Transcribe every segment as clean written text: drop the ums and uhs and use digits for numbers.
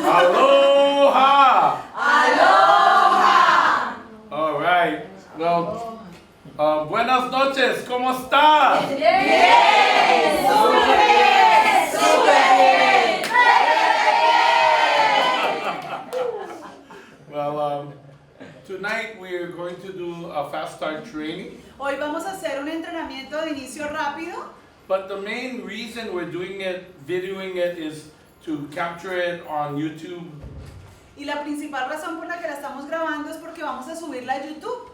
Aloha! Aloha! All right. Well, buenas noches. ¿Cómo está? Bien, súper bien, súper bien. Well, tonight we are going to do a fast start training. Hoy vamos a hacer un entrenamiento de inicio rápido, But the main reason we're doing it, videoing it, is to capture it on YouTube. y la principal razón por la que la estamos grabando es porque vamos a subirla a YouTube.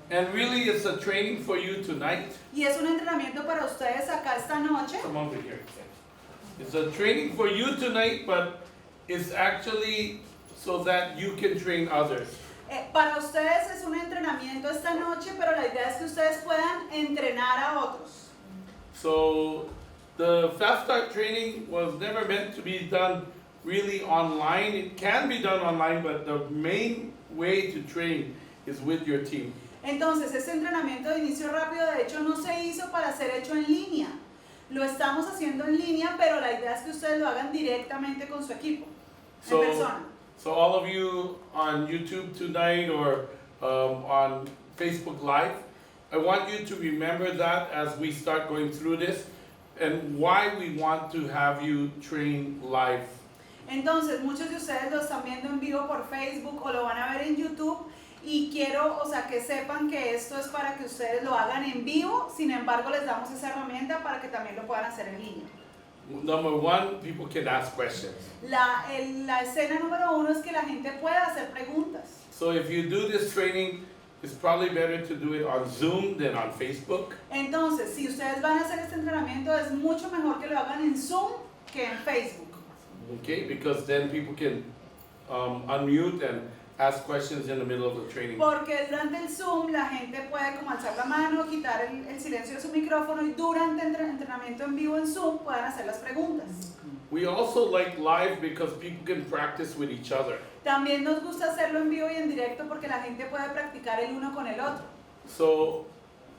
And really, it's a training for you tonight. Y es un entrenamiento para ustedes acá esta noche. Come over here. It's a training for you tonight, but it's actually so that you can train others. Para ustedes es un entrenamiento esta noche, pero la idea es que ustedes puedan entrenar a otros. So the fast start training was never meant to be done really online. It can be done online, but the main way to train is with your team. Entonces, este entrenamiento de inicio rápido de hecho no se hizo para ser hecho en línea. Lo estamos haciendo en línea, pero la idea es que ustedes lo hagan directamente con su equipo, en persona. So all of you on YouTube tonight or on Facebook Live, I want you to remember that as we start going through this and why we want to have you train live. Entonces, muchos de ustedes lo están viendo en vivo por Facebook o lo van a ver en YouTube y quiero, que sepan que esto es para que ustedes lo hagan en vivo, sin embargo les damos esa herramienta para que también lo puedan hacer en línea. Number one, people can ask questions. La escena número uno es que la gente pueda hacer preguntas. So if you do this training, it's probably better to do it on Zoom than on Facebook. Entonces, si ustedes van a hacer este entrenamiento, es mucho mejor que lo hagan en Zoom que en Facebook. Okay, because then people can unmute and ask questions in the middle of the training. Porque durante el Zoom la gente puede como alzar la mano, quitar el silencio de su micrófono y durante el entrenamiento en vivo en Zoom puedan hacer las preguntas. We also like live because people can practice with each other. También nos gusta hacerlo en vivo y en directo porque la gente puede practicar el uno con el otro. So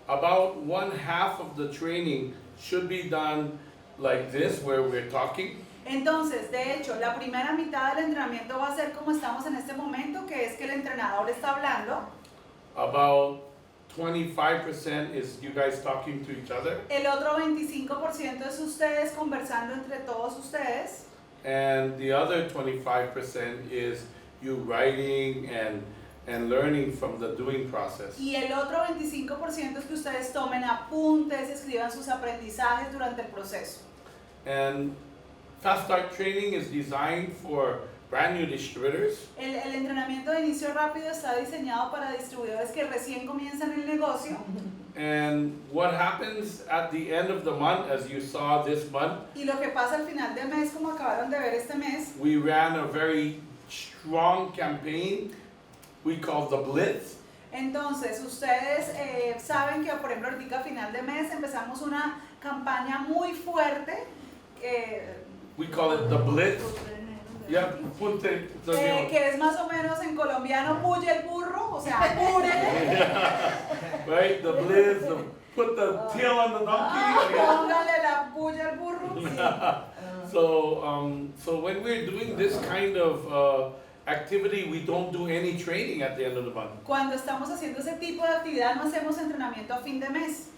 about one half of the training should be done like this, where we're talking. Entonces, de hecho, la primera mitad del entrenamiento va a ser como estamos en este momento, que es que el entrenador está hablando. About 25% is you guys talking to each other. El otro 25% es ustedes conversando entre todos ustedes. And the other 25% is you writing and learning from the doing process. Y el otro 25% es que ustedes tomen apuntes, escriban sus aprendizajes durante el proceso. And Fast Start Training is designed for brand new distributors. El entrenamiento de inicio rápido está diseñado para distribuidores que recién comienzan el negocio. And what happens at the end of the month, as you saw this month, Y lo que pasa al final del mes, como acabaron de ver este mes, we ran a very strong campaign we call the Blitz. entonces ustedes saben que, por ejemplo, ahorita a final de mes empezamos una campaña muy fuerte. We call it the Blitz. Yeah, punte. Que es más o menos en colombiano, puye el burro, o sea, apúrele. Right, the Blitz, put the tail on the donkey. Póngale la puya al burro. Sí. So when we're doing this kind of activity, we don't do any training at the end of the month. Cuando estamos haciendo ese tipo de actividad, no hacemos entrenamiento a fin de mes.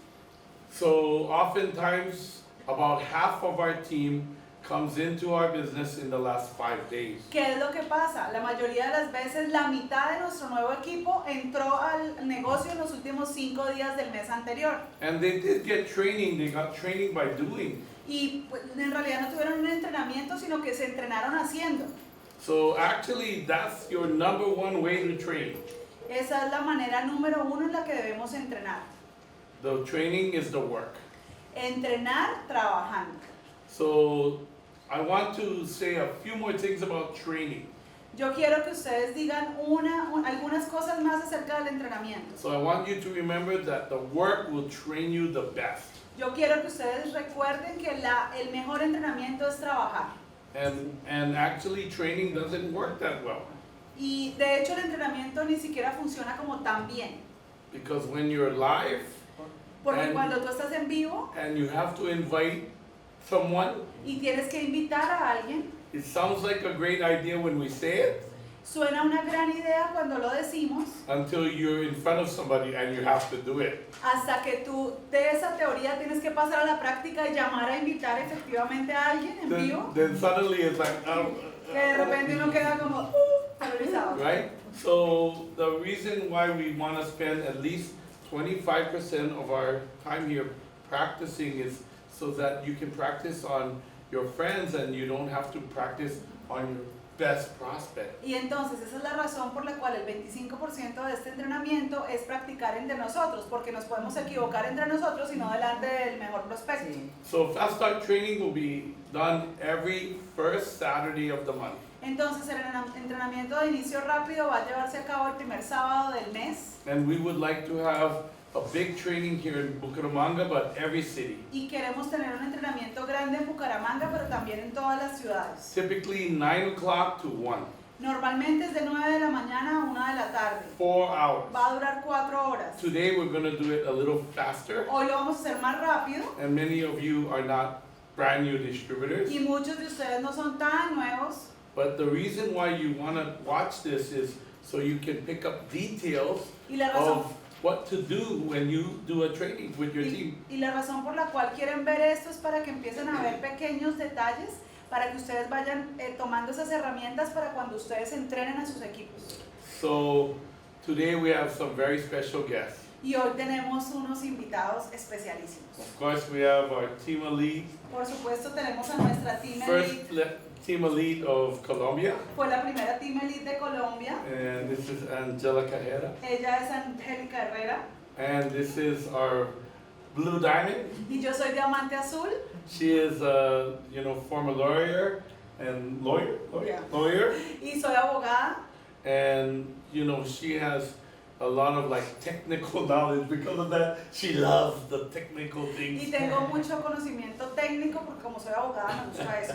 So oftentimes, about half of our team comes into our business in the last 5 days. ¿Qué es lo que pasa? La mayoría de las veces, la mitad de nuestro nuevo equipo entró al negocio en los últimos 5 días del mes anterior. And they did get training. They got training by doing. Y pues, en realidad no tuvieron un entrenamiento, sino que se entrenaron haciendo. So actually, that's your number one way to train. Esa es la manera número uno en la que debemos entrenar. The training is the work. Entrenar trabajando. So I want to say a few more things about training. Yo quiero que ustedes digan algunas cosas más acerca del entrenamiento. So I want you to remember that the work will train you the best. Yo quiero que ustedes recuerden que el mejor entrenamiento es trabajar. And actually training doesn't work that well. Y de hecho el entrenamiento ni siquiera funciona como tan bien. Because when you're live Porque cuando tú estás en vivo and you have to invite someone. y tienes que invitar a alguien. It sounds like a great idea when we say it Suena una gran idea cuando lo decimos, until you're in front of somebody and you have to do it. hasta que tú de esa teoría tienes que pasar a la práctica y llamar a invitar efectivamente a alguien en vivo, Then suddenly it's like, que de repente uno queda como terrorizado. right? So the reason why we want to spend at least 25% of our time here practicing is so that you can practice on your friends and you don't have to practice on your best prospect. Y entonces esa es la razón por la cual el 25% de este entrenamiento es practicar entre nosotros, porque nos podemos equivocar entre nosotros y no delante del mejor prospecto. So Fast Start training will be done every first Saturday of the month. Entonces el entrenamiento de inicio rápido va a llevarse a cabo el primer sábado del mes And we would like to have a big training here in Bucaramanga, but every city. y queremos tener un entrenamiento grande en Bucaramanga, pero también en todas las ciudades. Typically 9 o'clock to 1, Normalmente es de 9 de la mañana a 1 de la tarde. 4 hours. Va a durar 4 horas. Today we're going to do it a little faster, Hoy lo vamos a hacer más rápido and many of you are not brand new distributors. y muchos de ustedes no son tan nuevos. But the reason why you want to watch this is so you can pick up details Y la razón of what to do when you do a training with your team. Y la razón por la cual quieren ver esto es para que empiecen a ver pequeños detalles, para que ustedes vayan tomando esas herramientas para cuando ustedes entrenen a sus equipos. So today we have some very special guests. Y hoy tenemos unos invitados especialísimos. Of course, we have our team elite, Por supuesto tenemos a nuestra Team first Elite, team elite of Colombia, fue la primera Team Elite de Colombia. and this is Angelica Herrera, Ella es Angélica Herrera and this is our Blue Diamond. y yo soy Diamante Azul. She is a former lawyer and lawyer, Yeah. lawyer, Y soy abogada and she has a lot of like technical knowledge. Because of that, she loves the technical y things. tengo mucho conocimiento técnico porque como soy abogada me gusta eso.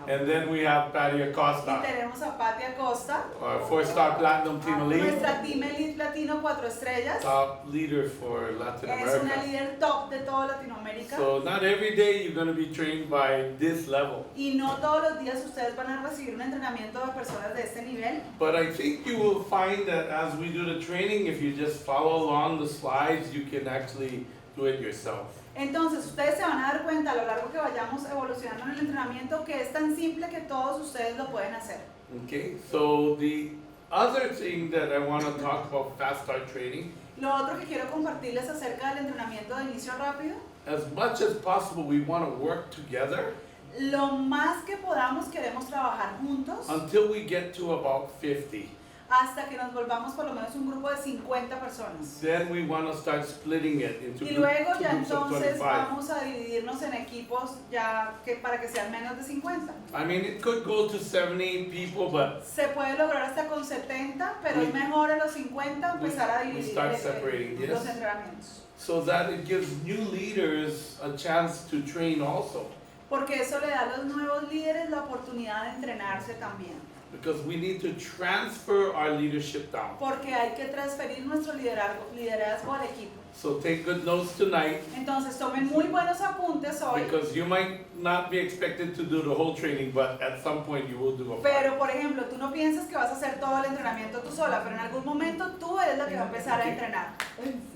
And then we have Patty Y Acosta, tenemos a Patti Acosta, our 4-star platinum team elite, nuestra Team Elite Latino 4 estrellas. top leader for Latin Es una America. líder top de toda Latinoamérica. So not every day you're going to be trained by this level. Y no todos los días ustedes van a recibir un entrenamiento de personas de este nivel. But I think you will find that as we do the training, if you just follow along the slides, you can actually do it yourself. Entonces ustedes se van a dar cuenta a lo largo que vayamos evolucionando en el entrenamiento que es tan simple que todos ustedes lo pueden hacer. Okay, so the other thing that I want to talk about Fast Start training, Lo otro que quiero compartirles acerca del entrenamiento de inicio rápido, as much as possible, we want to work together lo más que podamos queremos trabajar juntos until we get to about 50. hasta que nos volvamos por lo menos un grupo de 50 personas. Then we want to start splitting it into Y luego two ya groups of entonces 25. vamos a dividirnos en equipos ya que para que sean menos de 50. I mean, it could go to 70 people, but Se puede lograr hasta con 70, pero es mejor a los 50 empezar a we dividir start separating, yes. los entrenamientos. so that it gives new leaders a chance to train also. Porque eso le da a los nuevos líderes la oportunidad de entrenarse también. Because we need to transfer our leadership down. Porque hay que transferir nuestro liderazgo al equipo. So take good notes tonight, Entonces tomen muy buenos apuntes hoy. because you might not be expected to do the whole training, but at some point you will do a part. Pero, por ejemplo, tú no piensas que vas a hacer todo el entrenamiento tú sola, pero en algún momento tú eres la que va a empezar a entrenar.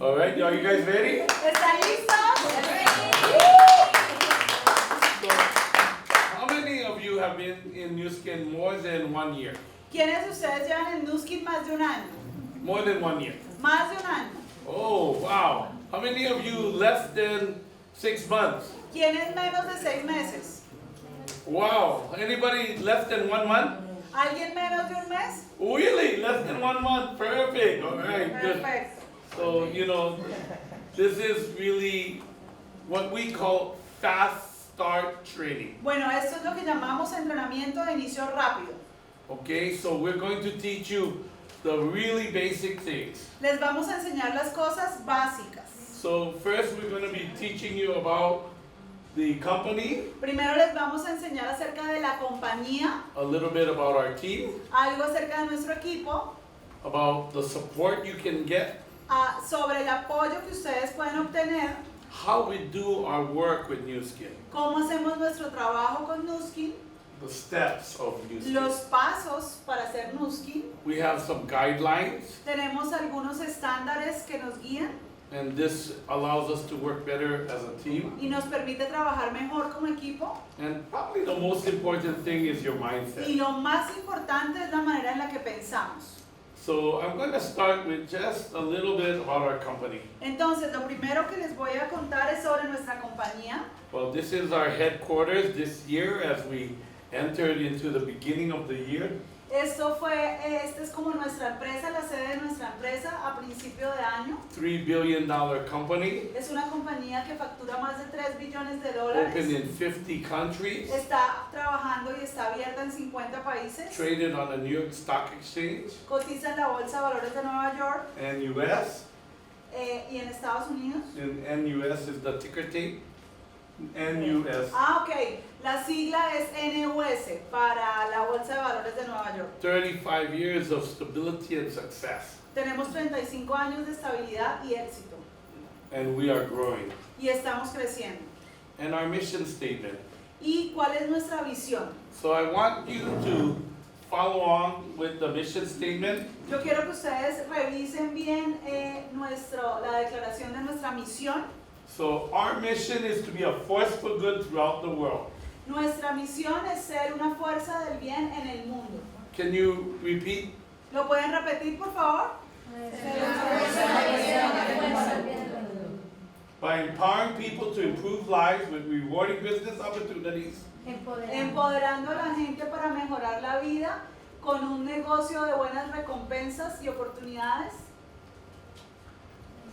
All right, are you guys ready? ¿Están listos? How many of you have been in New Skin more than 1 year? ¿Quiénes de ustedes llevan en Nuskin más de un año? More than 1 year. Más de un año. Oh, wow. How many of you less than 6 months? ¿Quiénes menos de 6 meses? Wow. Anybody less than 1 month? ¿Alguien menos de un mes? Really? Less than 1 month? Perfect. All right, good. Perfecto. So, this is really what we call fast start training. Bueno, esto es lo que llamamos entrenamiento de inicio rápido. Okay, so we're going to teach you the really basic things. Les vamos a enseñar las cosas básicas. So first we're going to be teaching you about the company, Primero les vamos a enseñar acerca de la compañía, a little bit about our team, algo acerca de nuestro equipo, about the support you can get, sobre el apoyo que ustedes pueden obtener how we do our work with New Skin, cómo hacemos nuestro trabajo con Nuskin, the steps of New Skin. los pasos para hacer Nuskin. We have some guidelines, Tenemos algunos estándares que nos guían and this allows us to work better as a team. y nos permite trabajar mejor como equipo. And probably the most important thing is your Y mindset. lo más importante es la manera en la que pensamos. So I'm going to start with just a little bit about our company. Entonces, lo primero que les voy a contar es sobre nuestra compañía. Well, this is our headquarters this year as we entered into the beginning of the year. Esta es como nuestra empresa, la sede de nuestra empresa a principio de año. $3 billion company, Es una compañía que factura más de 3 billones de open dólares. in 50 countries, Está trabajando y está abierta en 50 países. traded on the New York Stock Exchange Cotiza en la Bolsa de Valores de Nueva York and US. y en Estados Unidos. And NUS is the ticker tape. NUS. Ah, ok. La sigla es NUS para la Bolsa de Valores de Nueva York. 35 years of stability and success. Tenemos 35 años de estabilidad y éxito. And we are growing. Y estamos creciendo. And our mission statement. ¿Y cuál es nuestra visión? So I want you to follow on with the mission statement. Yo quiero que ustedes revisen bien la declaración de nuestra misión. So our mission is to be a force for good throughout the world. Nuestra misión es ser una fuerza del bien en el mundo. Can you repeat? ¿Lo pueden repetir, por favor? By empowering people to improve lives with rewarding business opportunities, Empoderando a la gente para mejorar la vida con un negocio de buenas recompensas y oportunidades.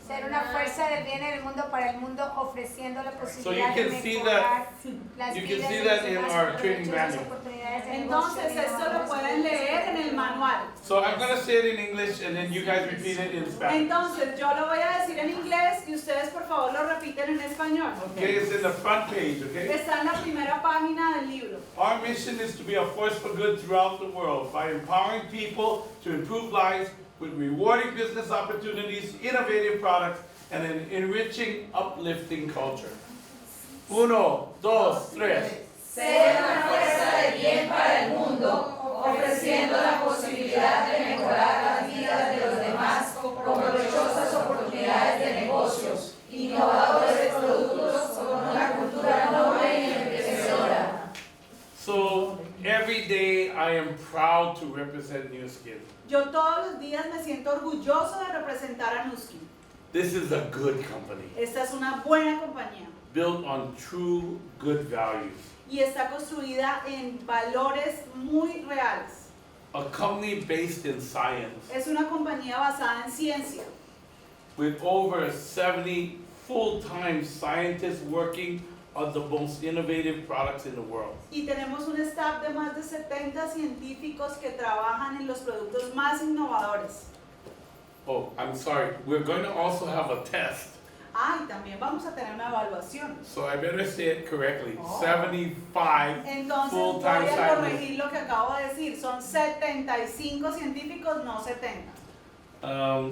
Ser una fuerza del bien en el mundo para el mundo, ofreciendo la so you posibilidad de can see mejorar that las you can vidas see de that los in demás our con training derechos, manual. oportunidades de Entonces, negocio, esto lo de pueden leer en el manual. So I'm going to say it in English and then you guys repeat it in Spanish. Entonces, yo lo voy a decir en inglés y ustedes, por favor, lo repiten en español. Okay, it's in the front page, okay? Está en la primera página del libro. Our mission is to be a force for good throughout the world by empowering people to improve lives with rewarding business opportunities, innovative products, and an enriching, uplifting culture. 1, 2, 3. Ser una fuerza de bien para el mundo, ofreciendo la posibilidad de mejorar las vidas de los demás con provechosas oportunidades de negocios, innovadores productos con una cultura noble y enriquecedora. So every day I am proud to represent New Skin. Yo todos los días me siento orgulloso de representar a Nuskin. This is a good company, Esta es una buena compañía built on true good values. y está construida en valores muy reales. A company based in science Es una compañía basada en ciencia, with over 70 full-time scientists working on the most innovative products in the world. y tenemos un staff de más de 70 científicos que trabajan en los productos más innovadores. Oh, I'm sorry. We're going to also have a test. Ah, y también vamos a tener una evaluación. So I better say it correctly. Oh. 75 Entonces voy full-time a scientists. corregir lo que acabo de decir. Son 75 científicos, no 70.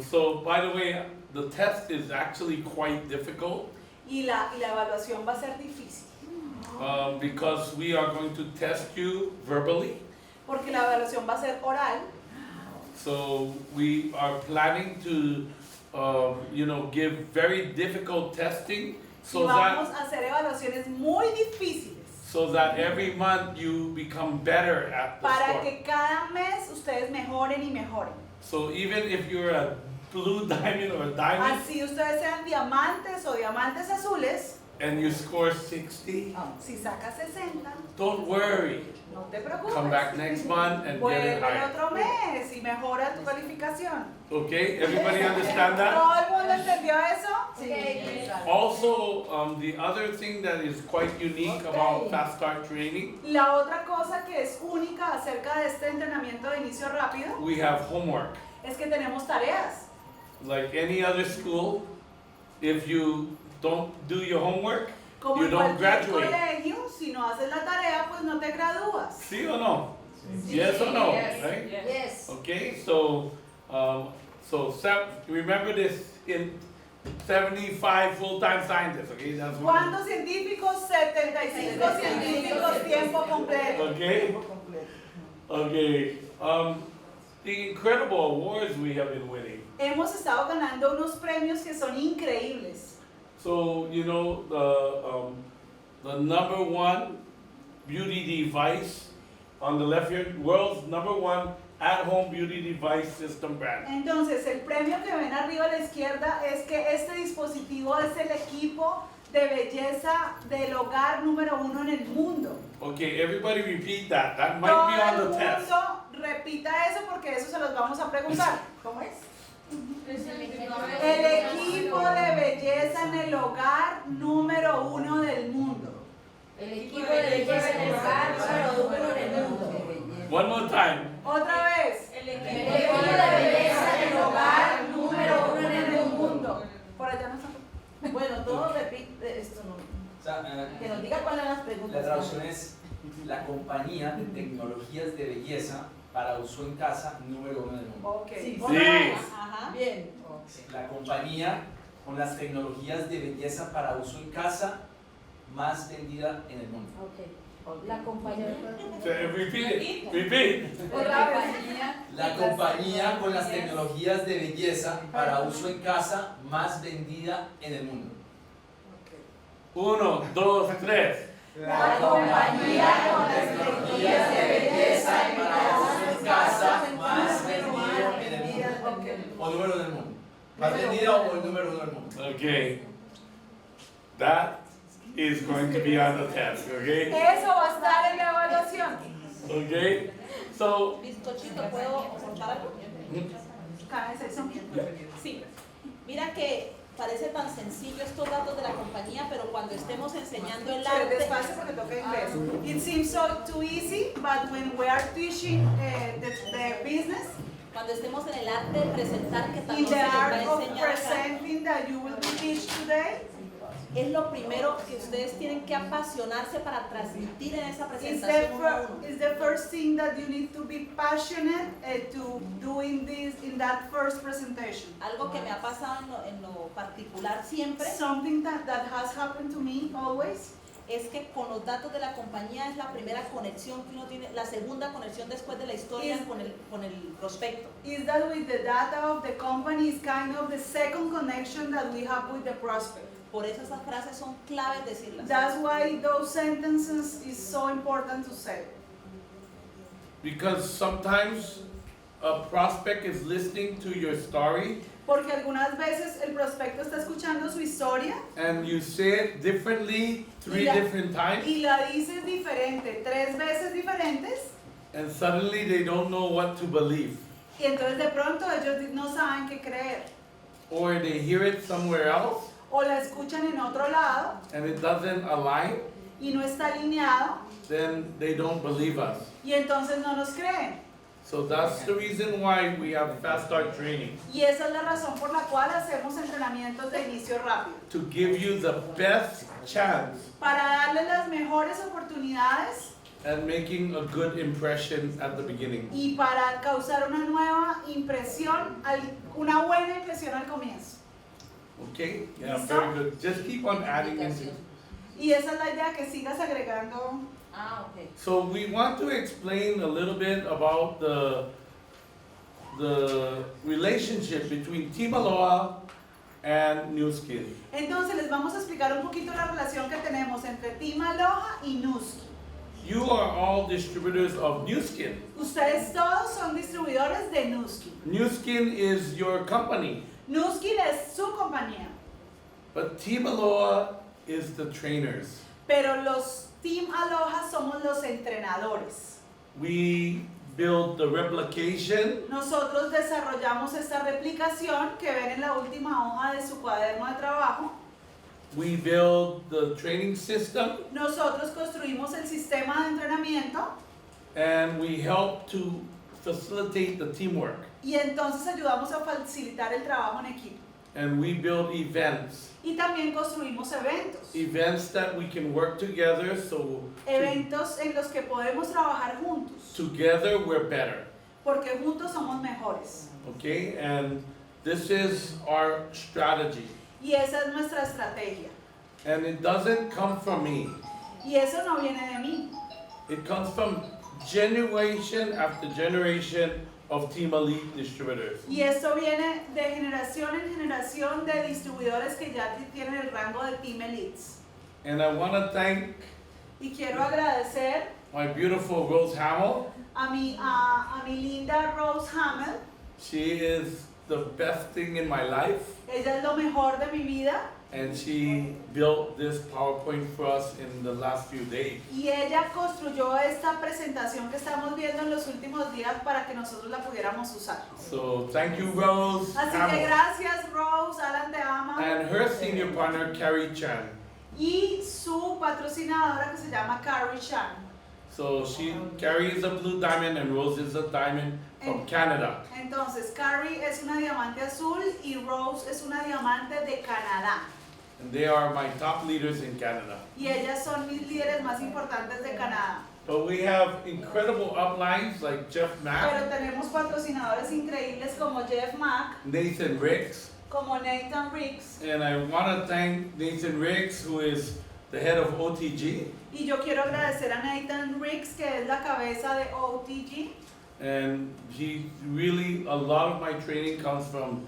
So by the way, the test is actually quite difficult Y la evaluación va a ser difícil. because we are going to test you verbally. Porque la evaluación va a ser oral. So we are planning to, give very difficult testing Y so vamos that a hacer evaluaciones muy difíciles. every month you become better at the Para sport. que cada mes ustedes mejoren y mejoren. So even if you're a blue diamond or a diamond Así ustedes sean diamantes o diamantes azules, and you score 60, si sacas 60, don't worry. no te preocupes. Come back next month and get it Vuelve el higher. otro mes y mejora tu calificación. Okay, everybody understand that? ¿Todo el mundo entendió eso? Also, the other thing that is quite unique about Fast Start training, La otra cosa que es única acerca de este entrenamiento de inicio rápido we have homework. es que tenemos tareas. Like any other school, if you don't do your homework, Como you en don't cualquier graduate. colegio, si no haces la tarea, pues no te gradúas. See or no? Yes or no? Yes. Right? Yes. Okay, so remember this 75 full-time scientists, okay? That's what. ¿Cuántos científicos? 75 científicos tiempo completo. Okay? Okay. The incredible awards we have been winning. Hemos estado ganando unos premios que son increíbles. So, you know, the number one beauty device on the left here, world's number one at-home beauty device system brand. Entonces, el premio que ven arriba a la izquierda es que este dispositivo es el equipo de belleza del hogar número 1 en el mundo. Okay, everybody repeat that. That might Todo be el on the test. mundo repita eso porque eso se los vamos a preguntar. ¿Cómo es? El equipo de belleza en el hogar número 1 del mundo. El equipo de belleza en el hogar número 1 en el mundo. One more time. Otra vez. El equipo de belleza en el hogar número 1 en el mundo. Por allá no está. Bueno, todo repite esto, no. O sea, Que nos diga cuáles son las la preguntas. traducción es la compañía de tecnologías de belleza para uso en casa número 1 del mundo. Ok. Sí. Otra Sí. vez. Ajá. Bien. La compañía con las tecnologías de belleza para uso en casa más vendida en el mundo. Ok. La compañía. So, repeat it. Repeat. Otra vez. La compañía con las tecnologías de belleza para uso en casa más vendida en el mundo. 1, 2, 3. La compañía con las tecnologías de belleza para uso en casa más vendido en el mundo. O número del mundo. Más vendida o el número 1 del mundo. Okay. That is going to be on the test, okay? Eso va a estar en la evaluación. Okay? So, Bizcochito, ¿puedo contar algo? Cada sesión. Sí. Mira que parece tan sencillo estos datos de la compañía, pero cuando estemos enseñando el Pero arte, despacio porque toca inglés. It seems so too easy, but when we are teaching the business, cuando estemos en el arte de presentar que in también se the les va a art of enseñar acá, presenting that you will teach today, es lo primero que ustedes tienen que apasionarse para transmitir en esa is presentación uno a uno. the first thing that you need to be passionate to doing this in that first presentation. Algo que me ha pasado en lo particular siempre Something that has happened to me always es que con los datos de la compañía es la primera conexión que uno tiene, la segunda conexión después de la historia Is- con el prospecto. is that with the data of the company is kind of the second connection that we have with the prospect. Por eso esas frases son claves decirlas. That's why those sentences is so important to say. because sometimes a prospect is listening to your story Porque algunas veces el prospecto está escuchando su historia and you say it differently 3 Yeah. different times, y la dices diferente, 3 veces diferentes, and suddenly they don't know what to believe. y entonces de pronto ellos no saben qué creer. Or they hear it somewhere else O la escuchan en otro lado and it doesn't align, y no está alineado, then they don't believe us. y entonces no nos creen. So that's the reason why we have fast start training, Y esa es la razón por la cual hacemos entrenamientos de inicio rápido. to give you the best chance Para darles las mejores oportunidades at making a good impression at the beginning. y para causar una nueva impresión, una buena impresión al comienzo. Okay? Yeah, ¿Listo? very good. Just keep on adding into. Y esa es la idea, que sigas agregando. Ah, ok. So we want to explain a little bit about the relationship between Team Aloha and New Skill. Entonces les vamos a explicar un poquito la relación que tenemos entre Team Aloha y Nuski. You are all distributors of New Skin. Ustedes todos son distribuidores de Nuski. New Skin is your company, Nuski es su compañía, but Team Aloha is the trainers. pero los Team Aloha somos los entrenadores. We build the replication, Nosotros desarrollamos esta replicación que ven en la última hoja de su cuaderno de trabajo. we build the training system, Nosotros construimos el sistema de entrenamiento and we help to facilitate the teamwork. y entonces ayudamos a facilitar el trabajo en equipo. And we build events. Y también construimos eventos. Events that we can work together, so Eventos en los que podemos trabajar juntos, together we're better. porque juntos somos mejores. Okay? And this is our strategy. Y esa es nuestra estrategia. And it doesn't come from me. Y eso no viene de mí. It comes from generation after generation of Team Elite distributors. Y esto viene de generación en generación de distribuidores que ya tienen el rango de Team Elites. And I want to thank Y quiero agradecer my beautiful Rose Hamill. a mi linda Rose Hamill. She is the best thing in my life. Ella es lo mejor de mi vida. And she built this PowerPoint for us in the last few days. Y ella construyó esta presentación que estamos viendo en los últimos días para que nosotros la pudiéramos usar. So thank you, Rose Así que Hamill. gracias Rose, Alan te ama. And her senior partner, Carrie Chan. Y su patrocinadora que se llama Carrie Chan. So Carrie is a blue diamond and Rose is a diamond from Canada. Entonces Carrie es una diamante azul y Rose es una diamante de Canadá. And they are my top leaders in Canada. Y ellas son mis líderes más importantes de Canadá. But we have incredible uplines like Jeff Mack, Pero tenemos patrocinadores increíbles como Jeff Mack, Nathan Ricks, como Nathan Ricks. and I want to thank Nathan Ricks, who is the head of OTG, Y yo quiero agradecer a Nathan Ricks, que es la cabeza de OTG. and a lot of my training comes from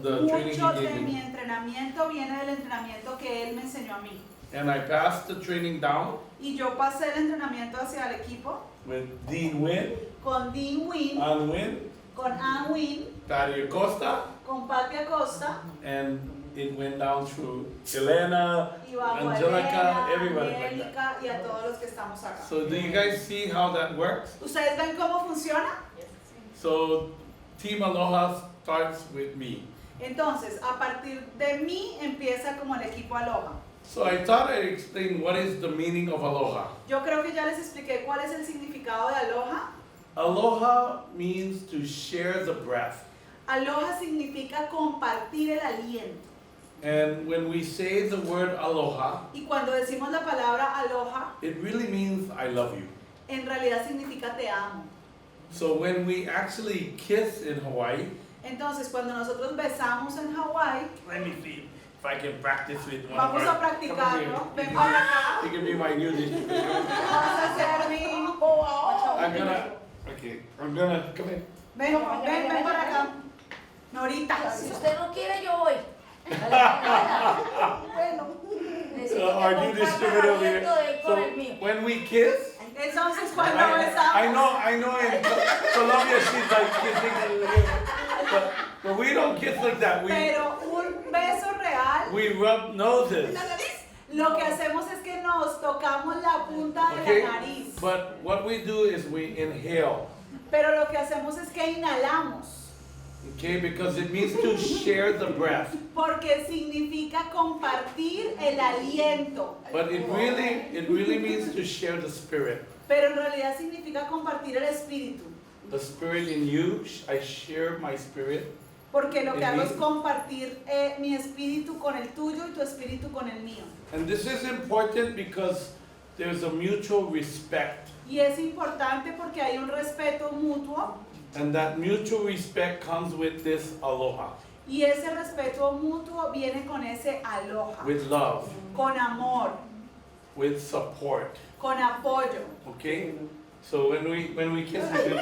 the training Mucho he de gave mi me. entrenamiento viene del entrenamiento que él me enseñó a mí. And I passed the training down Y yo pasé el entrenamiento hacia el equipo with Dean Wynn, con Dean Wynn, Ann Wynn, con Ann Wynn, Patty Acosta, con Patti Acosta, and it went down through Elena, y bajo a Angelica, Elena, everybody like that. Angélica y a todos los que estamos acá. So do you guys see how that works? ¿Ustedes ven cómo funciona? So Team Aloha starts with me. Entonces, a partir de mí empieza como el equipo Aloha. So I thought I'd explain what is the meaning of aloha. Yo creo que ya les expliqué cuál es el significado de Aloha. Aloha means to share the breath. Aloha significa compartir el aliento. And when we say the word aloha, Y cuando decimos la palabra Aloha, it really means I love you. en realidad significa te amo. So when we actually kiss in Hawaii, Entonces, cuando nosotros besamos en Hawái, let me see if I can practice with one vamos of a our- practicarlo. Come Ven here. para acá. You can be my new distributor. Vas a ser mi... I'm gonna, come here. Ven para acá. Norita. Si usted no quiere, yo voy. Our new distributor here. So Con el mío. when we kiss, Entonces, cuando I besamos... know in Colombia she's like kissing a little, but we don't kiss like that. Pero un beso real, We rub noses, lo que hacemos es que nos tocamos la punta de okay? la nariz. But what we do is we inhale, Pero lo que hacemos es que inhalamos. okay? Because it means to share the breath. Porque significa compartir el aliento. But it really means to share the spirit. Pero en realidad significa compartir el espíritu. The spirit in you, I share my spirit. Porque lo que En hago mí. es compartir mi espíritu con el tuyo y tu espíritu con el mío. And this is important because there's a mutual respect. Y es importante porque hay un respeto mutuo. And that mutual respect comes with this aloha, Y ese respeto mutuo viene con ese aloha. with love, Con amor, with support. con apoyo. Okay? So when we kiss, we do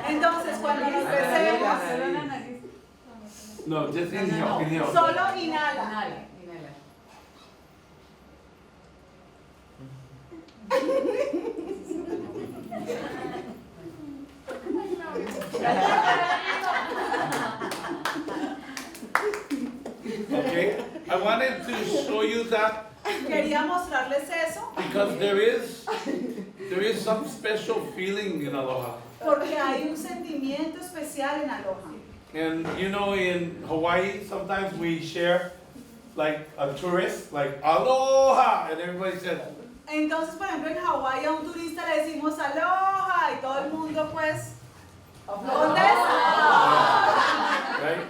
Entonces cuando nos besemos, no, just inhale. solo inhala. Okay? I wanted to show you that Quería mostrarles eso because there is some special feeling in aloha. porque hay un sentimiento especial en aloha. And you know, in Hawaii, sometimes we share like a tourist, like aloha, and everybody says, Entonces, por ejemplo, en Hawái a un turista le decimos aloha y todo el mundo pues contesta. right?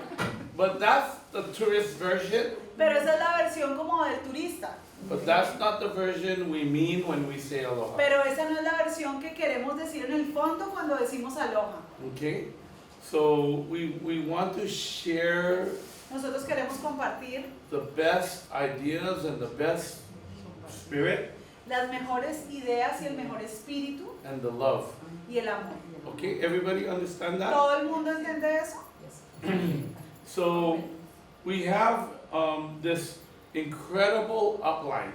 But that's the tourist version, Pero esa es la versión como del turista. but that's not the version we mean when we say aloha. Pero esa no es la versión que queremos decir en el fondo cuando decimos aloha. Okay? So we want to share Nosotros queremos compartir the best ideas and the best spirit las mejores ideas y el mejor espíritu and the love. y el amor. Okay, everybody understand that? ¿Todo el mundo entiende eso? So we have this incredible upline.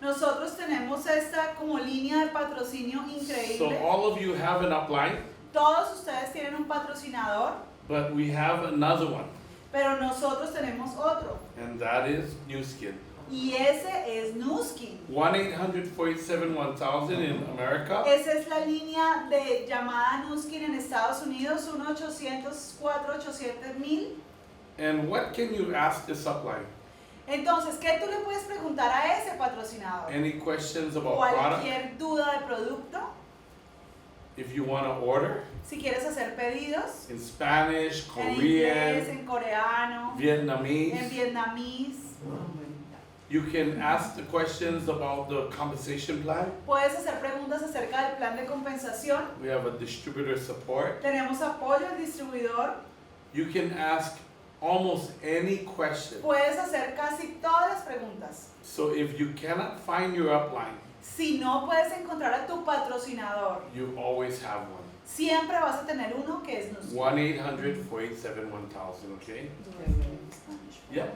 Nosotros tenemos esta como línea de patrocinio So increíble. all of you have an upline, Todos ustedes tienen un patrocinador, but we have another one, pero nosotros tenemos otro. and that is New Skin. Y ese es Nuskin. 1-800-487-1000 in America. Esa es la línea de llamada Nuskin en Estados Unidos, 1-800-487-1000. And what can you ask this upline? Entonces, ¿qué tú le puedes preguntar a ese patrocinador? Any questions about product? Cualquier duda de producto, If you want to order si quieres hacer pedidos, in Spanish, en inglés, Korean, en coreano, en Vietnamese, vietnamés. you can ask the questions about the compensation plan. Puedes hacer preguntas acerca del plan de compensación. We have a distributor support. Tenemos apoyo al distribuidor. You can ask almost any question. Puedes hacer casi todas las preguntas. So if you cannot find your upline, Si no puedes encontrar a tu patrocinador, you always have one. siempre vas a tener uno que es Nuskin. 1-800-487-1000, okay? Yep.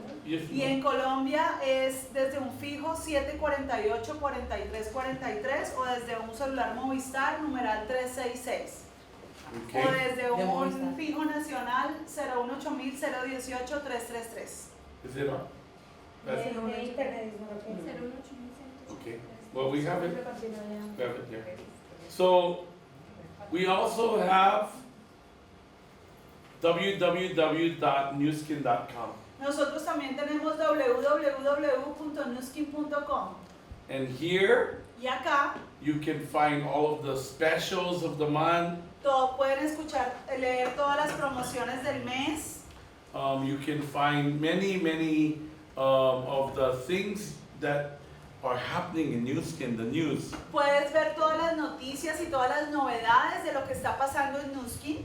Y en Colombia es desde un fijo 748-4343 o desde un celular Movistar numeral 366. O Okay. desde un Movistar. fijo nacional 018-018-333. Is it on? That's- Okay. Well, we have it. We have it there. So we also have www.newskin.com. Nosotros también tenemos www.nuskin.com And here y acá you can find all of the specials of the month. pueden escuchar, leer todas las promociones del mes. You can find many of the things that are happening in New Skin, the news. Puedes ver todas las noticias y todas las novedades de lo que está pasando en Nuskin.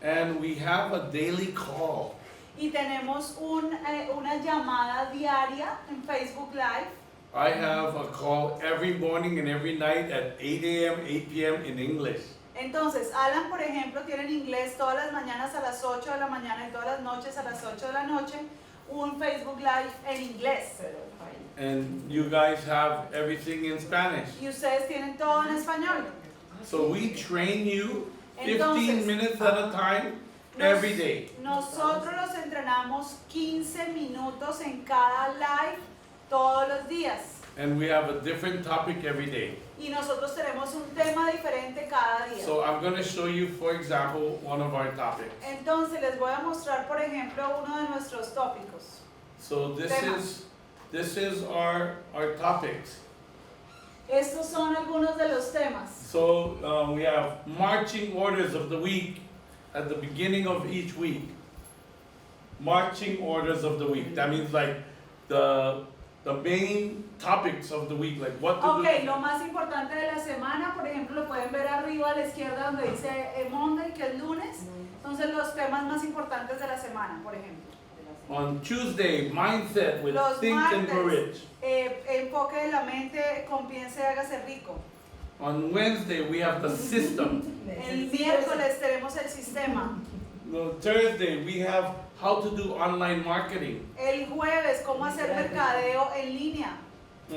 And we have a daily call. Y tenemos una llamada diaria en Facebook Live. I have a call every morning and every night at 8 a.m., 8 p.m. in English. Entonces, Alan, por ejemplo, tiene en inglés todas las mañanas a las 8 de la mañana y todas las noches a las 8 de la noche un Facebook Live en inglés. And you guys have everything in Spanish. Y ustedes tienen todo en español. So we train you 15 Entonces, minutes at a time every day. Nosotros los entrenamos 15 minutos en cada live todos los días. And we have a different topic every day. Y nosotros tenemos un tema diferente cada día. So I'm going to show you, for example, one of our topics. Entonces les voy a mostrar, por ejemplo, uno de nuestros tópicos. So this Temas. is our topics. Estos son algunos de los temas. So we have marching orders of the week at the beginning of each week. Marching orders of the week. That means like the main topics of the week, like what to Ok, do. lo más importante de la semana, por ejemplo, lo pueden ver arriba a la izquierda donde dice Monday, que es lunes. Entonces los temas más importantes de la semana, por ejemplo. On Tuesday, mindset with Los think and grow martes, rich. enfoque de la mente con piense y hágase rico. On Wednesday, we have the system. El miércoles tenemos el sistema. No, Thursday, we have how to do online marketing. El jueves, cómo hacer mercadeo en línea.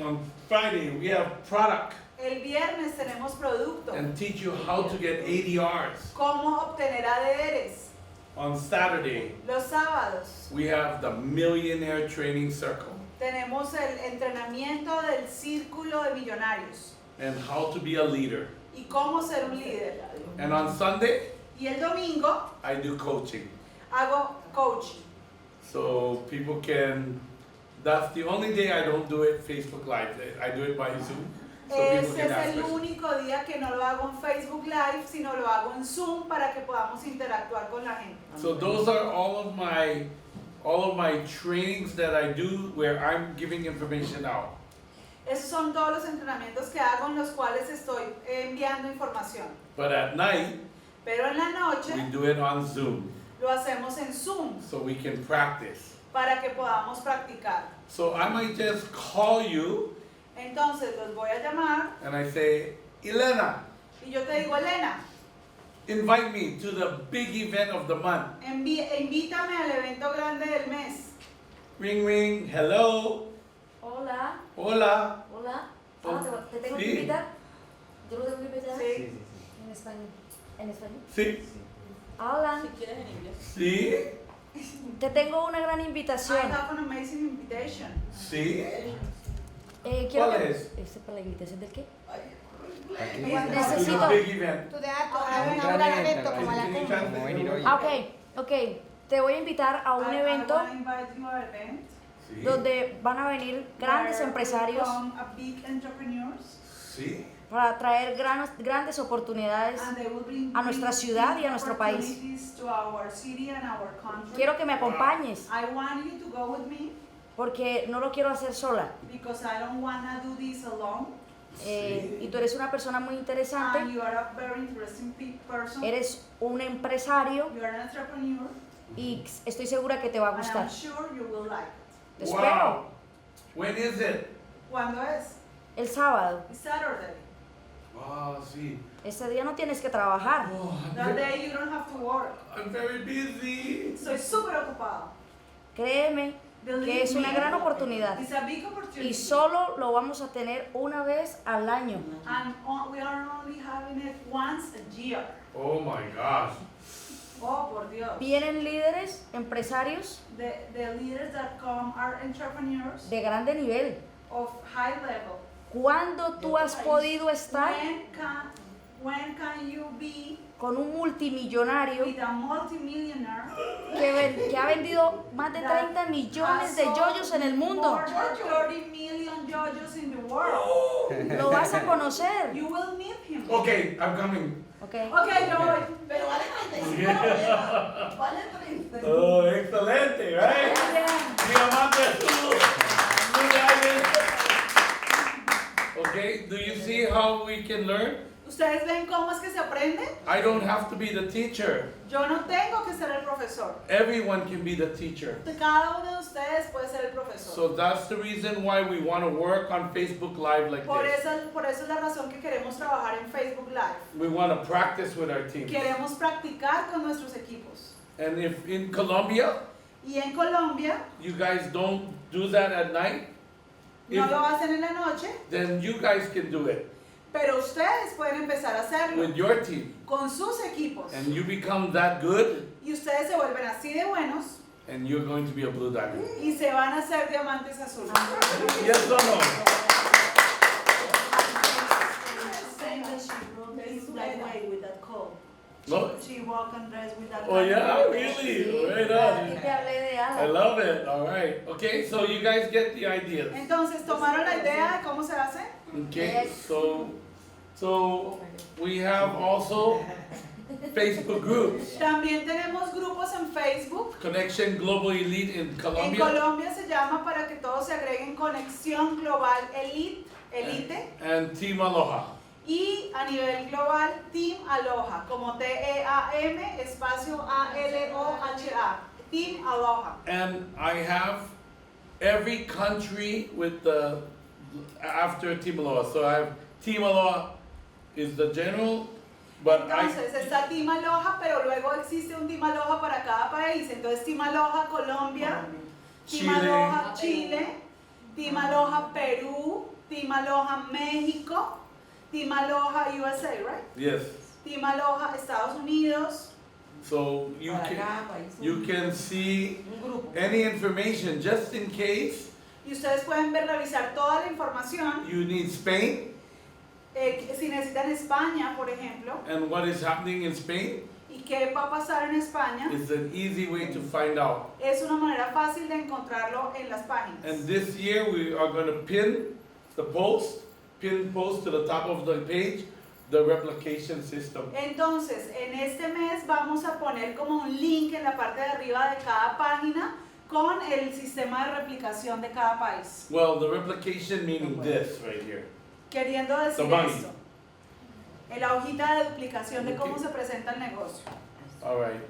On Friday, we have product El viernes tenemos producto. and teach you how to get ADRs. Cómo obtener ADRs. On Saturday, Los sábados we have the Millionaire Training Circle tenemos el entrenamiento del círculo de millonarios and how to be a leader. y cómo ser un líder. And on Sunday, Y el domingo I do coaching. hago coaching. So people can, that's the only day I don't do it Facebook Live. I do it by Zoom. So people Ese can es ask el questions. único día que no lo hago en Facebook Live, sino lo hago en Zoom para que podamos interactuar con la gente. So those are all of my trainings that I do where I'm giving information out. Esos son todos los entrenamientos que hago en los cuales estoy enviando información. But at night, Pero en la noche we do it on Zoom. Lo hacemos en Zoom so we can practice. para que podamos practicar. So I might just call you Entonces los voy a llamar and I say, Elena, y yo te digo, Elena, invite me to the big event of the month. invítame al evento grande del mes. Ring, ring, hello, Hola, hola. hola. Oh, ¿Te tengo que sí. invitar? ¿Yo lo tengo que invitar? Sí. En español. ¿En español? Sí, Hola, Si quieres en inglés. sí, te tengo una gran I invitación. have an amazing invitation. sí. Quiero ¿Cuál que- es? ¿Este para la invitación del qué? Cuando To Necesito- the big event. tú dejas inaugurar el evento como la Can you cumbre. translate? Ah, ok. Te voy a invitar a un evento I want to invite you to an event Sí, donde van a venir grandes where empresarios will come a big entrepreneurs sí. para traer grandes oportunidades. and they will bring a nuestra ciudad y a nuestro país. opportunities to our city and our country. Quiero que me acompañes I want you to go with me porque no lo quiero hacer sola. because I don't want to do this alone. Y tú eres una persona muy interesante, And you are a very interesting person. eres un empresario You are an entrepreneur. y estoy segura que te va a And gustar. I'm sure you will like it. Te espero Wow. When is it? ¿Cuándo es? el sábado. It's Saturday. Wow, sí. Ese día no tienes que trabajar. Oh, That day you don't have to work. I'm very busy. Estoy súper ocupado. Créeme Believe que es una me, gran oportunidad It's a big opportunity. y solo lo vamos a tener una vez al año. And we are only having it once a year. Oh my gosh. Oh, por Dios. Vienen líderes, empresarios The leaders that come are entrepreneurs de grande nivel. of high level. ¿Cuándo tú has podido estar When can you be con un multimillonario with a multimillionaire que ha vendido más de 30 millones de yoyos en el mundo? more than 30 million yoyos in the world? Lo vas a conocer. You will meet him. Okay, I'm coming. Okay. Okay, yo voy. Pero vale 35. Vale 30. Oh, excelente, right? Diamante azul. Okay, do you see how we can learn? ¿Ustedes ven cómo es que se aprende? I don't have to be the teacher. Yo no tengo que ser el profesor. Everyone can be the teacher. Cada uno de ustedes puede ser el profesor. So that's the reason why we want to work on Facebook Live like Por this. eso es la razón que queremos trabajar en Facebook Live. We want to practice with our team. Queremos practicar con nuestros equipos. And if in Colombia, Y en Colombia you guys don't do that at night, no lo hacen en la noche, then you guys can do it pero ustedes pueden empezar a hacerlo with your team. con sus equipos. And you become that good, Y ustedes se vuelven así de buenos and you're going to be a blue diamond. y se van a hacer diamantes azules. Yes or no? No? She walk and dress with that Oh yeah, kind of- really? Right Aquí on. te hablé de I algo. love it. All right. Okay, so you guys get the ideas. Entonces, ¿tomaron la idea de cómo se hace? Okay, so we have also Facebook groups. También tenemos grupos en Facebook. Connection Global Elite in En Colombia Colombia se llama para que todos se agreguen Conexión Global Elite. and Team Aloha. Y a nivel global, Team Aloha, como TEAM espacio ALOHA. Team Aloha. And I have every country with the after Team Aloha. So I have Team Aloha is the general, but Entonces está Team Aloha, pero luego existe un Team Aloha para cada país. Entonces Team Aloha Colombia, Team Chile. Aloha Chile, Team Aloha Perú, Team Aloha México, Team Aloha USA, right? yes. Team Aloha Estados Unidos. So you Para can cada país. you can see Un grupo. any information just in case Y ustedes pueden revisar toda la información. you need Spain Si necesitan España, por ejemplo, and what is happening in Spain. y qué va a pasar en España, It's an easy way to find out. es una manera fácil de encontrarlo en las páginas. And this year we are going to pin post to the top of the page, the replication system. Entonces, en este mes vamos a poner como un link en la parte de arriba de cada página con el sistema de replicación de cada país. Well, the replication meaning this right here. Queriendo decir The money. esto, en la hojita de duplicación de cómo se presenta el negocio. All right.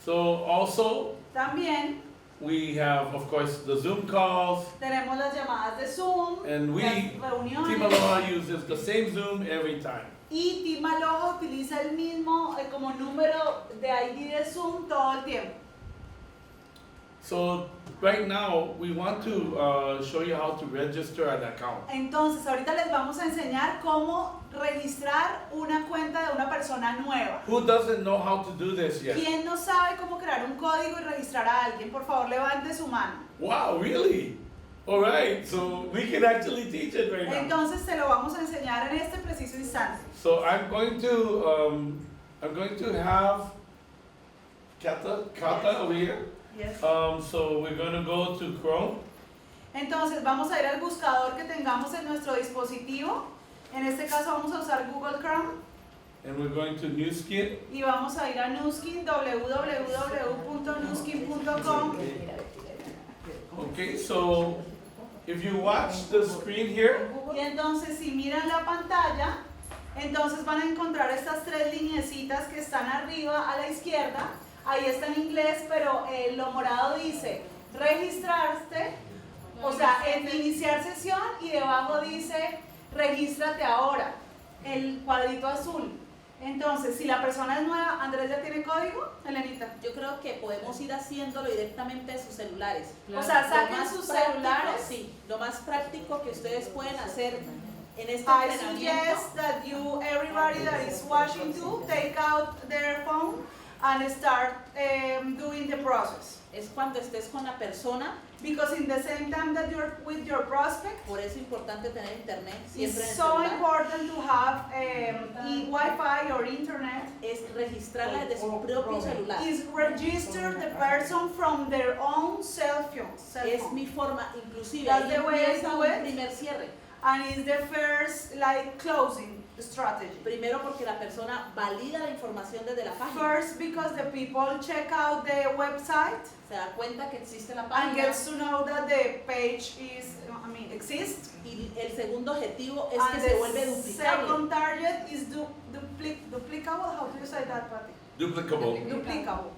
So also, También we have, of course, the Zoom calls, tenemos las llamadas de Zoom, and we, las Team reuniones. Aloha uses the same Zoom every time. Y Team Aloha utiliza el mismo como número de ID de Zoom todo el tiempo. So right now, we want to show you how to register an account. Entonces, ahorita les vamos a enseñar cómo registrar una cuenta de una persona nueva. Who doesn't know how to do this yet? ¿Quién no sabe cómo crear un código y registrar a alguien? Por favor, levante su mano. Wow, really? All right, so we can actually teach it right now. Entonces, se lo vamos a enseñar en este preciso instante. So I'm going to have Kata over here. Yes. So we're going to go to Chrome. Entonces, vamos a ir al buscador que tengamos en nuestro dispositivo. En este caso, vamos a usar Google Chrome. And we're going to New Skin. Y vamos a ir a Nuskin, www.nuskin.com. Okay, so if you watch the screen here, Y entonces, si miran la pantalla, entonces van a encontrar estas tres lineecitas que están arriba a la izquierda. Ahí está en inglés, pero lo morado dice registrarte, o sea, en iniciar sesión, y debajo dice regístrate ahora, el cuadrito azul. Entonces, si la persona es nueva, ¿Andrés ya tiene código? Elenita. Yo creo que podemos ir haciendo directamente de sus celulares. O sea, Lo saquen más sus práctico, celulares. Sí, lo más práctico que ustedes pueden hacer en este I entrenamiento suggest that everybody that is watching too, take out their phone and start doing the process. es cuando estés con la persona. Because in the same time that you're with your prospect, Por eso es importante tener internet siempre en it's el so celular. important to have Wi-Fi or internet. Es registrarla desde su propio celular. Is register the person from their own cell phone. Es mi forma, inclusive That's ahí the way I empieza do un it. primer cierre. And it's the first like closing strategy. Primero porque la persona valida la información desde la página. First, because the people check out the website Se da cuenta que existe la and página. gets to know that the page exists. Y el segundo objetivo es que And se the vuelve duplicable. second target is duplicable. How do you say that, Patty? duplicable. Duplicable.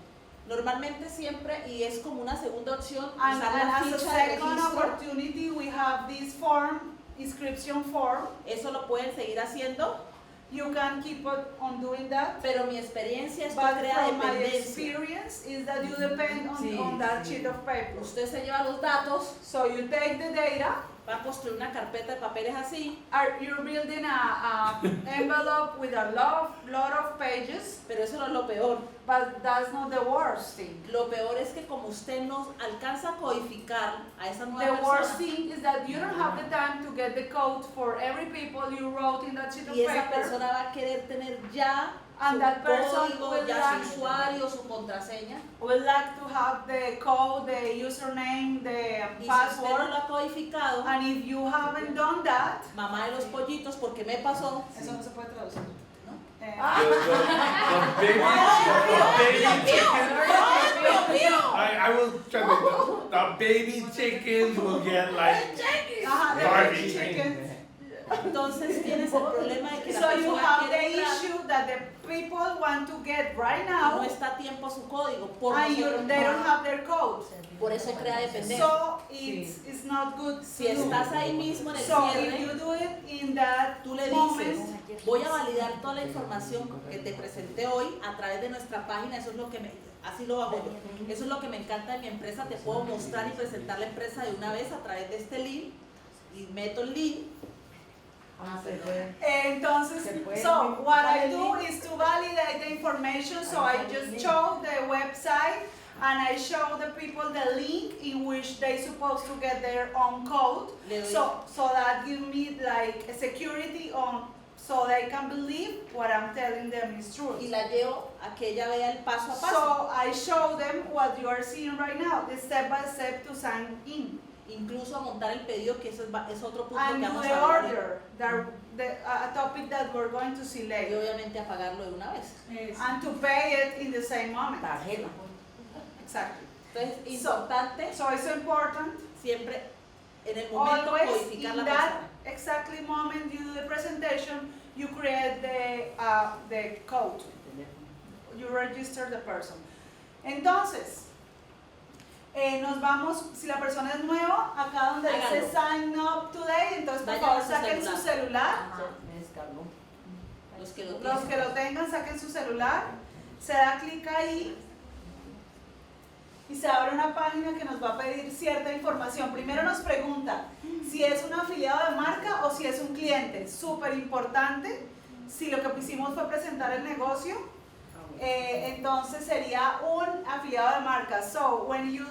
Normalmente siempre, y es como una segunda opción, And usar la as a ficha de second registro. opportunity, we have this form, inscription form. Eso lo pueden seguir haciendo, You can keep on doing that. pero mi experiencia esto But crea from my dependencia. experience is that you depend Sí, on that sheet of paper. Usted se lleva los datos, So you take the data, va a construir una carpeta de papeles así, you're building a envelope with a lot of pages, pero eso no es lo peor. but that's not the worst thing. Lo peor es que como usted no alcanza a codificar a esa The nueva worst persona, thing is that you don't have the time to get the code for every people you wrote in that sheet of y esa paper. persona va a querer tener ya And su that person código, will ya like- su usuario, su contraseña. Would like to have the code, the username, the Y si usted no password. lo ha codificado, And if you haven't done that, mamá de los pollitos, porque me pasó, eso no se puede traducir. The baby chicken. I will try to. The baby chickens will get like Ajá, the Barbie baby chickens. entonces tienes el problema de que la So you persona have quiere the entrar, issue that the people want to get right no now, está a tiempo su código, por and nosotros they don't no. have their code. Por eso crea dependencia. So it's not good. Si estás ahí mismo en el So if cierre, you do it in that tú le moment, dices, voy a validar toda la información que te presenté hoy a través de nuestra página, eso es lo que así lo hago yo, eso es lo que me encanta de mi empresa, te puedo mostrar y presentar la empresa de una vez a través de este link, y meto el link, entonces, so what I do is to validate the information, so I just show the website and I show the people the link in which they supposed to get their own code. le doy, So that give me like a security on, so they can believe what I'm telling them is true. y la llevo a que ella vea el paso a paso, So I show them what you are seeing right now, the step by step to sign in. incluso a montar el pedido, que eso es otro punto And que do vamos the a hablar, order, a topic that we're going to see y later. obviamente a pagarlo de una vez. And to pay it in the same moment. Exactly. Entonces, importante So it's important, siempre en el momento always codificar in la that persona. exactly moment you do the presentation, you create the code. You register the person. Entonces, nos vamos, si la persona es nueva, acá donde dice sign up today, entonces por Vayan favor a su saquen su celular. Ajá. Los que lo Los tienen. que lo tengan, saquen su celular, se da clic ahí y se abre una página que nos va a pedir cierta información. Primero nos pregunta si es un afiliado de marca o si es un cliente. Súper importante. Si lo que hicimos fue presentar el negocio, entonces sería un afiliado de marca. So when you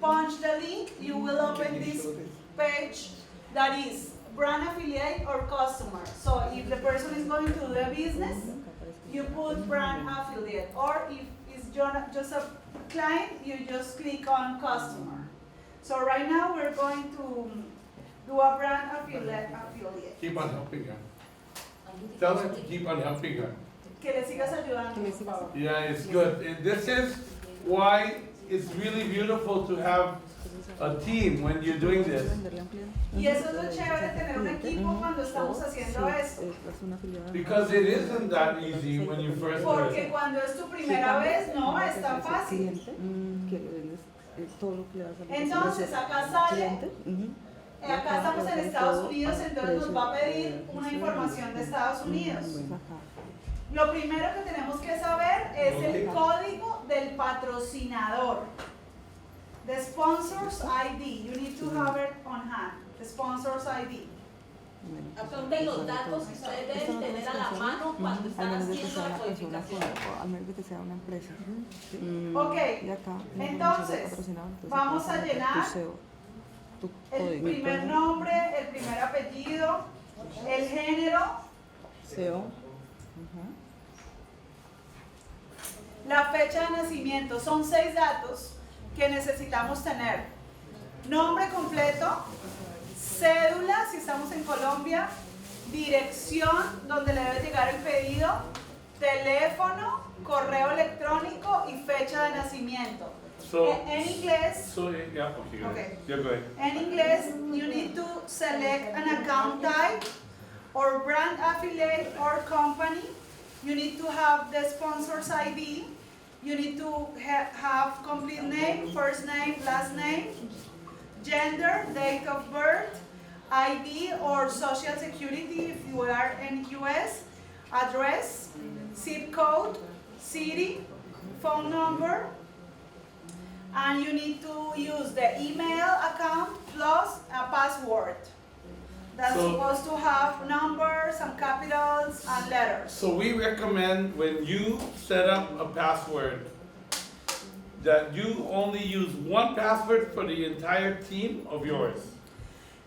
punch the link, you will open this page that is brand affiliate or customer. So if the person is going to do a business, you put brand affiliate, or if it's just a client, you just click on customer. So right now we're going to do a brand affiliate. Keep on helping her. Tell her to keep on helping her. Que le sigas ayudando, por favor. Yeah, it's good. And this is why it's really beautiful to have a team when you're doing this. Y eso es lo chévere, tener un equipo cuando estamos haciendo esto. Because it isn't that easy when you first do Porque it. cuando es tu primera vez, no es tan fácil. Entonces, acá sale, acá estamos en Estados Unidos, entonces nos va a pedir una información de Estados Unidos. Lo primero que tenemos que saber es el código del patrocinador. The sponsor's ID. You need to have it on hand. The sponsor's ID. Apunten los datos que ustedes deben tener a la mano cuando están haciendo la codificación. A menos de que sea una empresa. Ok, Y acá, entonces, vamos a llenar tu el código. primer nombre, el primer apellido, el género, SEO. la fecha de nacimiento. Son 6 datos que necesitamos tener. Nombre completo, cédula si estamos en Colombia, dirección donde le debe llegar el pedido, teléfono, correo electrónico y fecha de nacimiento. So, En inglés, yeah, okay, go ahead. Okay. Yeah, go ahead. en inglés, you need to select an account type or brand affiliate or company. You need to have the sponsor's ID. You need to have complete name, first name, last name, gender, date of birth, ID or social security if you are in US, address, zip code, city, phone number, and you need to use the email account plus a password. That's So- supposed to have numbers and capitals and letters. So we recommend when you set up a password that you only use one password for the entire team of yours.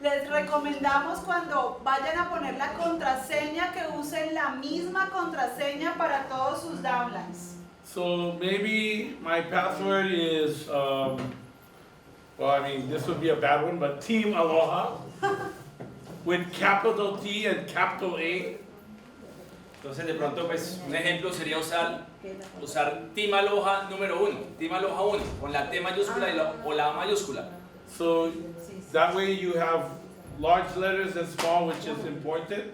Les recomendamos cuando vayan a poner la contraseña que usen la misma contraseña para todos sus downlines. So maybe my password is, well, I mean, this would be a bad one, but Team Aloha with capital T and capital A. Entonces, de pronto, pues, un ejemplo sería usar Team Aloha número 1, Team Aloha 1, con la T mayúscula o la A mayúscula. So that way you have large letters and small, which is important.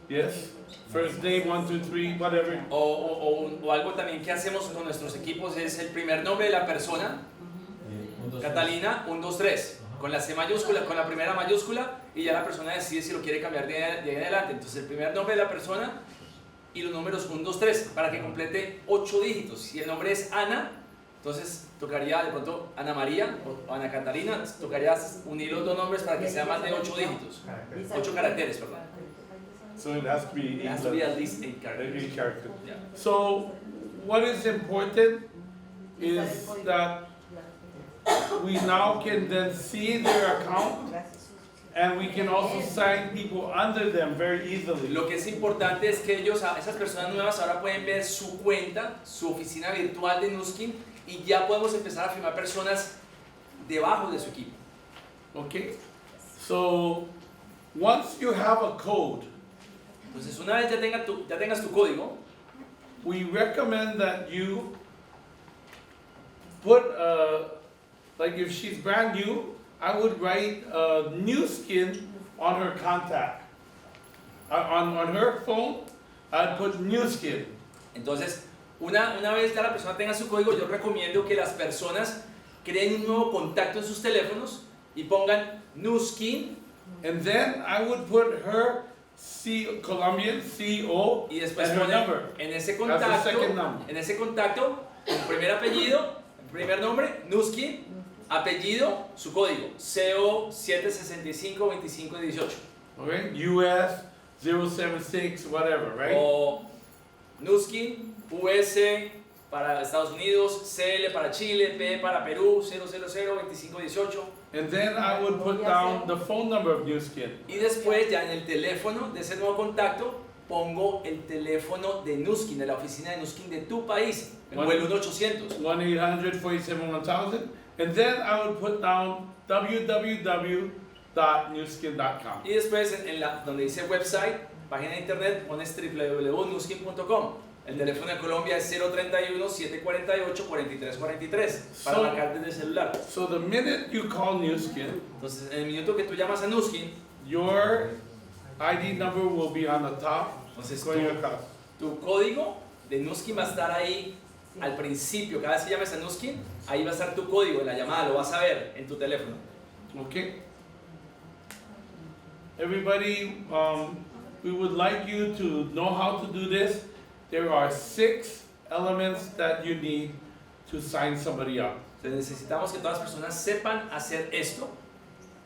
Yes, first name, 1, 2, 3, whatever. O algo también que hacemos con nuestros equipos es el primer nombre de la persona, Catalina 1, 2, 3, con la C mayúscula, con la primera mayúscula, y ya la persona decide si lo quiere cambiar de ahí en adelante. Entonces el primer nombre de la persona y los números 1, 2, 3 para que complete 8 dígitos. Si el nombre es Ana, entonces tocaría de pronto Ana María o Ana Catalina, tocaría unir los dos nombres para que sea más de 8 dígitos, 8 caracteres, perdón. So it has to be It has to be at least 8 characters. 8 characters. Yeah. So what is important is that we now can then see their account and we can also sign people under them very easily. Lo que es importante es que esas personas nuevas ahora pueden ver su cuenta, su oficina virtual de Nuskin, y ya podemos empezar a firmar personas debajo de su equipo. Okay? So once you have a code, Entonces, una vez ya tengas tu código, we recommend that you put, like if she's brand new, I would write new skin on her contact. On her phone, I'd put new skin. Entonces, una vez ya la persona tenga su código, yo recomiendo que las personas creen un nuevo contacto en sus teléfonos y pongan New Skin. And then I would put her Colombian CO Y después and her ponen number. en ese As the second contacto, number. primer apellido, primer nombre, Nuskin, apellido, su código, CO 7652518. Okay? US 076, whatever, right? O Nuskin, US para Estados Unidos, CL para Chile, P para Perú, 0002518. And then I would put down the phone number of new skin. Y después ya en el teléfono de ese nuevo contacto pongo el teléfono de Nuskin, de la oficina de Nuskin de tu país, o el 1-800. 1-800-487-1000. And then I would put down www.newskin.com. Y después donde dice website, página de internet, pones www.nuskin.com. El teléfono de Colombia es 031-748-4343 para marcar desde el celular. So the minute you call new skin, Entonces, en el minuto que tú llamas a Nuskin, your ID number will be on the top. entonces Going across. tu código de Nuskin va a estar ahí al principio. Cada vez que llames a Nuskin, ahí va a estar tu código en la llamada, lo vas a ver en tu teléfono. Okay? Everybody, we would like you to know how to do this. There are 6 elements that you need to sign somebody up. Entonces necesitamos que todas las personas sepan hacer esto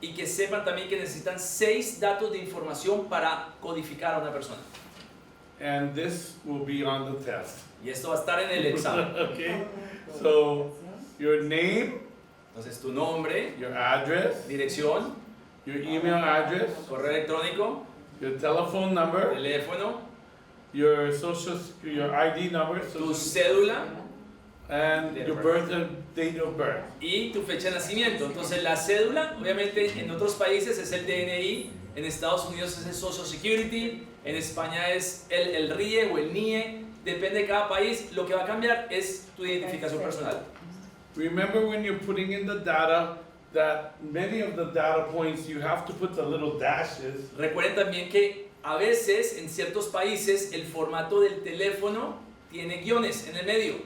y que sepan también que necesitan 6 datos de información para codificar a una persona. And this will be on the test. Y esto va a estar en el examen. Okay? So, your name, Entonces tu nombre, your address, dirección, your email address, correo electrónico, your telephone number, teléfono, your your ID number, tu cédula and your birth and date of birth. y tu fecha de nacimiento. Entonces la cédula, obviamente en otros países es el DNI, en Estados Unidos es el Social Security, en España es el RIE o el NIE, depende de cada país. Lo que va a cambiar es tu identificación personal. Remember when you're putting in the data that many of the data points you have to put the little dashes. Recuerden también que a veces en ciertos países el formato del teléfono tiene guiones en el medio,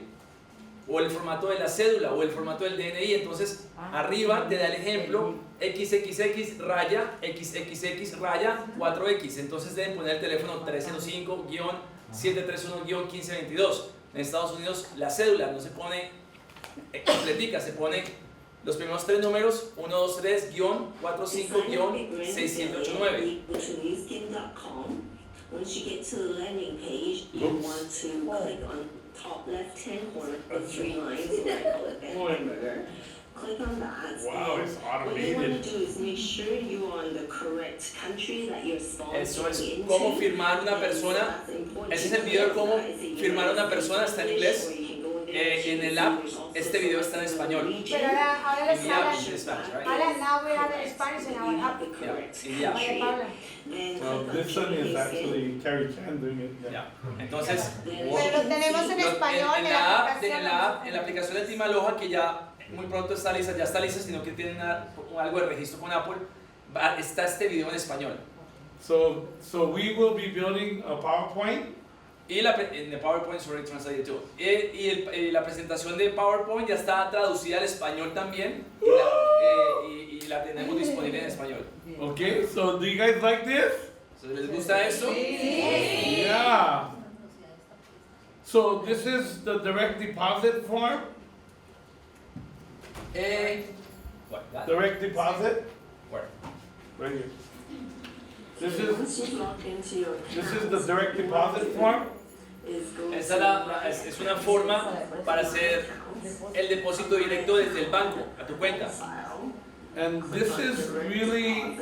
o el formato de la cédula o el formato del DNI. Entonces arriba te da el ejemplo XXX raya XXX raya 4X. Entonces deben poner el teléfono 305-731-1522. En Estados Unidos la cédula no se pone completica, se pone los primeros 3 números, 123-45-6789. Once you get to the landing page, you want to click on top left-hand corner, the 3 lines, and I call it hamburger. Click on that. Wow, it's What you want automated. to do is make sure you're on the correct country that you're Eso es sponsoring into. cómo firmar una persona. Ese es el video de cómo firmar a una persona, está en inglés. En el app, este video está en español. Pero ahora les In the app, hablan. it's in Spanish, right? Alan, now we have Spanish in our app. Yeah, in the app. Vaya, Paula. So this one is actually Terry Chan doing it. Yeah. Entonces, Pero lo tenemos en español en en la app, aplicación. en la aplicación de Timaloja, que ya muy pronto está lista, ya está lista, sino que tiene algo de registro con Apple, está este video en español. So we will be building a PowerPoint. Y en the PowerPoint is already translated too. Y la presentación de PowerPoint ya está traducida al español también, y la tenemos disponible en español. Okay, so do you guys like this? ¿Les gusta esto? Yeah. So this is the direct deposit form. Direct deposit. Where? Right here. This Once you've logged into your is the direct deposit form. Esta es una forma para hacer el depósito directo desde el banco a tu cuenta. And this is really,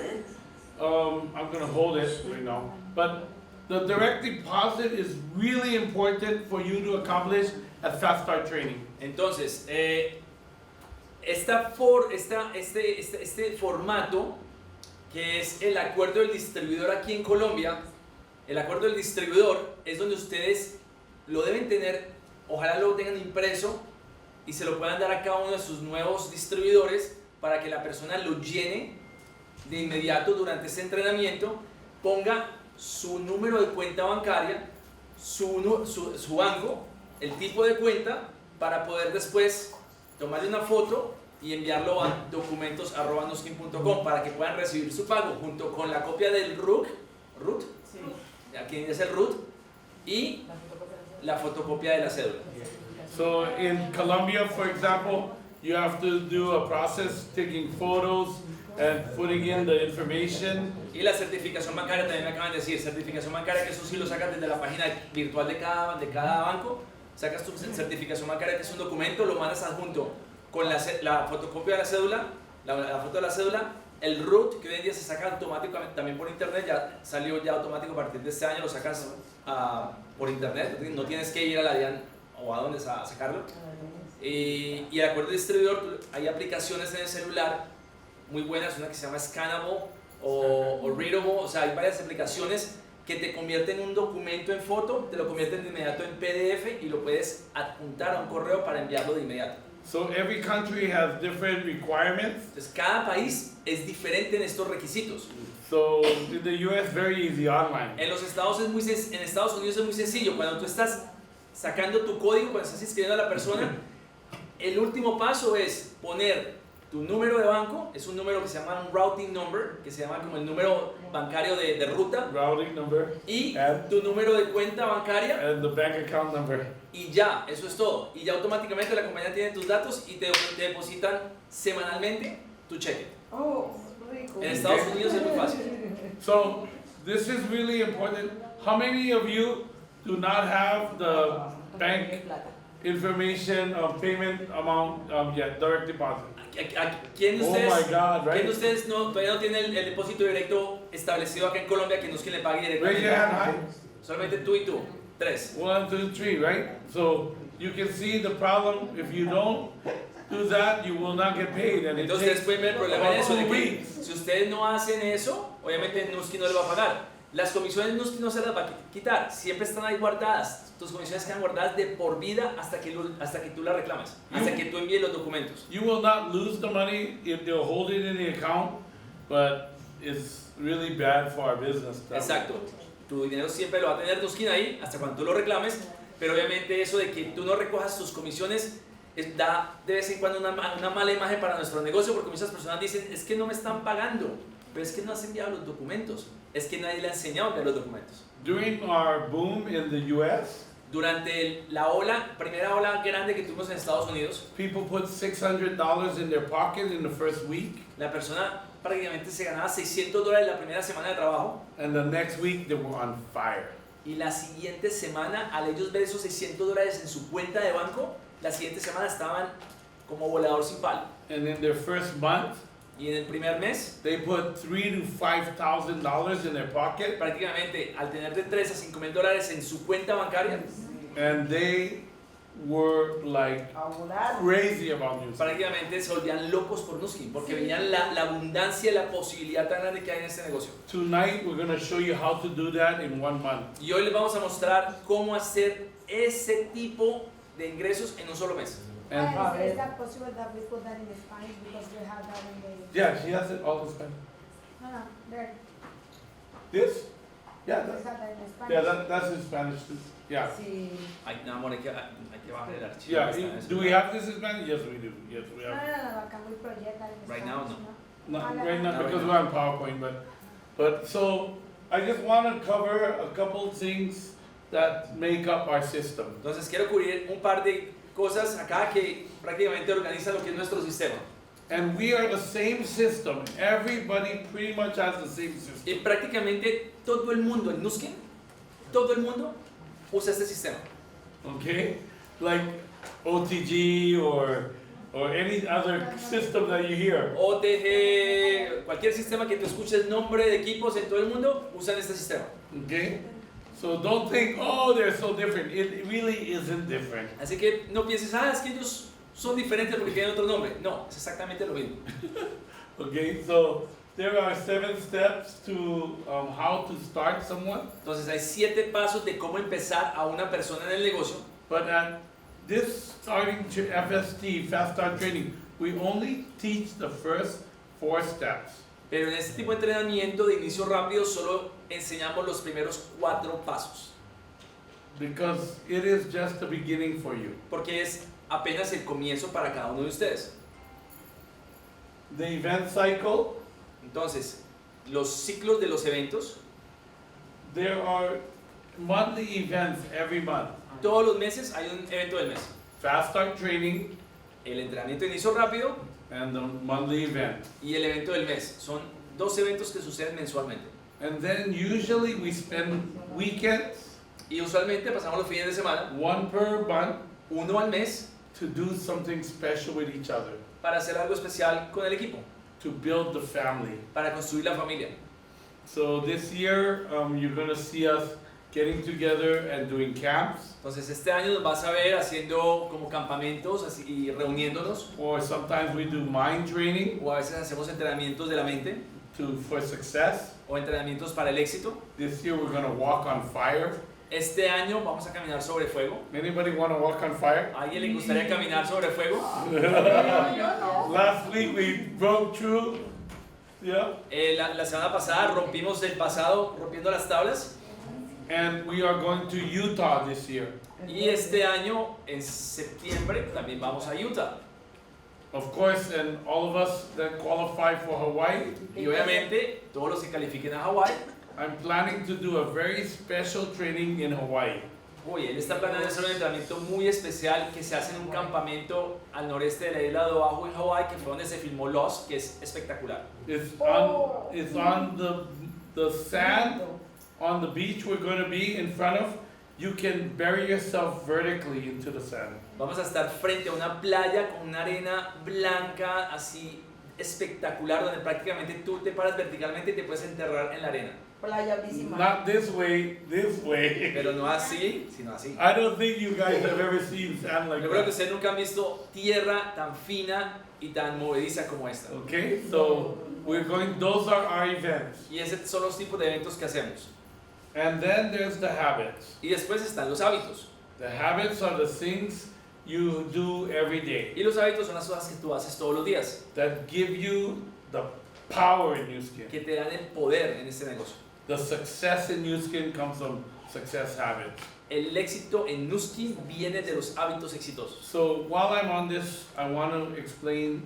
I'm gonna hold it right now, but the direct deposit is really important for you to accomplish at Fast Start Training. Entonces, este formato, que es el acuerdo del distribuidor aquí en Colombia, el acuerdo del distribuidor es donde ustedes lo deben tener, ojalá lo tengan impreso y se lo puedan dar a cada uno de sus nuevos distribuidores para que la persona lo llene de inmediato durante ese entrenamiento, ponga su número de cuenta bancaria, su banco, el tipo de cuenta, para poder después tomarle una foto y enviarlo a documentos@nuskin.com para que puedan recibir su pago junto con la copia del RUT, aquí es el RUT, y la fotocopia de la cédula. So in Colombia, for example, you have to do a process taking photos and putting in the information. Y la certificación bancaria también me acaban de decir, certificación bancaria, que eso sí lo sacas desde la página virtual de cada banco, sacas tu certificación bancaria, que es un documento, lo mandas adjunto con la fotocopia de la cédula, la foto de la cédula, el RUT, que hoy en día se saca automáticamente también por internet, ya salió ya automático a partir de este año, lo sacas por internet, no tienes que ir a la DIAN o a donde a sacarlo. Y el acuerdo de distribuidor, hay aplicaciones en el celular muy buenas, una que se llama Scannable o Readable, o sea, hay varias aplicaciones que te convierten un documento en foto, te lo convierten de inmediato en PDF y lo puedes adjuntar a un correo para enviarlo de inmediato. So every country has different requirements. Entonces, cada país es diferente en estos requisitos. So in the US, very easy online. En Estados Unidos es muy sencillo. Cuando tú estás sacando tu código, cuando estás inscribiendo a la persona, el último paso es poner tu número de banco, es un número que se llama un routing number, que se llama como el número bancario de ruta, Routing number y and, tu número de cuenta bancaria, and the bank account number. y ya, eso es todo. Y ya automáticamente la compañía tiene tus datos y te depositan semanalmente tu cheque. Oh, rico. En Estados Unidos es muy fácil. So this is really important. How many of you do not have the bank information of payment amount yet, direct deposit? ¿Quién de Oh ustedes, my God, right? ¿quién de ustedes todavía no tiene el depósito directo establecido acá en Colombia, que no es quien le pague Raise your directamente? hand high. Solamente tú y tú. 3. 1, 2, 3, right? So you can see the problem. If you don't do that, you will not get paid. And it Entonces ustedes takes pueden ver el problema en about eso, de 2 que weeks. si ustedes no hacen eso, obviamente Nuskin no le va a pagar. Las comisiones Nuskin no se las va a quitar, siempre están ahí guardadas. Tus comisiones quedan guardadas de por vida hasta que tú las reclames, hasta que tú envíes los documentos. You will not lose the money if they'll hold it in the account, but it's really bad for our business. Exacto. Tu dinero siempre lo va a tener Nuskin ahí hasta cuando tú lo reclames, pero obviamente eso de que tú no recojas tus comisiones da de vez en cuando una mala imagen para nuestro negocio, porque muchas personas dicen, es que no me están pagando, pero es que no has enviado los documentos, es que nadie le ha enseñado a enviar los documentos. During our boom in the US, Durante la primera ola grande que tuvimos en Estados Unidos, people put $600 in their pocket in the first week, la persona prácticamente se ganaba $600 la primera semana de trabajo, and the next week they were on fire. y la siguiente semana, al ellos ver esos $600 en su cuenta de banco, la siguiente semana estaban como volador sin palo. And in their first month, Y en el primer mes, they put $3,000 to $5,000 in their pocket, prácticamente al tener de $3,000 a $5,000 en su cuenta bancaria, and they were like crazy about music. prácticamente se volvían locos por Nuskin, porque veían la abundancia, la posibilidad tan grande que hay en este negocio. Tonight we're going to show you how to do that in 1 month. Y hoy les vamos a mostrar cómo hacer ese tipo de ingresos en un solo mes. And Is that possible that we put that in Spanish because we have that in the... yeah, she has it all the time. No, there. This? Yeah, We that, have that in Spanish. yeah, that's in Spanish too. Yeah. Ay, no, amor, hay que bajar el archivo. Yeah, Está en eso. do we have this in Spanish? Yes, we do. Yes, we No, have. can we project that in Right now, Spanish? no. Not no, right now no, because right we're on PowerPoint, but so I just want to cover a couple things that make up our system. Entonces quiero cubrir un par de cosas acá que prácticamente organizan lo que es nuestro sistema. And we are the same system. Everybody pretty much has the same system. Y prácticamente todo el mundo en Nuskin, todo el mundo usa este sistema. Okay? Like OTG or any other system that you hear. OTG, cualquier sistema que tú escuches nombre de equipos en todo el mundo, usan este sistema. Okay? So don't think, oh, they're so different. It really isn't different. Así que no pienses, es que ellos son diferentes porque tienen otro nombre. No, es exactamente lo mismo. Okay? So there are 7 steps to how to start someone. Entonces hay 7 pasos de cómo empezar a una persona en el negocio. But at this starting FST, Fast Start Training, we only teach the first 4 steps. Pero en este tipo de entrenamiento de inicio rápido solo enseñamos los primeros 4 pasos. because it is just the beginning for you. porque es apenas el comienzo para cada uno de ustedes. The event cycle, Entonces, los ciclos de los eventos, there are monthly events every month. todos los meses hay un evento del mes. Fast start training El entrenamiento de inicio rápido and the monthly event. y el evento del mes. Son dos eventos que suceden mensualmente. And then usually we spend weekends, Y usualmente pasamos los fines de semana, one per month, uno al mes, to do something special with each other, para hacer algo especial con el equipo, to build the family. para construir la familia. So this year, you're going to see us getting together and doing camps, Entonces este año nos vas a ver haciendo como campamentos así, y reuniéndonos, or sometimes we do mind training o a veces hacemos entrenamientos de la mente for success. o entrenamientos para el éxito. This year we're going to walk on fire. Este año vamos a caminar sobre fuego. Anybody want to walk on fire? ¿A alguien le gustaría caminar sobre fuego? Last week we broke through. Yeah. La semana pasada rompimos el pasado rompiendo las tablas And we are going to Utah this year. y este año en septiembre también vamos a Utah. Of course, and all of us that qualify for Hawaii, Y obviamente todos los que califiquen a Hawái, I'm planning to do a very special training in Hawaii. oye, él está planeando hacer un entrenamiento muy especial que se hace en un campamento al noreste de la isla de Oahu en Hawái, que fue donde se filmó Lost, que es espectacular. It's on the sand on the beach we're going to be in front of. You can bury yourself vertically into the sand. Vamos a estar frente a una playa con una arena blanca así espectacular, donde prácticamente tú te paras verticalmente y te puedes enterrar en la arena. Playa Bísima. Not this way, this way. Pero no así, sino así. I don't think you guys have ever seen sand like Yo creo que that. ustedes nunca han visto tierra tan fina y tan movediza como esta. Okay, so those are our events. Y esos son los tipos de eventos que hacemos. And then there's the habits. Y después están los hábitos. The habits are the things you do every day Y los hábitos son las cosas que tú haces todos los días, that give you the power in New Skin. que te dan el poder en este negocio. The success in New Skin comes from success habits. El éxito en Nuskin viene de los hábitos exitosos. So while I'm on this, I want to explain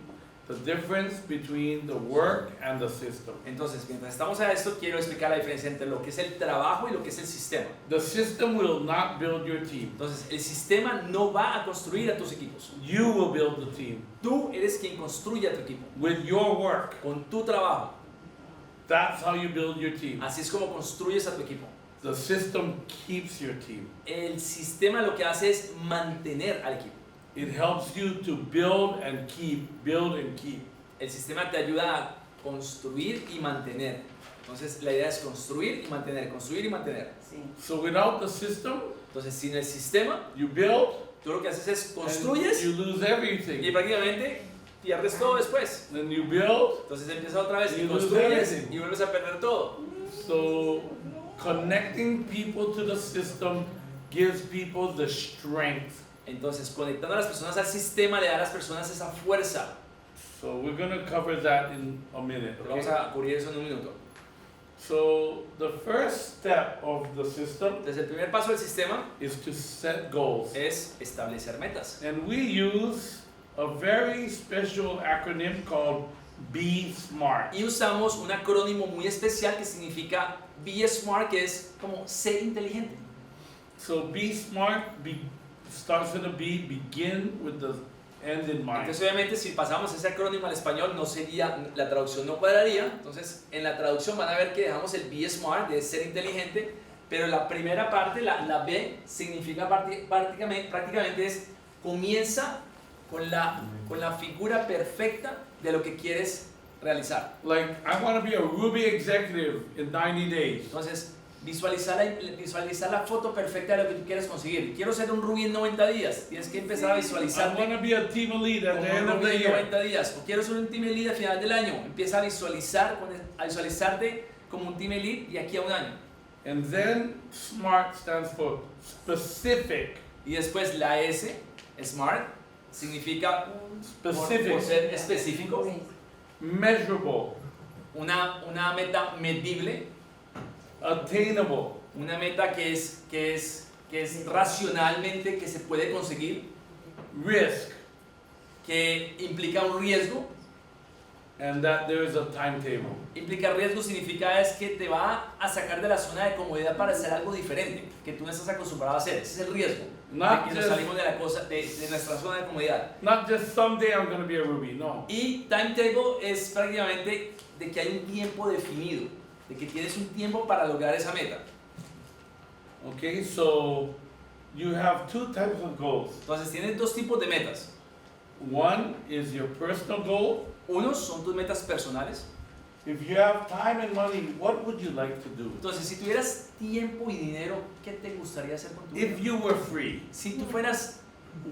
the difference between the work and the system. Entonces, mientras estamos a esto, quiero explicar la diferencia entre lo que es el trabajo y lo que es el sistema. The system will not build your team. Entonces, el sistema no va a construir a tus equipos. You will build the team Tú eres quien construye a tu equipo, with your work. con tu trabajo. That's how you build your team. Así es como construyes a tu equipo. The system keeps your team. El sistema lo que hace es mantener al equipo. It helps you to build and keep, build and keep. El sistema te ayuda a construir y mantener. Entonces, la idea es construir y mantener, construir y mantener. So without the system, Entonces, sin el sistema, you build tú lo que haces es and construyes you lose y everything. prácticamente pierdes todo después. Then you build. Entonces empiezas otra vez y You lose construyes everything. y vuelves a perder todo. So connecting people to the system gives people the strength. Entonces, conectando a las personas al sistema le da a las personas esa fuerza. So we're going to cover that in a minute. Pero vamos Okay? a cubrir eso en un minuto. So the first step of the system Entonces, el primer paso del sistema is to set goals. es establecer metas. And we use a very special acronym called Be Smart. Y usamos un acrónimo muy especial que significa Be Smart, que es como ser inteligente. So Be Smart starts with a B, begin with the end in mind. Entonces, obviamente, si pasamos ese acrónimo al español, no sería, la traducción no cuadraría. Entonces, en la traducción van a ver que dejamos el Be Smart, de ser inteligente, pero la primera parte, la B, significa prácticamente es comienza con la figura perfecta de lo que quieres realizar. Like, I want to be a Ruby executive in 90 days. Entonces, visualizar la foto perfecta de lo que tú quieres conseguir. Quiero ser un Ruby en 90 días. Tienes que empezar a I visualizarte want to be a team lead at como the end un of Ruby the en year. 90 días. O quiero ser un team lead al final del año. Empieza a visualizarte como un team lead de aquí a un año. And then SMART stands for specific. Y después la S, Smart, significa por Specific. ser específico. Measurable. Una meta medible. Attainable. Una meta que es que es racionalmente que se puede conseguir, risk, que implica un riesgo. and that there is a timetable. Implicar riesgo significa es que te va a sacar de la zona de comodidad para hacer algo diferente, que tú no estás acostumbrado a hacer. Ese es el riesgo. Not De que nos just- salimos de, la cosa, de nuestra zona de comodidad. Not just someday I'm going to be a Ruby, no. Y timetable es prácticamente de que hay un tiempo definido, de que tienes un tiempo para lograr esa meta. Okay, so you have two types of goals. Entonces tienes dos tipos de metas. One is your personal goal. Unos son tus metas personales. If you have time and money, what would you like to do? Entonces, si tuvieras tiempo y dinero, ¿qué te gustaría hacer con tu vida? If you were free, Si tú fueras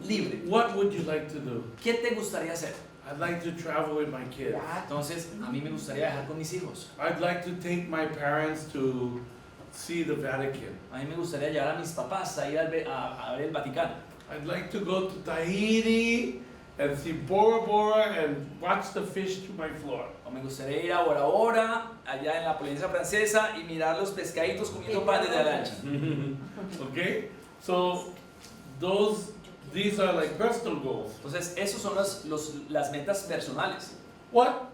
libre, what would you like to do? ¿qué te gustaría hacer? I'd like to travel with my kids. Entonces, a mí me gustaría viajar con mis hijos. I'd like to take my parents to see the Vatican. A mí me gustaría llevar a mis papás a ir a ver el Vaticano. I'd like to go to Tahiti and see Bora Bora and watch the fish to my floor. O me gustaría ir a Bora Bora, allá en la Polinesia Francesa, y mirar los pescaditos comiendo pan desde la lancha. Okay? So these are like personal goals. Entonces, esos son las metas personales. What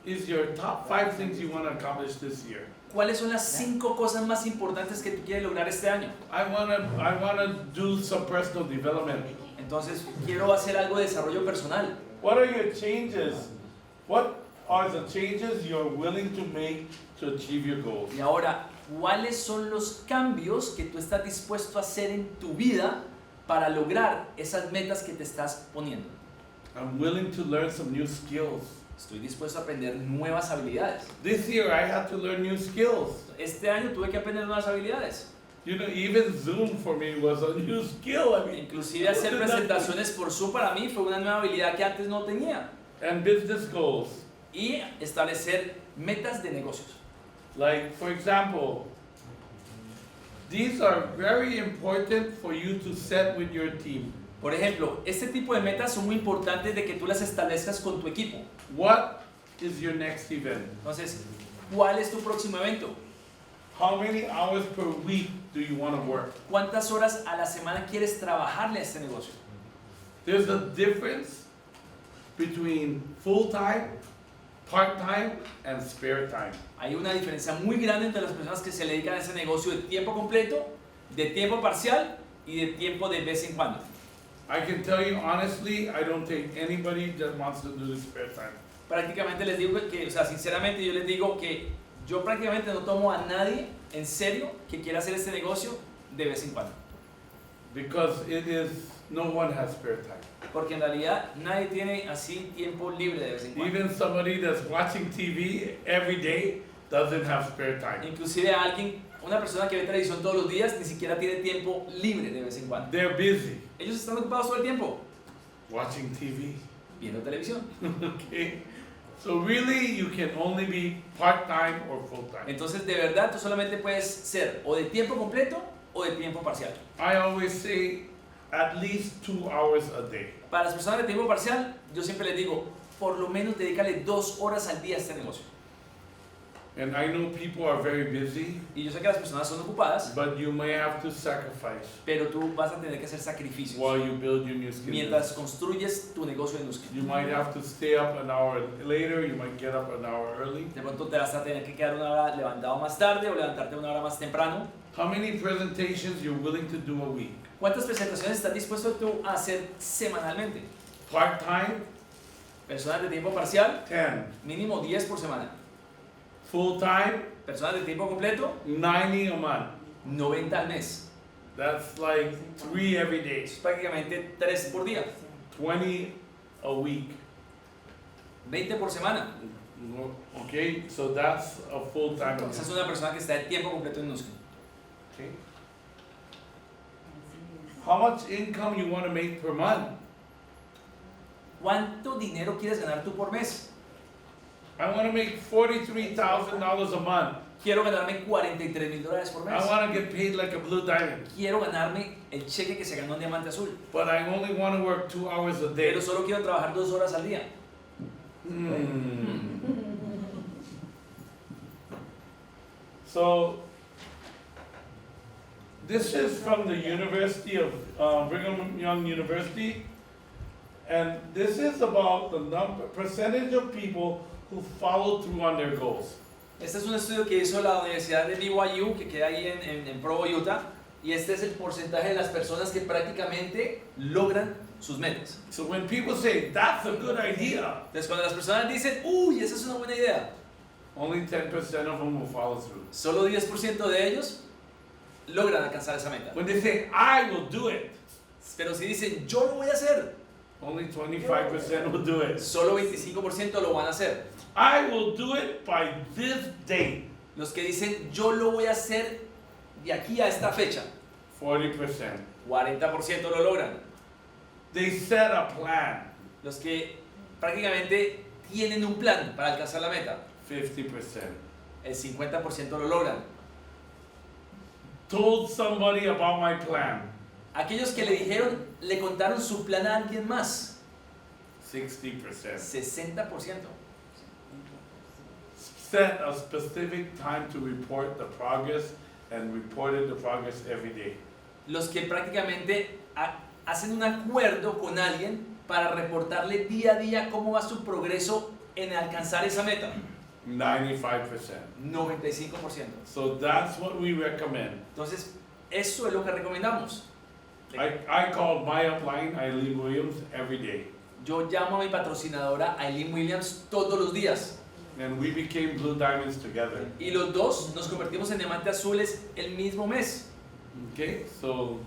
is your top 5 things you want to accomplish this year? ¿Cuáles son las 5 cosas más importantes que tú quieres lograr este año? I wanna do some personal development. Entonces, quiero hacer algo de desarrollo personal. What are your changes? What are the changes you're willing to make to achieve your goals? Y ahora, ¿cuáles son los cambios que tú estás dispuesto a hacer en tu vida para lograr esas metas que te estás poniendo? I'm willing to learn some new skills. Estoy dispuesto a aprender nuevas habilidades. This year I had to learn new skills. Este año tuve que aprender nuevas habilidades. You know, even Zoom for me was a new skill. I mean, Inclusive hacer presentaciones por Zoom para mí fue una nueva habilidad que antes no tenía. and business goals. Y establecer metas de negocios. Like, for example, these are very important for you to set with your team. Por ejemplo, este tipo de metas son muy importantes de que tú las establezcas con tu equipo. What is your next event? Entonces, ¿cuál es tu próximo evento? How many hours per week do you want to work? ¿Cuántas horas a la semana quieres trabajarle a este negocio? There's a difference between full-time, part-time, and spare time. Hay una diferencia muy grande entre las personas que se le dedican a ese negocio de tiempo completo, de tiempo parcial y de tiempo de vez en cuando. I can tell you honestly, I don't take anybody that wants to do the spare time. Prácticamente les digo que, o sea, sinceramente yo les digo que yo prácticamente no tomo a nadie en serio que quiera hacer este negocio de vez en cuando. Because no one has spare time. Porque en realidad nadie tiene así tiempo libre de vez en cuando. Even somebody that's watching TV every day doesn't have spare time. Inclusive una persona que ve televisión todos los días ni siquiera tiene tiempo libre de vez en cuando. They're busy Ellos están ocupados todo el tiempo watching TV. viendo televisión. Okay? So really you can only be part-time or full-time. Entonces de verdad tú solamente puedes ser o de tiempo completo o de tiempo parcial. I always say at least 2 hours a day. Para las personas de tiempo parcial, yo siempre les digo, por lo menos dedícale 2 horas al día a este negocio. And I know people are very busy, Y yo sé que las personas son ocupadas, but you may have to sacrifice pero tú vas a tener que hacer sacrificios while you build your new skills. mientras construyes tu negocio de música. You might have to stay up an hour later, you might get up an hour early. De pronto te vas a tener que quedar una hora levantado más tarde o levantarte una hora más temprano. How many presentations you're willing to do a week? ¿Cuántas presentaciones estás dispuesto tú a hacer semanalmente? Part-time, Personas de tiempo parcial, 10. mínimo 10 por semana. Full-time, Personas de tiempo completo, 90 a month. 90 al mes. That's like 3 every day. Es prácticamente 3 por día, 20 a week. 20 por semana. Okay, so that's a full-time. Esa es una persona que está de tiempo completo en música. Okay. How much income you want to make per month? ¿Cuánto dinero quieres ganar tú por mes? I want to make $43,000 a month. Quiero ganarme $43,000 por I mes. want to get paid like a blue diamond. Quiero ganarme el cheque que se ganó en Diamante Azul. But I only want to work 2 hours a day. Pero solo quiero trabajar 2 horas al día. So, This is from the University of Brigham Young University, and this is about the percentage of people who follow through on their goals. Este es un estudio que hizo la Universidad de BYU, que queda ahí en Provo, Utah, y este es el porcentaje de las personas que prácticamente logran sus metas. So when people say that's a good idea, Entonces cuando las personas dicen, uy, esa es una buena idea, only 10% of them will follow through. solo 10% de ellos logran alcanzar esa meta. When they say I will do it, Pero si dicen, yo lo voy a hacer, only 25% will do it. solo 25% lo van a hacer. I will do it by this date, Los que dicen, yo lo voy a hacer de aquí a esta fecha, 40%. 40% lo logran. They set a plan, Los que prácticamente tienen un plan para alcanzar la meta, 50%. el 50% lo logran. Told somebody about my plan, Aquellos que le dijeron, le contaron su plan a alguien más, 60%. 60%. Set a specific time to report the progress and reported the progress every day. Los que prácticamente hacen un acuerdo con alguien para reportarle día a día cómo va su progreso en alcanzar esa meta, 95%. 95%. So that's what we recommend. Entonces, eso es lo que recomendamos. I called my upline, Eileen Williams, every day. Yo llamo a mi patrocinadora Eileen Williams todos los días. And we became Blue Diamonds together. Y los dos nos convertimos en diamantes azules el mismo mes. Okay, so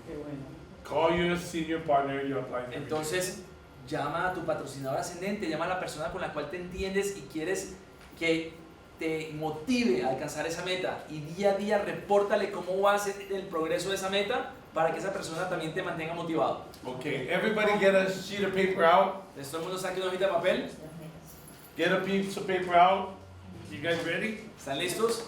call your senior partner, your upline. every day. Entonces, llama a tu patrocinador ascendente, llama a la persona con la cual te entiendes y quieres que te motive a alcanzar esa meta. Y día a día repórtale cómo va a ser el progreso de esa meta para que esa persona también te mantenga motivado. Okay, everybody get a sheet of paper out. Entonces, todo el mundo saque una hojita de papel. Get a piece of paper out. You guys ready? ¿Están listos?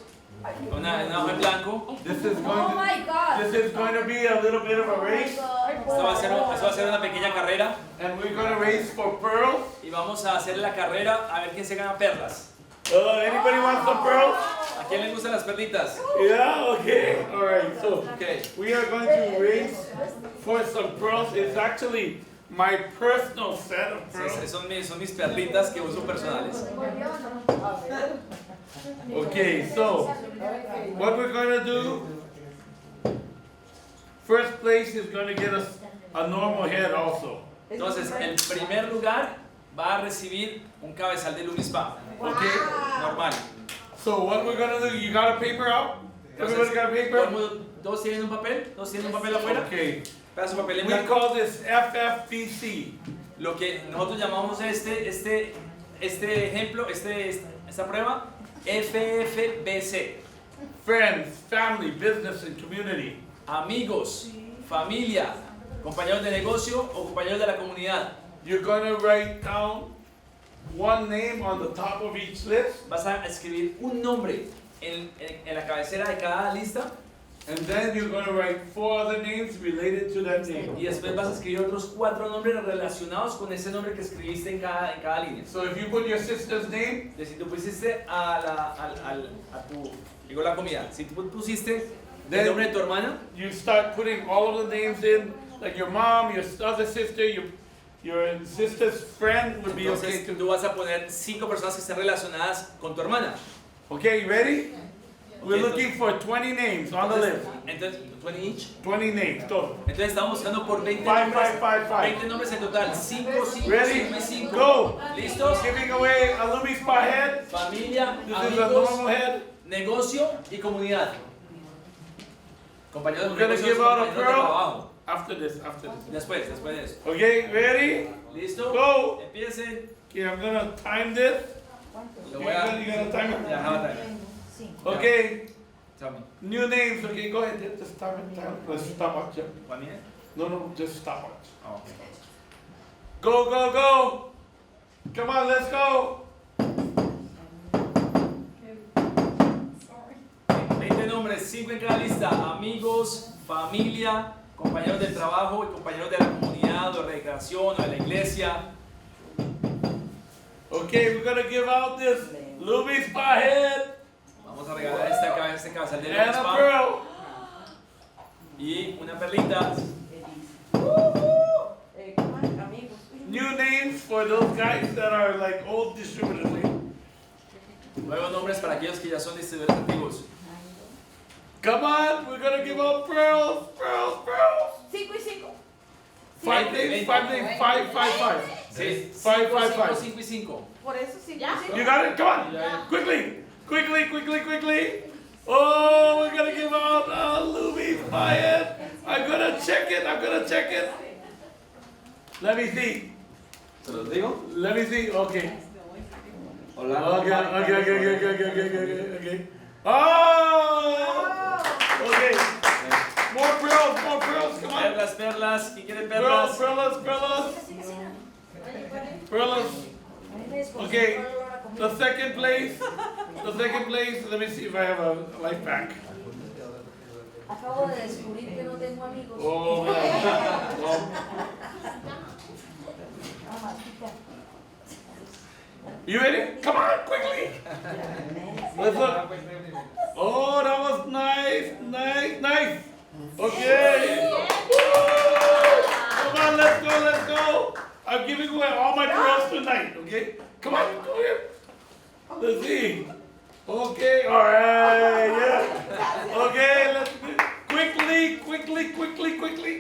Una hoja en blanco. This is going Oh to, my God. this is going to be a little bit of a race. Esto va a ser una pequeña carrera. And we're going to race for pearls. Y vamos a hacer la carrera a ver quién se gana perlas. Anybody want some pearls? ¿A quién le gustan las perlitas? Yeah, okay. All right, so Okay. we are going to race for some pearls. It's actually my personal set of Sí, pearls. son mis perlitas que uso personales. Okay, so what we're going to do, first place is going to get us a normal head also. Entonces, el primer lugar va a recibir un cabezal de Lumispa. Okay? Normal. So what we're going to do, you got a paper out? Everybody got a Todo el paper? mundo- ¿Todos tienen un papel? ¿Todos tienen un papel afuera? Okay. Pedazo de papel en We blanco. call this FFBC. Lo que nosotros llamamos este ejemplo, esta prueba, FFBC. Friends, family, business, and community. Amigos, familia, compañeros de negocio o compañeros de la comunidad. You're going to write down one name on the top of each list, Vas a escribir un nombre en la cabecera de cada lista and then you're going to write 4 other names related to that name. y después vas a escribir otros 4 nombres relacionados con ese nombre que escribiste en cada línea. So if you put your sister's name, Entonces, si tú pusiste digo la comida, si tú pusiste el nombre de tu hermana, you start putting all of the names in, like your mom, your other sister, your sister's friend would be okay entonces too. tú vas a poner 5 personas que estén relacionadas con tu hermana. Okay, you ready? We're looking for 20 names on the list. Entonces, 20 each. 20 names, total. Entonces estamos buscando por 20 Five, nombres, five, five, five. 20 nombres en total, 5, 5, Ready? 5 y 5. Go. ¿Listos? Giving away a Lumis Spa head. Familia, This is a amigos, normal head. negocio y comunidad. Compañeros We're de gonna negocios, give out a compañeros de pearl. trabajo. After this. Después de eso. Okay, ready? ¿Listo? Go. Empiecen. Okay, I'm gonna time this. Lo You voy a... gonna time it? Ya, have a timer. Okay, Tell me. new names. Okay, go ahead. Just time it. Let's stopwatch. Yeah. 1 minute? No, just stopwatch. Oh, okay. Go, go, go! Come on, let's go! 20 nombres, 5 en cada lista. Amigos, familia, compañeros del trabajo y compañeros de la comunidad o de recreación o de la iglesia. Okay, we're gonna give out this Lumis Spa head Vamos a regalar este cabezal de and a Lumispa pearl. y Perlita. New names for those guys that are like old distributors. Nuevos nombres para aquellos que ya son distribuidores antiguos. Come on, we're gonna give out pearls. 5 y 5. 5 days, 5 days, 5, 5, 5. Sí. 5, 5, 5. 5 y 5. Por eso sí. You got it? Come on. Quickly. Oh, we're gonna give out Luby's buy it. I'm gonna check it. Let me see. ¿Se los digo? Let me see. Okay. Hola. Okay. Oh! Okay. More pearls. Come on. Perlas. ¿Quién quiere Pearls. perlas? Okay. The second place. Let me see if I have a life pack. Acabo de descubrir que no tengo amigos. Oh. You ready? Come on, quickly. Let's look. Oh, that was nice. Okay. Woo! Come on, let's go. I'm giving away all my pearls tonight, okay? Come on, come here. Let's see. Okay, all right, yeah. Okay, let's quickly.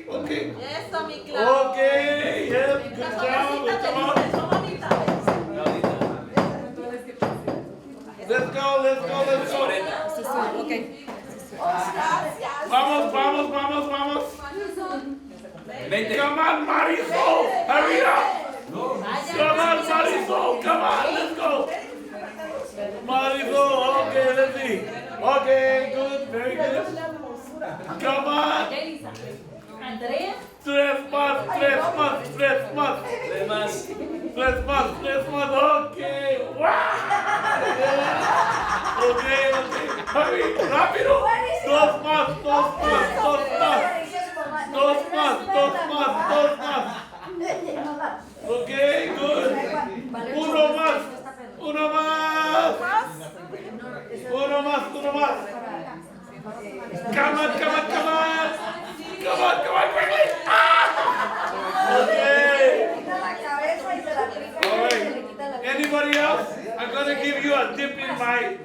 Okay. Eso, mi Clau. Okay, yeah, good job. Come on. Let's go. Ok. Vamos. 20. Come on, Marisol, hurry up. Come on, Marisol, come on, let's go. Marisol, okay, let's see. Okay, good, very good. Come on. Andrea. 3 months. 3 months, okay. Wow. Okay. Hurry, rápido. 2 months. 2 months. Okay, good. Uno más. Come on, quickly. Okay. All right. Anybody else? I'm gonna give you a dip in my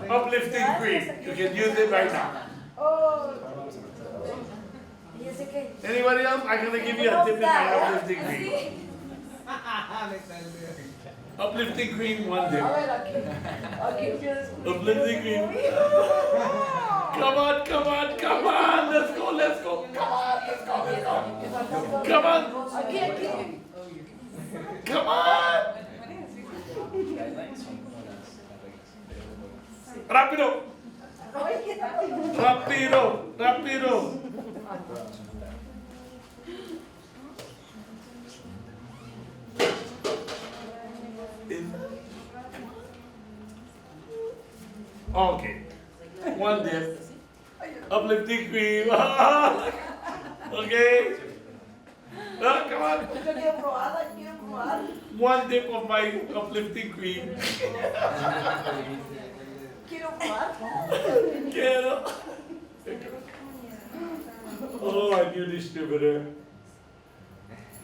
uplifting cream. You can use it right now. Anybody else? I'm gonna give you a dip in my uplifting cream. Uplifting cream, one dip. Uplifting cream. Come on. Let's go. Come on. Rápido. Okay. One dip. Uplifting cream. Okay. Come on. One dip of my uplifting cream. Quiero. Oh, a new distributor.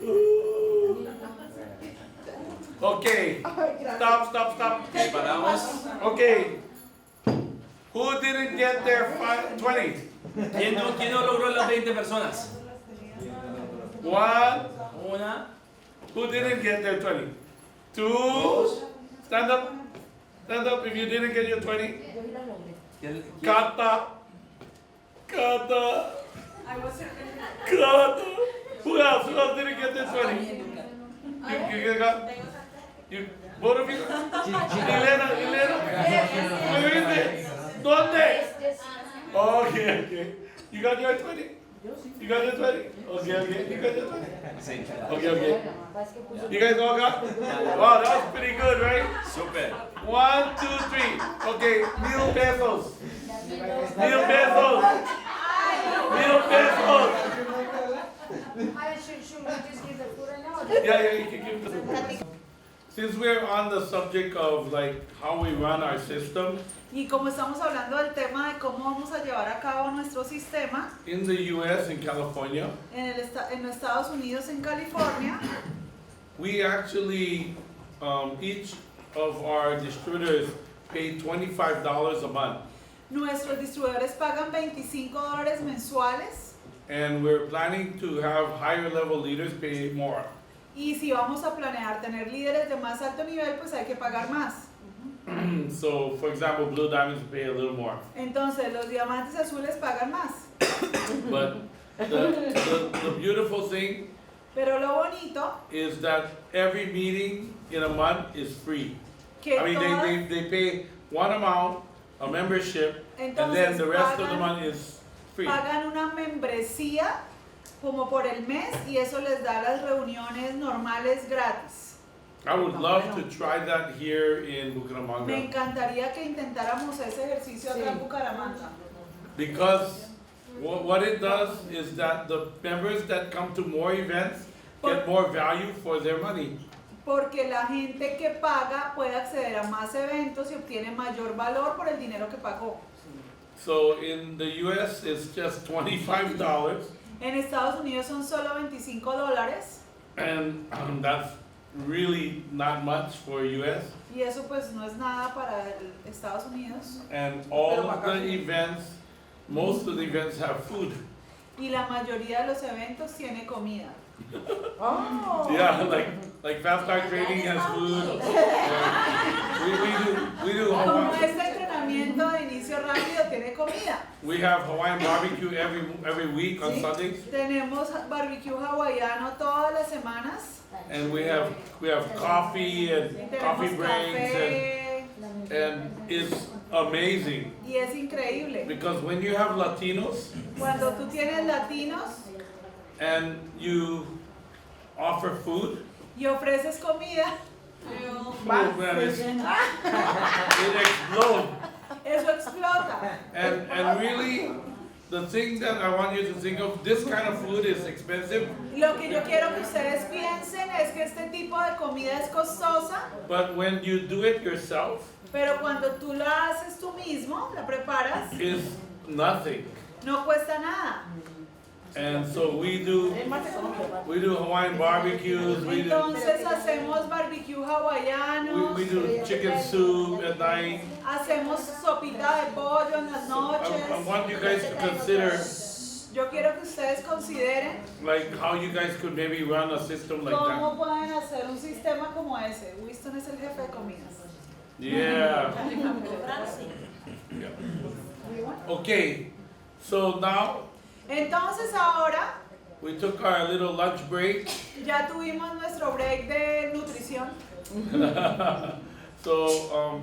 Ooh. Okay. Stop. Paramos. Okay. Who didn't get their 20? ¿Quién no logró las 20 personas? One. Una. Who didn't get their 20? Two. Stand up if you didn't get your 20. Kata. Who else didn't get their 20? You got? You, both of you? Elena. Where is it? ¿Dónde? Okay. You got your 20? You got your 20? Okay. You got your 20? Sí. Okay. You guys all got? Wow, that was pretty good, right? Super. 1, 2, 3. Okay, mil pesos. Should we just give the food right now? Yeah, you can give them. since we're on the subject of like how we run our system, Y como estamos hablando del tema de cómo vamos a llevar a cabo nuestro sistema in the US and California, en los Estados Unidos, en California, we actually, each of our distributors pay $25 a month. nuestros distribuidores pagan $25 mensuales And we're planning to have higher level leaders pay more. y si vamos a planear tener líderes de más alto nivel, pues hay que pagar más. So, for example, Blue Diamonds pay a little more. Entonces, los diamantes azules pagan más. But the beautiful thing Pero lo bonito is that every meeting in a month is free. que I mean, todas- they pay one amount, a membership, and then the rest of the month is free. pagan una membresía como por el mes y eso les da las reuniones normales gratis. I would love to try that here in Me Bucaramanga encantaría que intentáramos ese ejercicio acá en Bucaramanga. because what it does is that the members that come to more events get more value for their money. Porque la gente que paga puede acceder a más eventos y obtiene mayor valor por el dinero que pagó. So in the US, it's just $25, En Estados Unidos son solo $25 and that's really not much for US. y eso pues no es nada para Estados Unidos. And all of the events, most of the events have food. Y la mayoría de los eventos tiene comida. Yeah, like Fast Start Training has food. We do Como Hawaiian, este entrenamiento de inicio rápido tiene comida. we have Hawaiian barbecue every week on Sundays, Tenemos barbecue hawaiano todas las semanas. and we have coffee and coffee Tenemos breaks, café and it's amazing y es increíble. because when you have Latinos Cuando tú tienes latinos and you offer food, y ofreces comida, oh man, it explodes. eso explota. And really, the thing that I want you to think of, this kind of food is expensive, Lo que yo quiero que ustedes piensen es que este tipo de comida es costosa, but when you do it yourself, pero cuando tú la haces tú mismo, la preparas, it's nothing. no cuesta nada. And so we do Hawaiian barbecues, we Entonces hacemos barbecue hawaiano, do chicken soup at night. hacemos sopita de pollo en las I noches. want you guys to consider Yo quiero que ustedes consideren like how you guys could maybe run a system like cómo that. pueden hacer un sistema como ese. Winston es el jefe de comidas. Yeah. Okay, so now Entonces ahora we took our little lunch break. ya tuvimos nuestro break de nutrición. So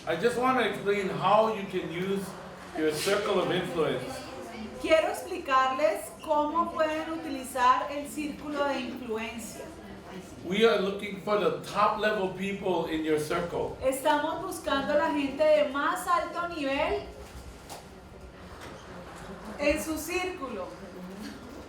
I just want to explain how you can use your circle of influence. Quiero explicarles cómo pueden utilizar el círculo de influencia. We are looking for the top level people in your circle. Estamos buscando la gente de más alto nivel en su círculo.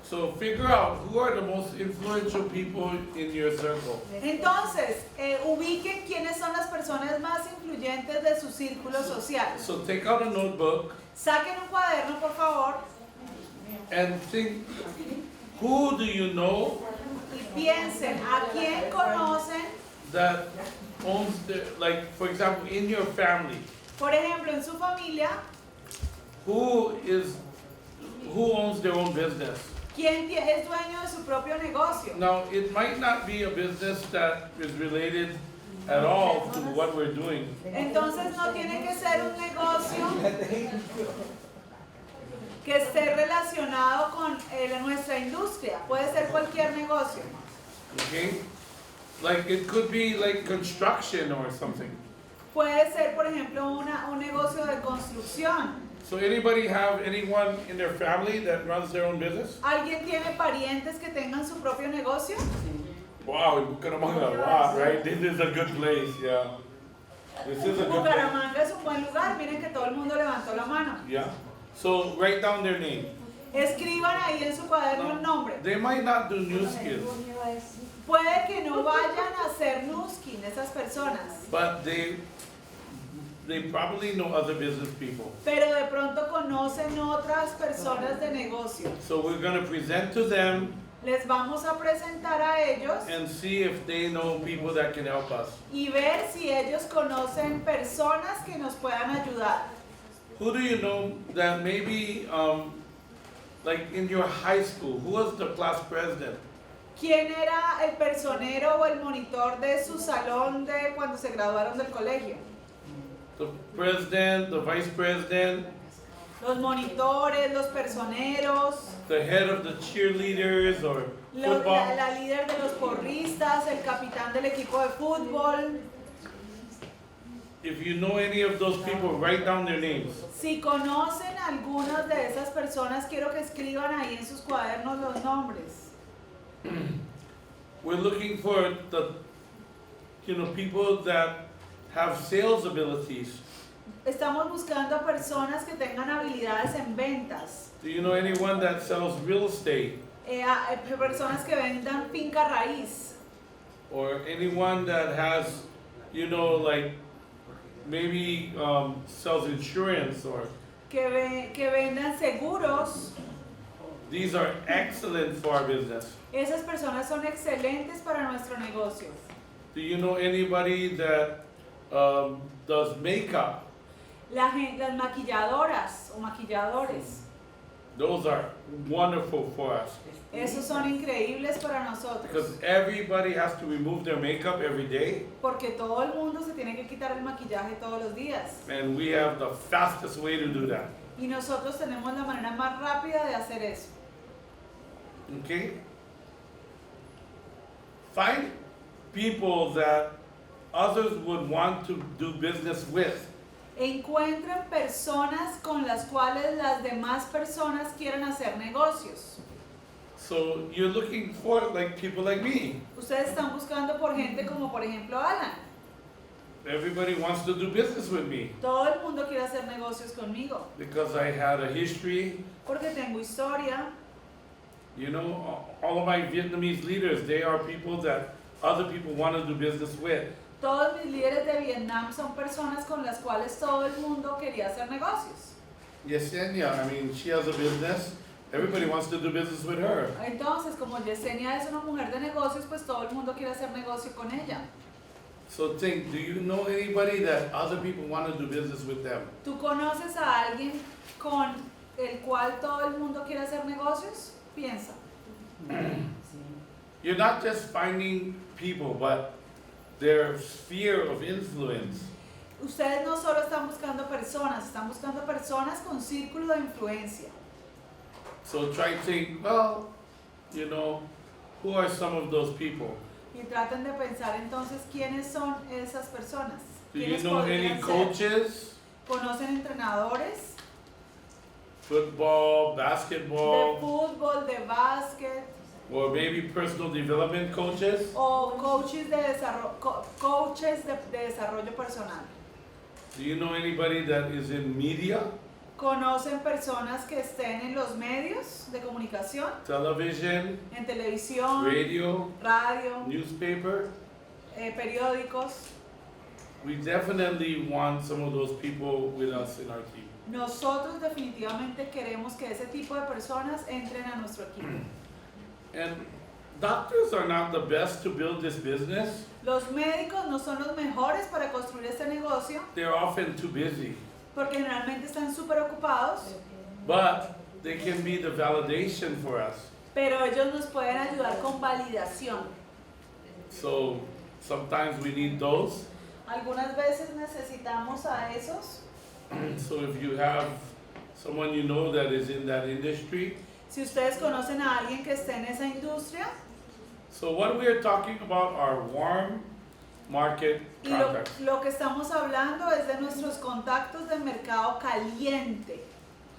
So figure out who are the most influential people in your circle. Entonces, ubiquen quiénes son las personas más influyentes de su círculo social. So take out a notebook Saquen un cuaderno, por favor, and think, who do you know y piensen a quién conocen, that owns like for example in your family, por ejemplo, en su familia, who owns their own business. quién es dueño de su propio negocio. Now it might not be a business that is related at all to what we're doing. Entonces no tiene que ser un negocio que esté relacionado con nuestra industria. Puede ser cualquier negocio. Okay? Like it could be like construction or something. Puede ser, por ejemplo, un negocio de construcción. So anybody have anyone in their family that runs their own business? ¿Alguien tiene parientes que tengan su propio negocio? Wow, in Bucaramanga, wow, right? This is a good place, yeah. This is a good place. Bucaramanga es un buen lugar. Miren que todo el mundo levantó la mano. Yeah. So write down their name. Escriban ahí en su cuaderno el nombre. They might not do new skills, Puede que no vayan a hacer Nuskin esas personas, but they probably know other business people. pero de pronto conocen otras personas de negocio. So we're going to present to them Les vamos a presentar a ellos and see if they know people that can help us. y ver si ellos conocen personas que nos puedan ayudar. Who do you know that maybe, like in your high school, who was the class president? ¿Quién era el personero o el monitor de su salón de cuando se graduaron del colegio? The president, the vice president, Los monitores, los personeros, the head of the cheerleaders or football. la líder de los porristas, el capitán del equipo de fútbol. If you know any of those people, write down their names. Si conocen algunas de esas personas, quiero que escriban ahí en sus cuadernos los nombres. We're looking for the, people that have sales abilities. Estamos buscando personas que tengan habilidades en ventas, Do you know anyone that sells real estate? Personas que vendan finca raíz, Or anyone that has, like maybe sells insurance or que vendan seguros. these are excellent for our business. Esas personas son excelentes para nuestro negocio. Do you know anybody that does makeup? Las maquilladoras o maquilladores, Those are wonderful for us esos son increíbles para nosotros. because everybody has to remove their makeup every day, Porque todo el mundo se tiene que quitar el maquillaje todos los días. and we have the fastest way to do that. Y nosotros tenemos la manera más rápida de hacer eso. Okay? Find people that others would want to do business with. Encuentren personas con las cuales las demás personas quieren hacer negocios. So you're looking for like people like me. Ustedes están buscando por gente como por ejemplo Alan. Everybody wants to do business with me Todo el mundo quiere hacer negocios conmigo. because I had a history. Porque tengo historia. All of my Vietnamese leaders, they are people that other people want to do business with. Todos mis líderes de Vietnam son personas con las cuales todo el mundo quería hacer negocios. Yesenia, she has a business. Everybody wants to do business with her. Entonces, como Yesenia es una mujer de negocios, pues todo el mundo quiere hacer negocio con ella. So think, do you know anybody that other people want to do business with them? ¿Tú conoces a alguien con el cual todo el mundo quiere hacer negocios? Piensa. You're not just finding people, but their sphere of influence. Ustedes no solo están buscando personas con círculo de influencia. So try to think, who are some of those people? Y traten de pensar entonces quiénes son esas personas. Do you ¿Quiénes know any podrían ser? coaches? ¿Conocen entrenadores Football, de basketball, fútbol, de básquet or maybe personal development coaches? o coaches de desarrollo personal? Do you know anybody that is in media, ¿Conocen personas que estén en los medios de comunicación? television, En televisión, radio, radio, newspaper? periódicos. We definitely want some of those people with us in our team. Nosotros definitivamente queremos que ese tipo de personas entren a nuestro equipo. And doctors are not the best to build this business. Los médicos no son los mejores para construir este negocio They're often too busy. porque generalmente están súper ocupados, But they can be the validation for us. pero ellos nos pueden ayudar con validación. So sometimes we need those. Algunas veces necesitamos a esos. So if you have someone you know that is in that industry. Si ustedes conocen a alguien que esté en esa industria, So what we are talking about are warm market y contacts. lo que estamos hablando es de nuestros contactos de mercado caliente.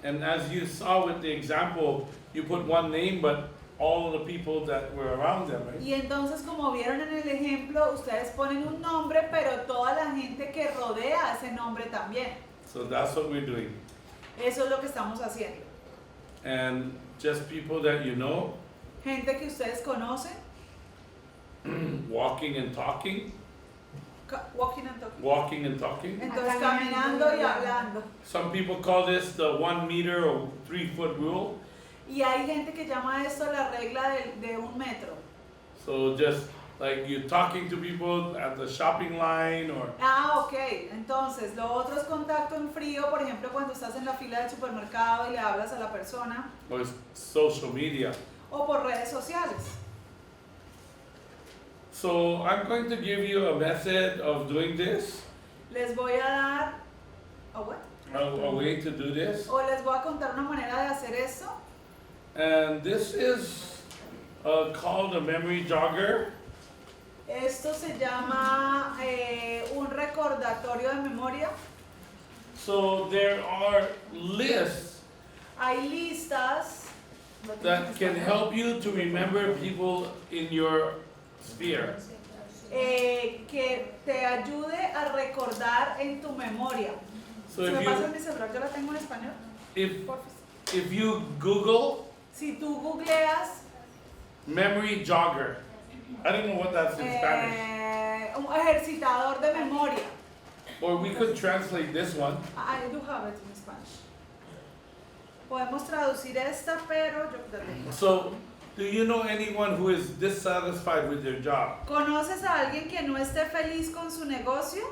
And as you saw with the example, you put one name, but all of the people that were around them, right? Y entonces, como vieron en el ejemplo, ustedes ponen un nombre, pero toda la gente que rodea ese nombre también. So that's what we're doing. Eso es lo que estamos haciendo. and just people that you know, gente que ustedes conocen, walking and talking, walking and talking. walking and talking. Entonces caminando y hablando. Some people call this the 1 meter or 3 foot rule. Y hay gente que llama esto la regla de 1 metro. So just like you're talking to people at the shopping line or Ah, ok. Entonces, lo otro es contacto en frío, por ejemplo, cuando estás en la fila del supermercado y le hablas a la persona, or social media. o por redes sociales. So I'm going to give you a method of doing this, Les voy a dar, ¿o what? a way to do this. O les voy a contar una manera de hacer esto. And this is called a memory jogger. Esto se llama un recordatorio de memoria. So there are lists Hay listas that can help you to remember people in your sphere. que te ayude a recordar en tu memoria. So Si me if pasas you mi celular, yo la tengo en español. if you Google Si tú googleas memory jogger, I don't know what that's in Spanish. un ejercitador de memoria. Or we could translate this one. I do have it in Spanish. Podemos traducir esta, pero yo la tengo. So, do you know anyone who is dissatisfied with their job? ¿Conoces a alguien que no esté feliz con su negocio,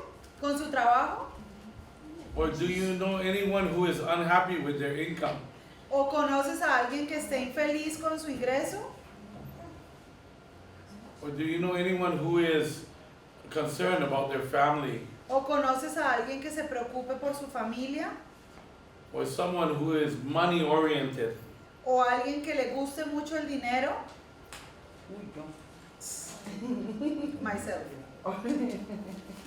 con su trabajo? Or do you know anyone who is unhappy with their income? ¿O conoces a alguien que esté infeliz con su ingreso? Or do you know anyone who is concerned about their family? ¿O conoces a alguien que se preocupe por su familia? Or someone who is money oriented? ¿O alguien que le guste mucho el dinero? Myself.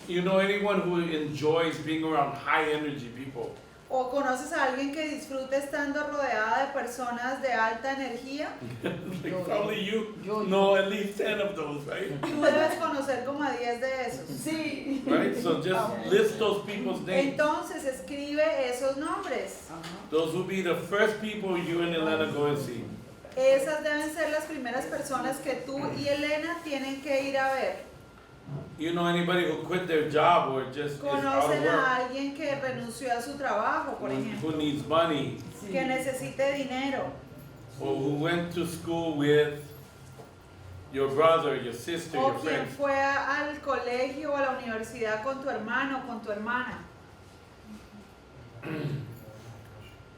You know anyone who enjoys being around high energy people? ¿O conoces a alguien que disfrute estando rodeada de personas de alta energía? Like probably you know at least 10 of those, right? Tú debes conocer como a 10 de esos. Sí. Right? So just list those people's names. Entonces escribe esos nombres. Those will be the first people you and Elena go and see. Esas deben ser las primeras personas que tú y Elena tienen que ir a ver. You know anybody who quit their job or just is out of Conocen a work? alguien que renunció a su trabajo, por Who ejemplo, needs money? que necesite dinero, Or who went to school with your brother, your sister, o your quien friends? fue al colegio o a la universidad con tu hermano o con tu hermana,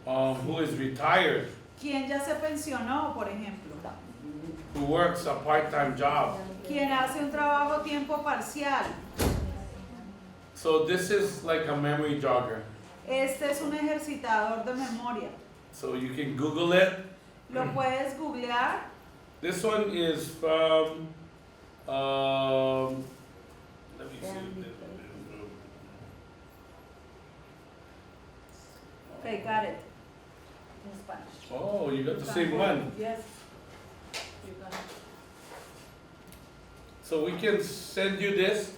Who is retired, quien ya se pensionó, por ejemplo, who works a part-time job. quien hace un trabajo a tiempo parcial. So this is like a memory jogger. Este es un ejercitador de memoria. So you can Google it. Lo puedes googlear. This one is from, let me see. Okay, got it. In Spanish. Oh, you got the same one. Yes. You got it. So we can send you this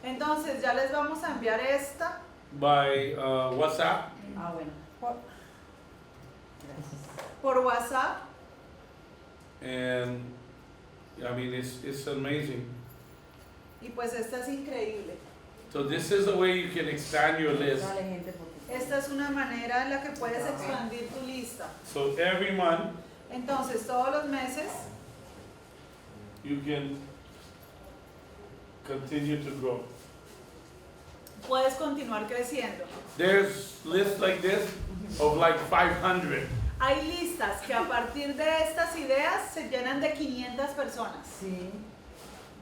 Entonces ya les vamos a enviar esta. by WhatsApp. Ah, bueno. Por WhatsApp. And I mean, it's amazing. Y pues esta es increíble. So this is the way you can expand your list. Esta es una manera en la que puedes expandir tu lista. So every month Entonces todos los meses you can continue to grow. puedes continuar creciendo. There's lists like this of like 500. Hay listas que a partir de estas ideas se llenan de 500 personas.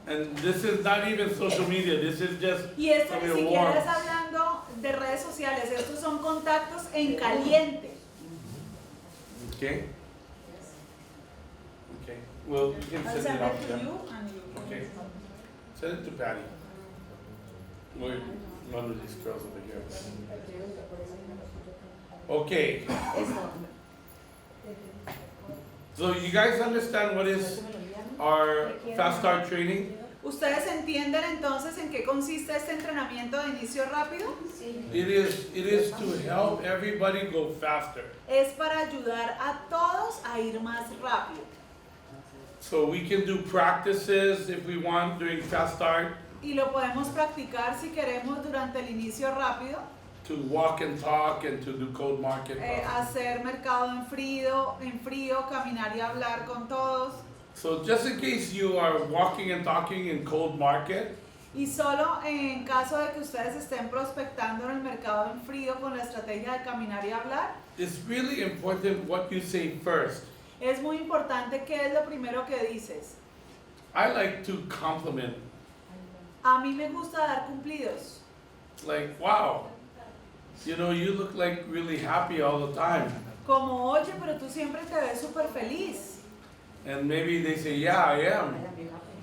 And this is not even social media, this is just Y esto from ni your siquiera warm. es hablando de redes sociales, estos son contactos en caliente. Okay? Okay. Well, you can I'll send send it out it to to them. you and you can Okay. Send it to Patty. Or one of these girls over here. Okay. So you guys understand what is our fast start training? ¿Ustedes entienden entonces en qué consiste este entrenamiento de inicio rápido? It is to help everybody go faster. Es para ayudar a todos a ir más rápido. So we can do practices if we want during fast start, Y lo podemos practicar si queremos durante el inicio rápido, to walk and talk and to do code market. hacer mercado en frío, caminar y hablar con todos. So just in case you are walking and talking in cold market, Y solo en caso de que ustedes estén prospectando en el mercado en frío con la estrategia de caminar y hablar, it's really important what you say first. es muy importante qué es lo primero que dices. I like to compliment, A mí me gusta dar cumplidos. like, wow, you know, you look like really happy all the time. Como, oye, pero tú siempre te ves súper feliz. And maybe they say, yeah, I am.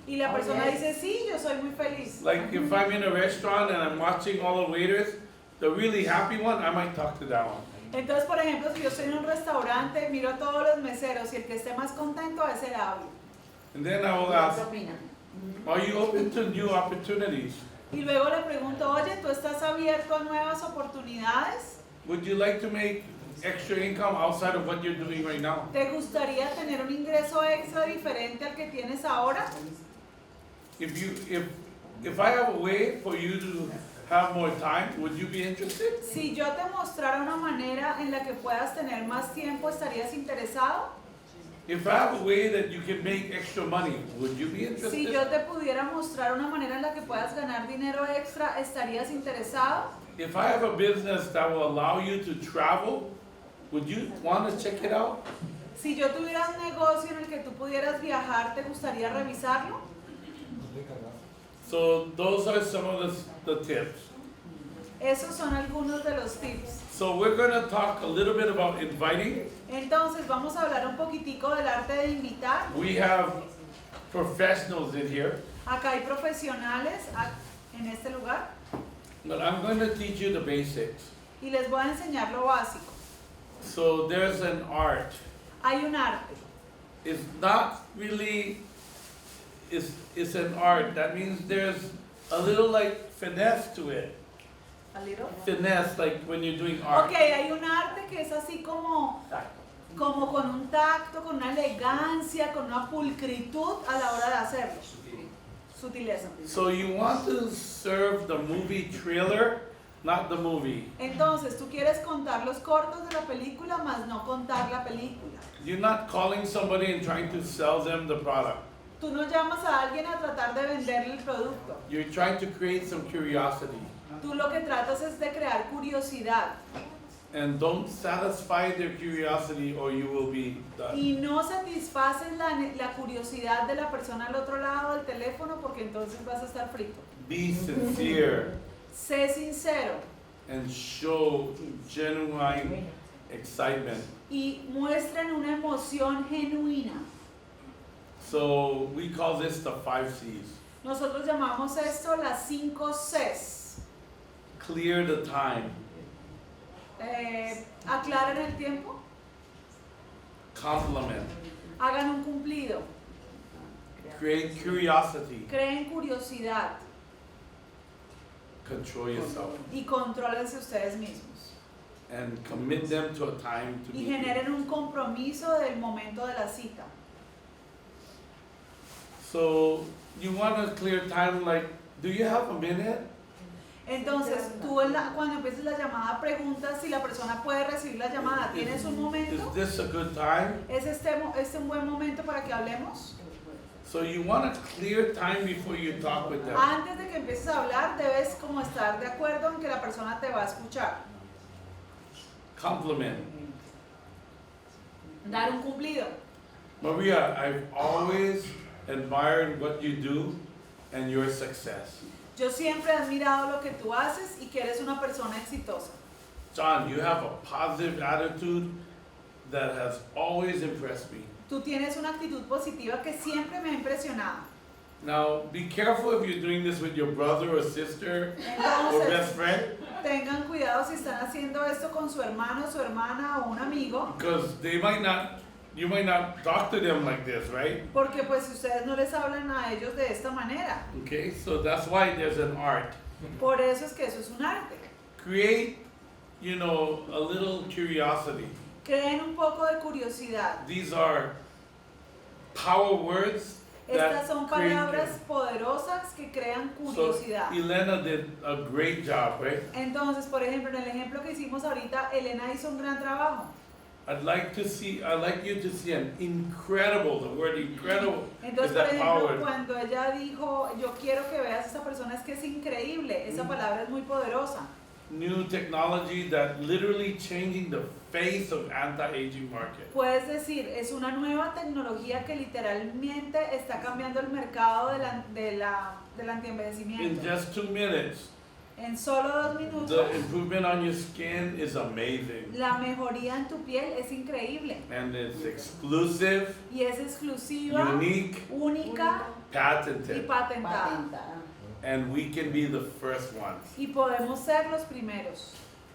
Y la persona dice, sí, yo soy muy feliz. Like if I'm in a restaurant and I'm watching all the waiters, the really happy one, I might talk to that one. Entonces, por ejemplo, si yo estoy en un restaurante, miro a todos los meseros y el que esté más contento, a ese le hablo. And then I will ask, are you open to new opportunities? Y luego le pregunto, oye, ¿tú estás abierto a nuevas oportunidades? Would you like to make extra income outside of what you're doing right now? ¿Te gustaría tener un ingreso extra diferente al que tienes ahora? If I have a way for you to have more time, would you be interested? Si yo te mostrara una manera en la que puedas tener más tiempo, ¿estarías interesado? If I have a way that you can make extra money, would you be Si interested? yo te pudiera mostrar una manera en la que puedas ganar dinero extra, ¿estarías interesado? If I have a business that will allow you to travel, would you want to check it out? Si yo tuviera un negocio en el que tú pudieras viajar, ¿te gustaría revisarlo? So those are some of the tips. Esos son algunos de los tips. So we're going to talk a little bit about inviting. Entonces vamos a hablar un poquitico del arte de invitar. We have professionals in here, Acá hay profesionales en este lugar but I'm going to teach you the basics. y les voy a enseñar lo básico. So there's an art. Hay un arte. It's not really, it's an art. That means there's a little like finesse to it. A little. Finesse, like when you're doing art. Ok, hay un arte que es así como con un tacto, con una elegancia, con una pulcritud a la hora de hacerlo. Sutileza. So you want to serve the movie trailer, not the movie. Entonces, tú quieres contar los cortos de la película, más no contar la película. You're not calling somebody and trying to sell them the product. Tú no llamas a alguien a tratar de venderle el producto. You're trying to create some curiosity. Tú lo que tratas es de crear curiosidad. And don't satisfy their curiosity or you will be done. Y no satisfaces la curiosidad de la persona al otro lado del teléfono porque entonces vas a estar frito. Be sincere Sé sincero and show genuine excitement. y muestren una emoción genuina. So we call this the 5 C's. Nosotros llamamos esto las 5 Cs. Clear the time, Aclaren el tiempo, compliment, hagan un cumplido, create curiosity, creen curiosidad control yourself, y contrólense ustedes mismos. and commit them to a time to Y meet you. generen un compromiso del momento de la cita. So you want a clear time, like, do you have a minute? Entonces, tú cuando empieces la llamada preguntas si la persona puede recibir la llamada. ¿Tienes un Is momento? this a good time? ¿Es este un buen momento para que hablemos? So you want a clear time before you talk with them. Antes de que empieces a hablar, debes como estar de acuerdo en que la persona te va a escuchar. Compliment. Dar un cumplido. Maria, I've always admired what you do and your success. Yo siempre he admirado lo que tú haces y que eres una persona exitosa. John, you have a positive attitude that has always impressed me. Tú tienes una actitud positiva que siempre me ha impresionado. Now, be careful if you're doing this with your brother or sister or best Entonces, friend, tengan cuidado si están haciendo esto con su hermano, su hermana o un amigo, because they might not you might not talk to them like this, right? Porque pues si ustedes no les hablan a ellos de esta manera. Okay, so that's why there's an art. Por eso es que eso es un arte. Create, you know, a little curiosity. Creen un poco de curiosidad. These are power words Estas that son create palabras poderosas que crean curiosidad. So Elena did a great job, right? Entonces, por ejemplo, en el ejemplo que hicimos ahorita, Elena hizo un gran trabajo. I'd like you to see an incredible, the word incredible is Entonces, por that ejemplo, power. cuando ella dijo, yo quiero que veas a esa persona, es que es increíble, esa palabra es muy poderosa. New technology that literally changing the face of anti-aging market. Puedes decir, es una nueva tecnología que literalmente está cambiando el mercado del In antienvejecimiento. just 2 minutes, En solo 2 minutos, the improvement on your skin is amazing. la mejoría en tu piel es increíble And it's exclusive, y es exclusiva, unique, única y patented. patentada. And we can be the first ones. Y podemos ser los primeros.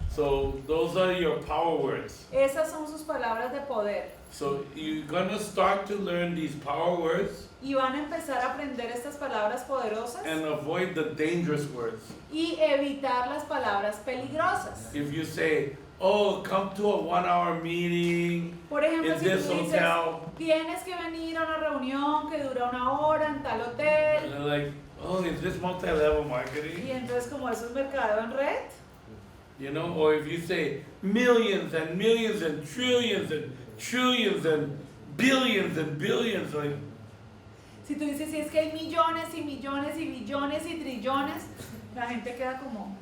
So those are your power words. Esas son sus palabras de poder. So you're gonna start to learn these power words Y van a empezar a aprender estas palabras poderosas and avoid the dangerous words. y evitar las palabras peligrosas. If you say, oh, come to a 1-hour meeting Por ejemplo, in si this tú dices, hotel, tienes que venir a una reunión que dura 1 hora en tal hotel. and they're like, oh, is this multi-level Y marketing? entonces como eso es mercadeo en red, You know, or if you say millions and millions and trillions and trillions and billions, like, si tú dices si es que hay millones y millones y billones y trillones, la gente queda como,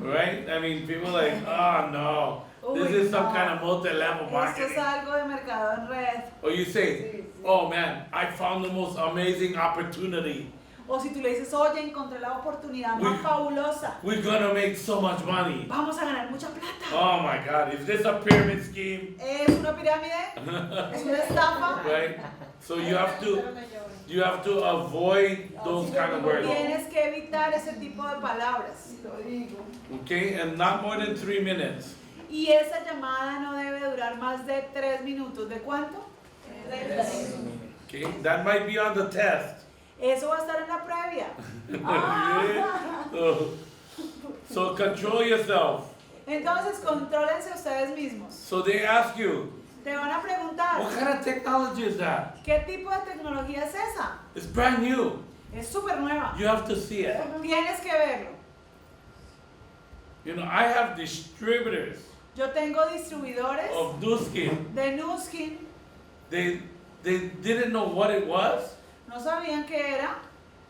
right? I mean, people are like, oh no, this uy, is some no, kind of multi-level esto es marketing. algo de mercadeo en red. Or you say, oh man, I found the most amazing opportunity. O si tú le dices, oye, encontré la oportunidad más Uy. fabulosa, We're gonna make so much money. vamos a ganar mucha plata. Oh my God, is this a pyramid scheme? ¿Es una pirámide? ¿Es una estafa? Right? So you have to avoid those kind of words. Tienes que evitar ese tipo de palabras. Okay? And not more than 3 minutes. Y esa llamada no debe durar más de 3 minutos. ¿De cuánto? Okay? That might be on the test. Eso va a estar en la previa. Yeah. So control yourself. Entonces, contrólense ustedes mismos. So they ask you, Te van a preguntar, what kind of technology is that? ¿qué tipo de tecnología es esa? It's brand new. Es súper nueva. You have to see it. Tienes que verlo. You know, I have distributors Yo tengo distribuidores of Nu Skin. de Nuskin. They didn't know what it was. No sabían qué era.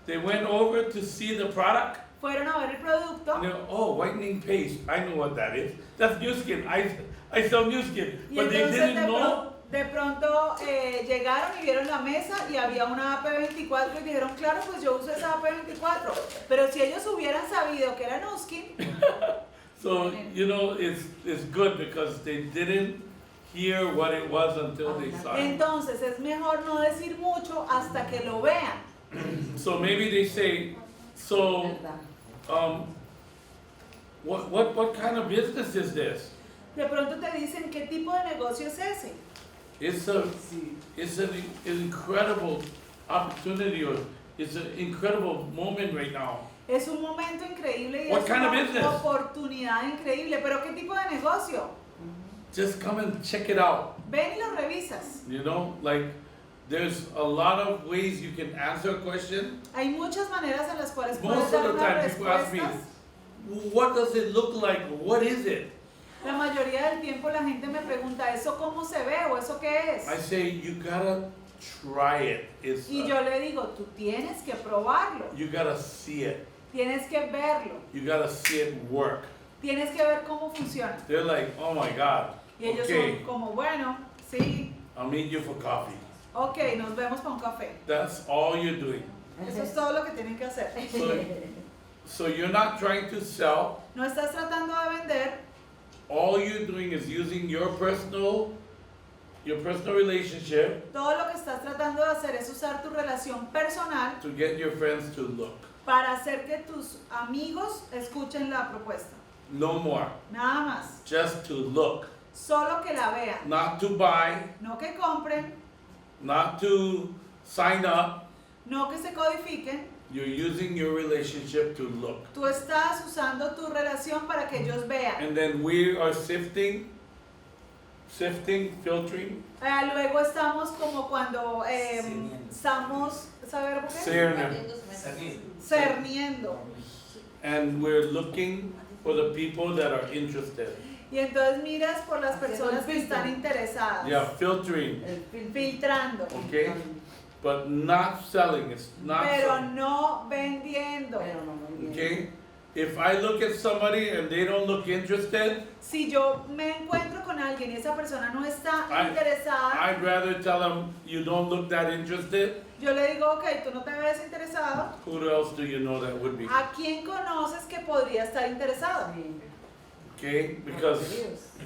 They went over to see the product. Fueron a ver el producto. And they go, oh, whitening paste. I know what that is. That's Nu Skin. I sell Nu Skin. Y But they entonces didn't know. de pronto llegaron y vieron la mesa y había una AP24 y dijeron, claro, pues yo uso esa AP24. Pero si ellos hubieran sabido que era Nuskin, So, you know, it's good because they didn't hear what it was until they saw it. entonces es mejor no decir mucho hasta que lo vean. So maybe they say, so, what kind of business is this? De pronto te dicen, ¿qué tipo de negocio es ese? It's an incredible opportunity, or it's an incredible moment right now. Es un momento increíble y What es kind of una business? oportunidad increíble. Pero ¿qué tipo de negocio? Just come and check it out. Ven y lo revisas. You know, like there's a lot of ways you can answer a question. Hay muchas maneras en las cuales puedes Most dar of the unas time people ask me, respuestas. what does it look like? What is it? La mayoría del tiempo la gente me pregunta, ¿eso cómo se ve o eso qué I es? say you gotta try it. It's Y yo le digo, tú tienes que probarlo, you gotta see it. tienes que verlo, You gotta see it work. tienes que ver cómo funciona. They're like, oh my God. Y ellos Okay, son como, bueno, sí, I'll meet you for coffee. ok, nos vemos para un café. That's all you're doing. Eso es todo lo que tienen que hacer. So you're not trying to sell. No estás tratando de vender, All you're doing is using your personal relationship todo lo que estás tratando de hacer es usar tu relación personal to get your friends to look. para hacer que tus amigos escuchen la propuesta. No more. Nada más. Just to look. Solo que la vean, not to buy, no que compren, not to sign up. no que se codifiquen. You're using your relationship to look. Tú estás usando tu relación para que ellos vean. And then we are sifting, filtering, Luego estamos como cuando estamos, ¿saber por qué? Cerniendo. and we're looking for the people that are interested. Y entonces miras por las personas que están interesadas. Yeah, filtering, Filtrando. okay? But not selling, it's not Pero selling, no vendiendo. okay? If I look at somebody and they don't look interested, Si yo me encuentro con alguien y esa persona no está interesada, I'd rather tell them, you don't look that interested. yo le digo, ok, tú no te ves interesado. Who else do you know that would be? ¿A quién conoces que podría estar interesado? Okay? Because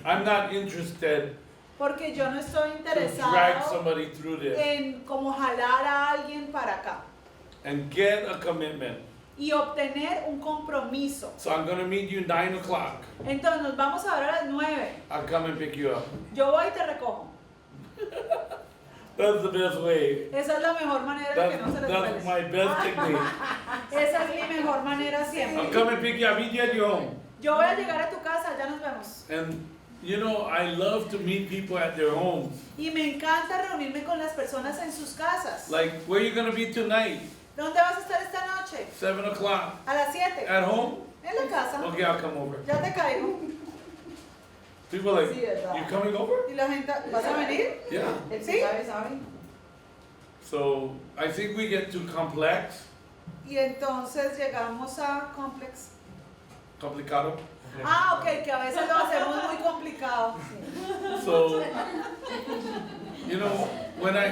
I'm not interested Porque yo no estoy to drag interesado somebody through this en como jalar a alguien para acá and get a commitment. y obtener un compromiso. So I'm gonna meet you 9 o'clock. Entonces nos vamos a ver a las 9. I'll come and pick you up. Yo voy y te recojo. That's the best way. Esa es la mejor manera de que no se les That's duele. my best technique. Esa es mi mejor manera I'll siempre. come and pick you up, meet you at your home. Yo voy a llegar a tu casa, ya nos vemos. And you know, I love to meet people at their homes. Y me encanta reunirme con las personas en sus casas. Like, where you gonna be tonight? ¿Dónde vas a estar esta noche? 7 o'clock. A las 7. At home? En la casa. Okay, I'll come over. Ya te caigo. People are like, you coming over? Y la gente, ¿vas a venir? Yeah. Sí. So I think we get too complex, Y entonces llegamos a complex. complicado. Ah, ok, que a veces lo hacemos muy complicado. So, you know, when I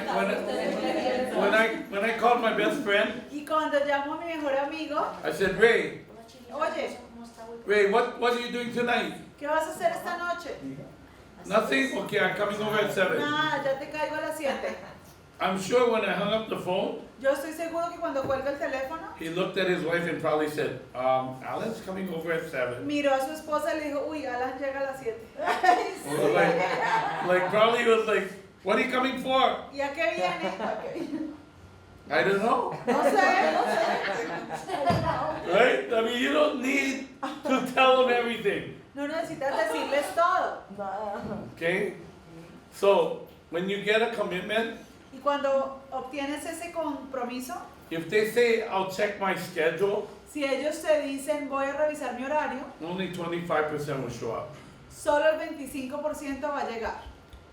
called my best friend, Y cuando llamo a mi mejor amigo, I said, Ray, oye, what are you doing tonight? ¿qué vas a hacer esta noche? Nothing? Okay, I'm coming over at 7. Nada, ya te caigo a las 7. I'm sure when I hung up the phone, Yo estoy seguro que cuando cuelga el teléfono, he looked at his wife and probably said, Alan's coming over at 7. miró a su esposa y le dijo, uy, Alan llega a las 7. Or like probably he was like, what are you coming for? ¿Y a qué viene? I don't know. No sé, no sé. Right? I mean, you don't need to tell them everything. No necesitas decirles todo. Okay? So, when you get a commitment, Y cuando obtienes ese compromiso, if they say, I'll check my schedule, si ellos te dicen, voy a revisar mi horario, only 25% will show up. solo el 25% va a llegar.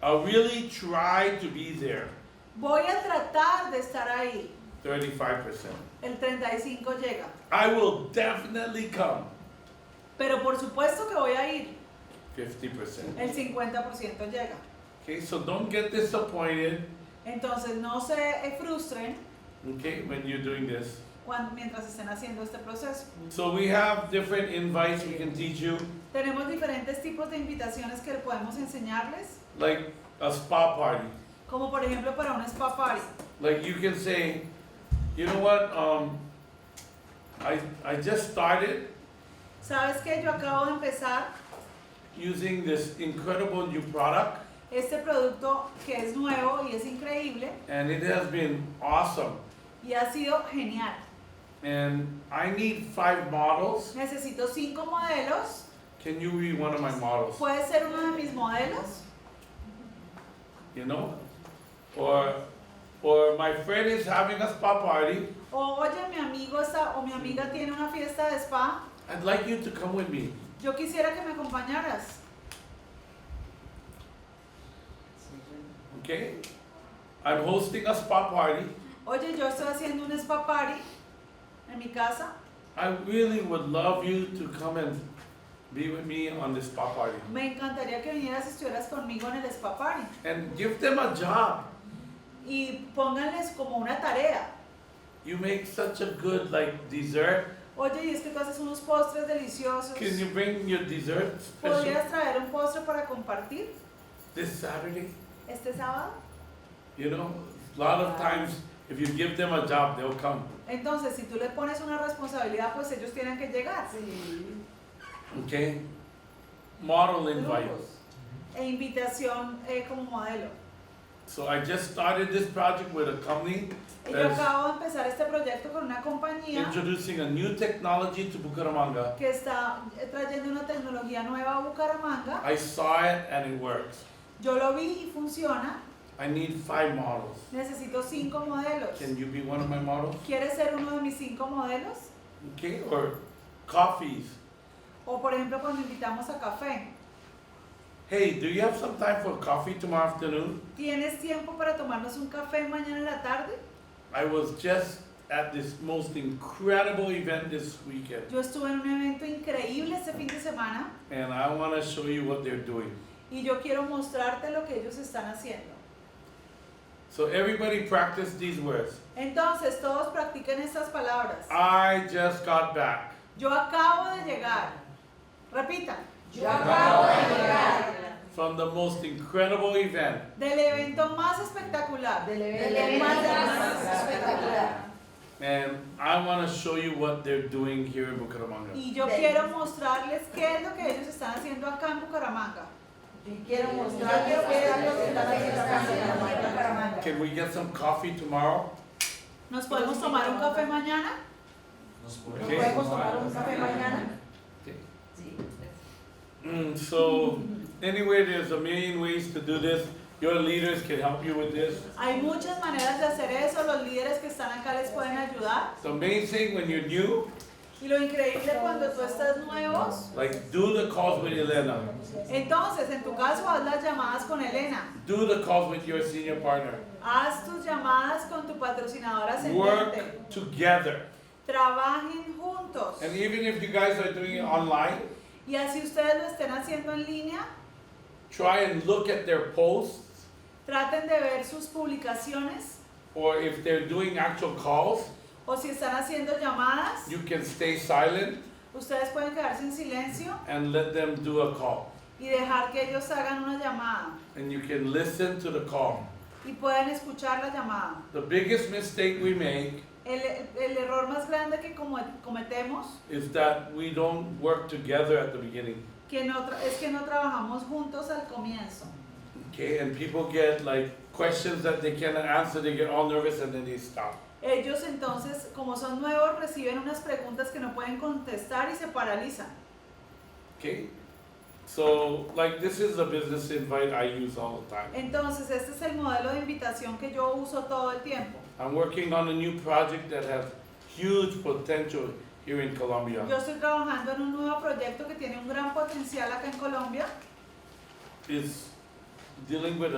I'll really try to be there, Voy a tratar de estar ahí. 35%. El 35 llega. I will definitely come, Pero por supuesto que voy a ir. 50%. El 50% llega. Okay, so don't get disappointed, Entonces no se frustren okay, when you're doing this. mientras estén haciendo este proceso. So we have different invites we can teach you, Tenemos diferentes tipos de invitaciones que podemos enseñarles, like a spa party. como por ejemplo para un spa party. Like you can say, you know what, I just started ¿Sabes qué? Yo acabo de empezar using this incredible new product, este producto que es nuevo y es increíble and it has been awesome. y ha sido genial. And I need 5 models. Necesito 5 modelos. Can you be one of my models? ¿Puede ser uno de mis modelos? You know? Or my friend is having a spa party. O oye, mi amigo está, o mi amiga tiene una fiesta de spa. I'd like you to come with me. Yo quisiera que me acompañaras. Okay? I'm hosting a spa party. Oye, yo estoy haciendo un spa party en mi casa. I really would love you to come and be with me on this spa party. Me encantaría que vinieras y estuvieras conmigo en el spa party. And give them a job. Y pónganles como una tarea. You make such a good dessert. Oye, y es que tú haces unos postres deliciosos. Can you bring your dessert special ¿Podrías traer un postre para compartir this Saturday? este sábado? You know, a lot of times if you give them a job, they'll come. Entonces, si tú le pones una responsabilidad, pues ellos tienen que llegar. Okay? Model invite. e invitación como modelo. So I just started this project with a company Y yo that's acabo de empezar este proyecto con una compañía introducing a new technology to Bucaramanga. que está trayendo una tecnología nueva a Bucaramanga. I saw it and it works. Yo lo vi y funciona. I need 5 models. Necesito 5 modelos. Can you be one of my models? ¿Quieres ser uno de mis 5 modelos? Okay, or coffees. O por ejemplo cuando invitamos a café. Hey, do you have some time for coffee tomorrow afternoon? ¿Tienes tiempo para tomarnos un café mañana en la tarde? I was just at this most incredible event this weekend, Yo estuve en un evento increíble este fin de semana and I want to show you what they're doing. y yo quiero mostrarte lo que ellos están haciendo. So everybody practice these words. Entonces todos practiquen estas palabras. I just got back. Yo acabo de llegar. Repitan. Yo acabo de llegar From the most incredible event. Del evento más espectacular. del evento más espectacular. And I want to show you what they're doing here in Bucaramanga. Y yo quiero mostrarles qué es lo que ellos están haciendo acá en Bucaramanga. Y quiero mostrarles qué es lo que están haciendo acá en Bucaramanga. Can we get some coffee tomorrow? ¿Nos podemos tomar un café mañana? Okay. ¿Podemos tomar un café mañana? So anyway, there's a million ways to do this. Your leaders can help you with this. Hay muchas maneras de hacer eso. Los líderes que están acá les pueden ayudar. The main thing when you're new, Y lo increíble cuando tú estás nuevos, like do the calls with Elena. entonces en tu caso haz las llamadas con Elena. Do the calls with your senior partner. Haz tus llamadas con tu patrocinadora ascendente. Work together. Trabajen juntos. And even if you guys are doing it online, Y así ustedes lo estén haciendo en línea, try and look at their posts, traten de ver sus publicaciones or if they're doing actual calls, o si están haciendo llamadas, you can stay silent ustedes pueden quedarse en silencio and let them do a call. y dejar que ellos hagan una llamada And you can listen to the call. y pueden escuchar la llamada. The biggest mistake we make El error más grande que cometemos is that we don't work together at the beginning. es que no trabajamos juntos al comienzo. Okay, and people get like questions that they cannot answer, they get all nervous and then they stop. Ellos entonces, como son nuevos, reciben unas preguntas que no pueden contestar y se paralizan. Okay? So, like, this is the business invite I use all the time. Entonces, este es el modelo de invitación que yo uso todo el tiempo. I'm working on a new project that has huge potential here in Colombia. Yo estoy trabajando en un nuevo proyecto que tiene un gran potencial acá en Colombia. It's dealing with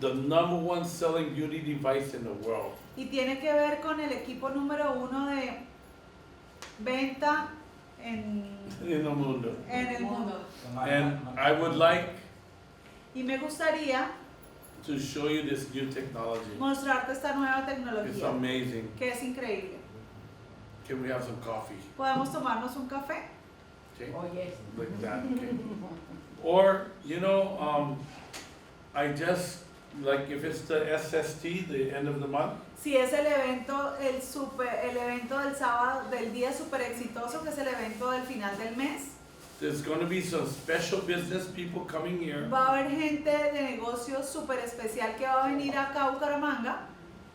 the number one selling beauty device in the world. Y tiene que ver con el equipo número 1 de venta en In the mundo. el mundo. And I would like Y me gustaría to show you this new technology. mostrarte esta nueva It's tecnología, amazing. que es increíble. Can we have some coffee? Podemos tomarnos un café. Okay? Oh, yes. Like that, okay? Or, you know, I just, like if it's the SST, the end of the month, Si es el evento, el evento del sábado, del día súper exitoso, que es el evento del final del mes, there's going to be some special business people coming here va a haber gente de negocios súper especial que va a venir acá a Bucaramanga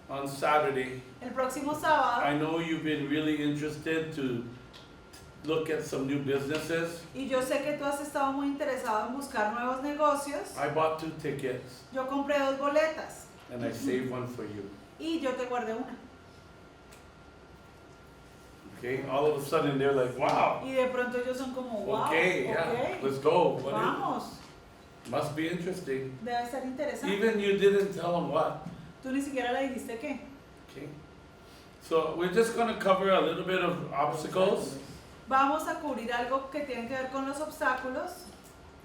on Saturday. el próximo sábado. I know you've been really interested to look at some new businesses. Y yo sé que tú has estado muy interesado en buscar nuevos negocios. I bought 2 tickets Yo compré 2 boletas and I saved one for you. y yo te guardé una. Okay? All of a sudden they're like, wow. Y de pronto ellos son como, wow, Okay, yeah, ok, let's go. What vamos, is, must be interesting. debe ser interesante. Even you didn't tell them what. Tú ni siquiera le dijiste qué. Okay. So we're just going to cover a little bit of obstacles. Vamos a cubrir algo que tiene que ver con los obstáculos.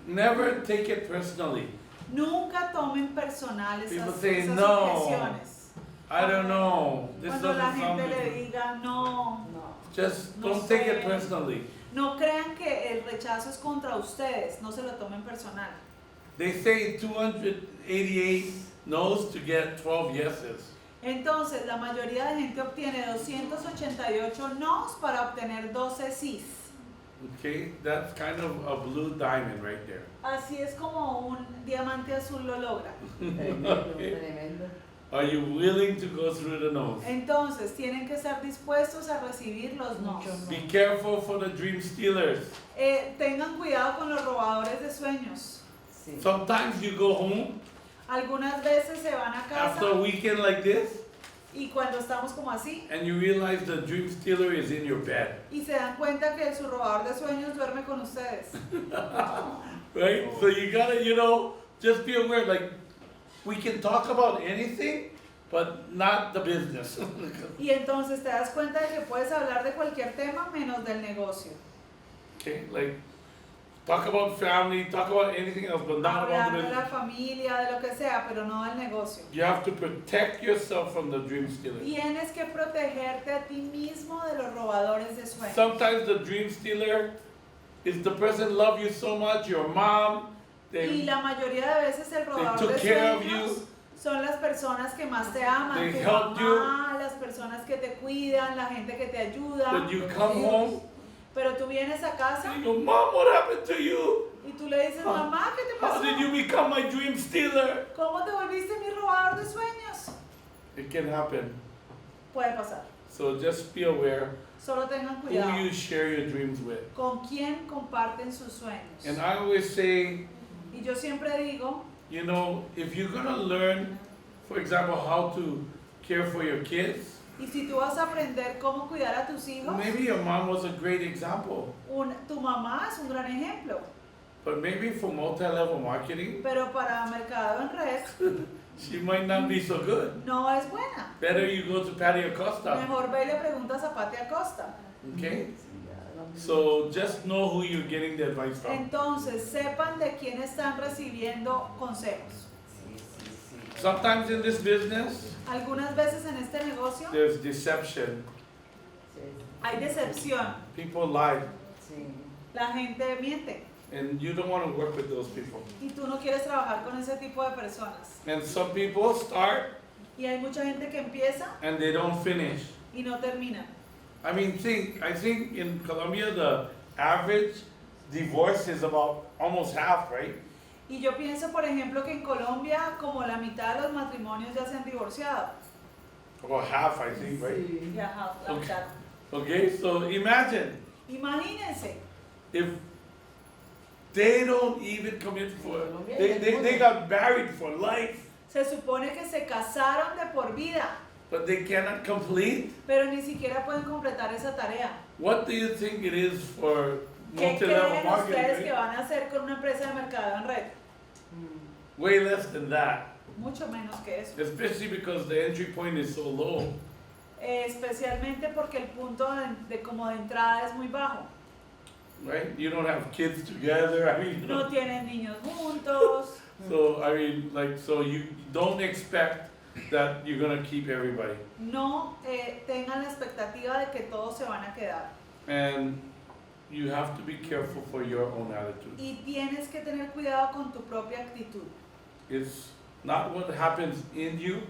Never take it personally. Nunca tomen personal People esas, say, esas "No, objeciones. I don't know. This Cuando la doesn't gente sound le good." diga no, Just No don't take it sé. personally. no crean que el rechazo es contra ustedes, no se lo tomen personal. They say 288 no's to get 12 yeses. Entonces, la mayoría de gente obtiene 288 no's para obtener 12 sís. Okay, that's kind of a blue diamond right there. Así es como un diamante azul lo logra. Tremendo. Are you willing to go through the nose? Entonces, tienen que estar dispuestos a recibir los no. Be careful for the dream stealers. Tengan cuidado con los robadores de sueños. Sí. Sometimes you go home Algunas veces se van a after a casa weekend like this y cuando estamos como así and you realize the dream stealer is in your bed. y se dan cuenta que su robador de sueños duerme con ustedes. Right? So you gotta, just be aware, like, we can talk about anything, but not the business. Y entonces te das cuenta de que puedes hablar de cualquier tema menos del negocio. Okay? Like, talk about family, talk about anything else, but not about Hablar the de la business. familia, de lo que sea, pero no del negocio. You have to protect yourself from the dream stealer. Tienes que protegerte a ti mismo de los robadores de sueños. Sometimes the dream stealer is the person love you so much, your mom, Y they la mayoría de veces el robador took de care of sueños you. son las personas que más te aman, They tu helped mamá, las personas que te cuidan, la gente que te ayuda. When you come home, Pero tú vienes a casa and you go, Mom, what happened to you? y tú le dices, mamá, ¿qué te How pasó? did you become my dream stealer? ¿Cómo te volviste mi robador de sueños? It can happen. Puede pasar. So just be aware Solo tengan who cuidado you share your dreams with. con quién comparten sus sueños. And I always say, Y yo siempre digo, if you're gonna learn, for example, how to care for your kids, y si tú vas a aprender cómo cuidar a tus hijos, maybe your mom was a great example. tu mamá es un gran ejemplo. But maybe for multi-level marketing, Pero para mercado en red she might not be so good. no es buena. Better you go to Patty Acosta, Mejor ve y le preguntas a Pati Acosta. okay? So just know who you're getting the advice from. Entonces, sepan de quién están recibiendo consejos. Sometimes in this business, Algunas veces en este negocio there's deception. hay decepción. People lie, Sí. La gente miente and you don't want to work with those people. y tú no quieres trabajar con ese tipo de personas. And some people start Y hay mucha gente que empieza and they don't finish. y no termina. I think in Colombia the average divorce is about almost half, right? Y yo pienso, por ejemplo, que en Colombia como la mitad de los matrimonios ya se han divorciado. About half, I think, right? Sí. Ya, la Ok. mitad. Okay, so imagine Imagínense, if they don't even commit for, they got married for life, se supone que se casaron de por vida, but they cannot complete. pero ni siquiera pueden completar esa tarea. What do you think it is for ¿Qué multi-level creen ustedes marketing? que van a hacer con una empresa de mercado en red? Way less than that, Mucho menos que eso. especially because the entry point is so low. Especialmente porque el punto como de entrada es muy bajo. Right? You don't have kids together. I mean, No tienen niños juntos. so I mean, so you don't expect that you're gonna keep everybody. No tengan la expectativa de que todos se van a quedar. And you have to be careful for your own attitude. Y tienes que tener cuidado con tu propia actitud. It's not what happens in you,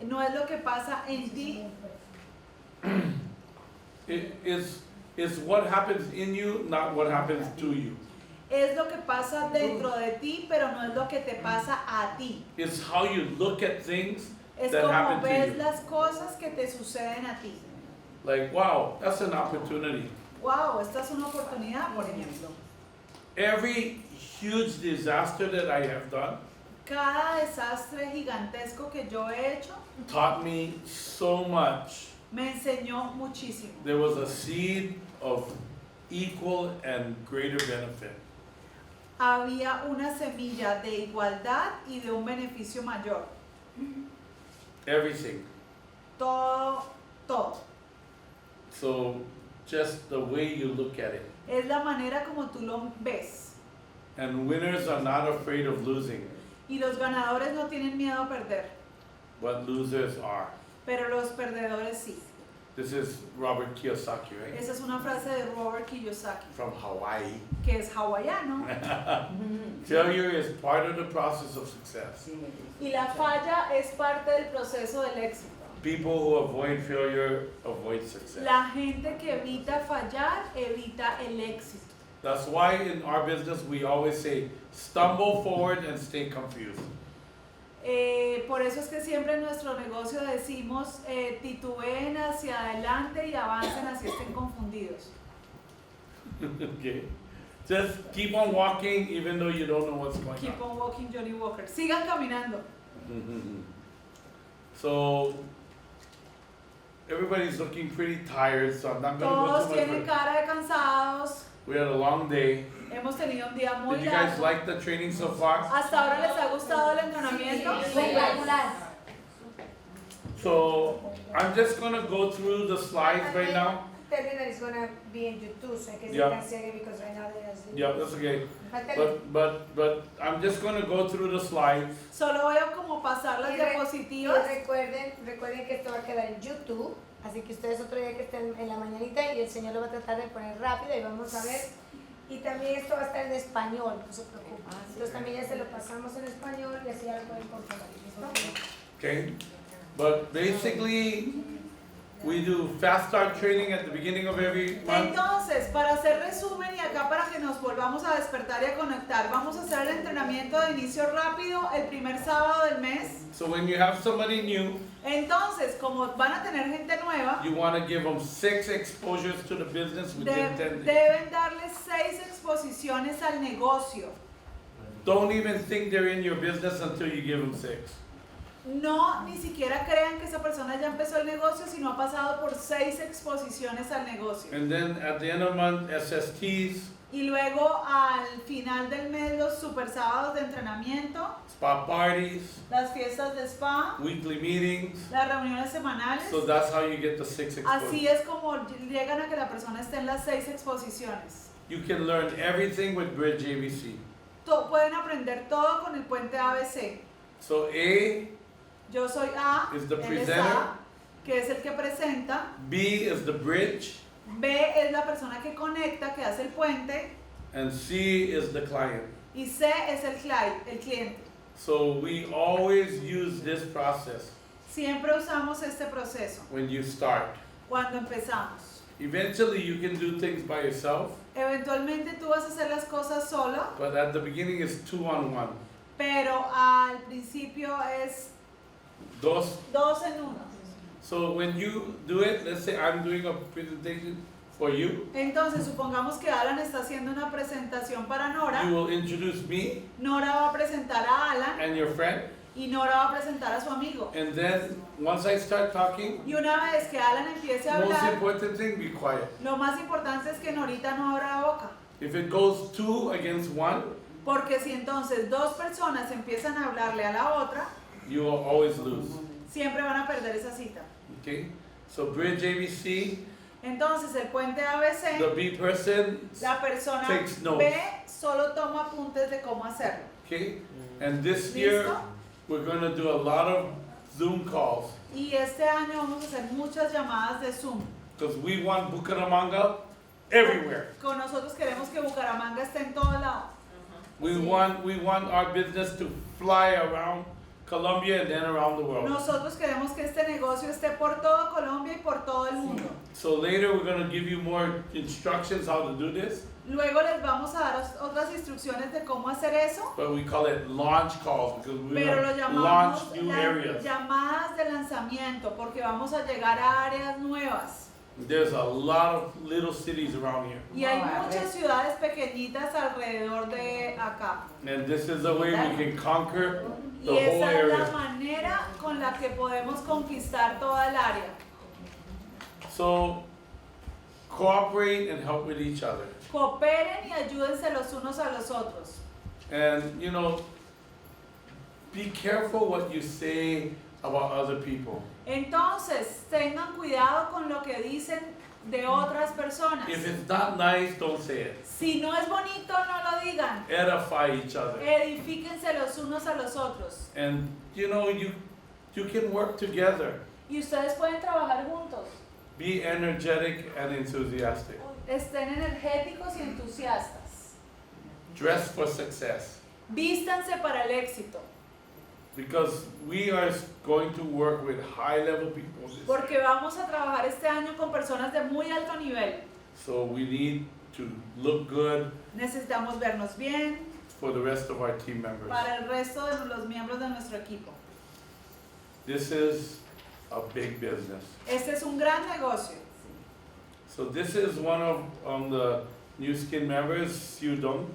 No es lo que pasa en ti, it's what happens in you, not what happens to you. es lo que pasa dentro de ti, pero no es lo que te pasa a ti. It's how you look at things Es that como happen to ves you. las cosas que te suceden a ti. Like, wow, that's an opportunity. Wow, esta es una oportunidad, por ejemplo. Every huge disaster that I have done Cada desastre gigantesco que yo he hecho taught me so much. me enseñó muchísimo. There was a seed of equal and greater benefit. Había una semilla de igualdad y de un beneficio mayor. Everything. Todo, todo. So just the way you look at it. Es la manera como tú lo ves. And winners are not afraid of losing, Y los ganadores no tienen miedo a perder, but losers are. pero los perdedores sí. This is Robert Kiyosaki, right? Esa es una frase de Robert Kiyosaki, From Hawaii. que es hawaiano. Failure is part of the process of success. Sí, me gusta. Y la falla es parte del proceso del éxito. People who avoid failure avoid success. La gente que evita fallar, evita el éxito. That's why in our business we always say, stumble forward and stay confused. Por eso es que siempre en nuestro negocio decimos titubeen hacia adelante y avancen así estén confundidos. Okay? Just keep on walking even though you don't know what's going Keep on. on walking, Johnny Walker. Sigan caminando. Mhm. So, everybody's looking pretty tired, so I'm not going to go Todos too tienen much. cara de cansados. We had a long day. Hemos tenido un día muy Did you guys largo. like the training so far? ¿Hasta ahora les ha gustado el entrenamiento? Espectacular. So, I'm just going to go through the slides right now. Tell me that it's gonna be in YouTube, so I guess Yeah. you can see it because right now there's. Yeah, that's okay. But tell me- But I'm just going to go through the slides. Solo voy a como pasar las Y diapositivas. recuerden que esto va a quedar en YouTube, así que ustedes otro día que estén en la mañanita y el Señor lo va a tratar de poner rápido y vamos a ver. Y también esto va a estar en español, no se preocupen. Entonces también ya se lo pasamos en español y así ya lo pueden comprobar. ¿Listo? Okay? But basically, we do fast start training at the beginning of every month. Entonces, para hacer resumen y acá para que nos volvamos a despertar y a conectar, vamos a hacer el entrenamiento de inicio rápido el primer sábado del mes. So when you have somebody new, Entonces, como van a tener gente nueva, you want to give them 6 exposures to the business within 10 days. deben darles 6 exposiciones al negocio. Don't even think they're in your business until you give them 6. No, ni siquiera crean que esa persona ya empezó el negocio, sino ha pasado por 6 exposiciones al negocio. And then at the end of the month, SSTs, Y luego al final del mes los super sábados de entrenamiento, spa parties, las fiestas de spa, weekly meetings. las reuniones semanales. So that's how you get the 6 Así exposures. es como llegan a que la persona esté en las 6 exposiciones. You can learn everything with Bridge ABC. Pueden aprender todo con el puente ABC. So A Yo soy A, is the él es presenter. A, que es el que presenta. B is the bridge, B es la persona que conecta, que hace el puente. and C is the client. Y C es el cliente. So we always use this process Siempre usamos este proceso when you start. cuando empezamos. Eventually you can do things by yourself, Eventualmente tú vas a hacer las cosas solo, but at the beginning it's 2-on-1. pero al principio es Dos. 2 en 1. So when you do it, let's say I'm doing a presentation for you, Entonces, supongamos que Alan está haciendo una presentación para Nora. you will introduce me Nora va a presentar a Alan and your friend, y Nora va a presentar a su amigo. and then once I start talking, Y una vez que Alan empiece a most hablar, important thing, be quiet. lo más importante es que Norita no abra la boca. If it goes 2 against 1, Porque si entonces 2 personas empiezan a hablarle a la otra, you will always lose. siempre van a perder esa cita. Okay? So Bridge ABC, Entonces, el puente the ABC, B person, la persona takes notes. B solo toma apuntes de cómo hacerlo. okay? And this year, ¿Listo? we're going to do a lot of Zoom calls Y este año vamos a hacer muchas llamadas de Zoom. because we want Bucaramanga everywhere. Con nosotros queremos que Bucaramanga esté en todo lado. We want our business to fly around Colombia and then around the world. Nosotros queremos que este negocio esté por todo Colombia y por todo el mundo. So later we're going to give you more instructions how to do this, Luego les vamos a dar otras instrucciones de cómo hacer eso, but we call it launch calls because we pero lo want to llamamos launch new areas. llamadas de lanzamiento porque vamos a llegar a áreas nuevas. There's a lot of little cities around here. Y hay muchas ciudades pequeñitas alrededor de acá. And this is the way we can conquer the Y whole esa es la area. manera con la que podemos conquistar toda el área. So cooperate and help with each other. Cooperen y ayúdense los unos a los otros. And you know, be careful what you say about other people. Entonces, tengan cuidado con lo que dicen de otras personas. If it's not nice, don't say it. Si no es bonito, no lo digan. Edify each other. Edifíquense los unos a los otros. And you know, you can work together. Y ustedes pueden trabajar juntos. Be energetic and enthusiastic. Estén energéticos y entusiastas. Dress for success. Vístanse para el éxito. Because we are going to work with high level people this year. Porque vamos a trabajar este año con personas de muy alto nivel. So we need to look good Necesitamos vernos bien for the rest of our team members. para el resto de los miembros de nuestro equipo. This is a big business. Este es un gran negocio. So this is one of the New Skin members, Siu Dong.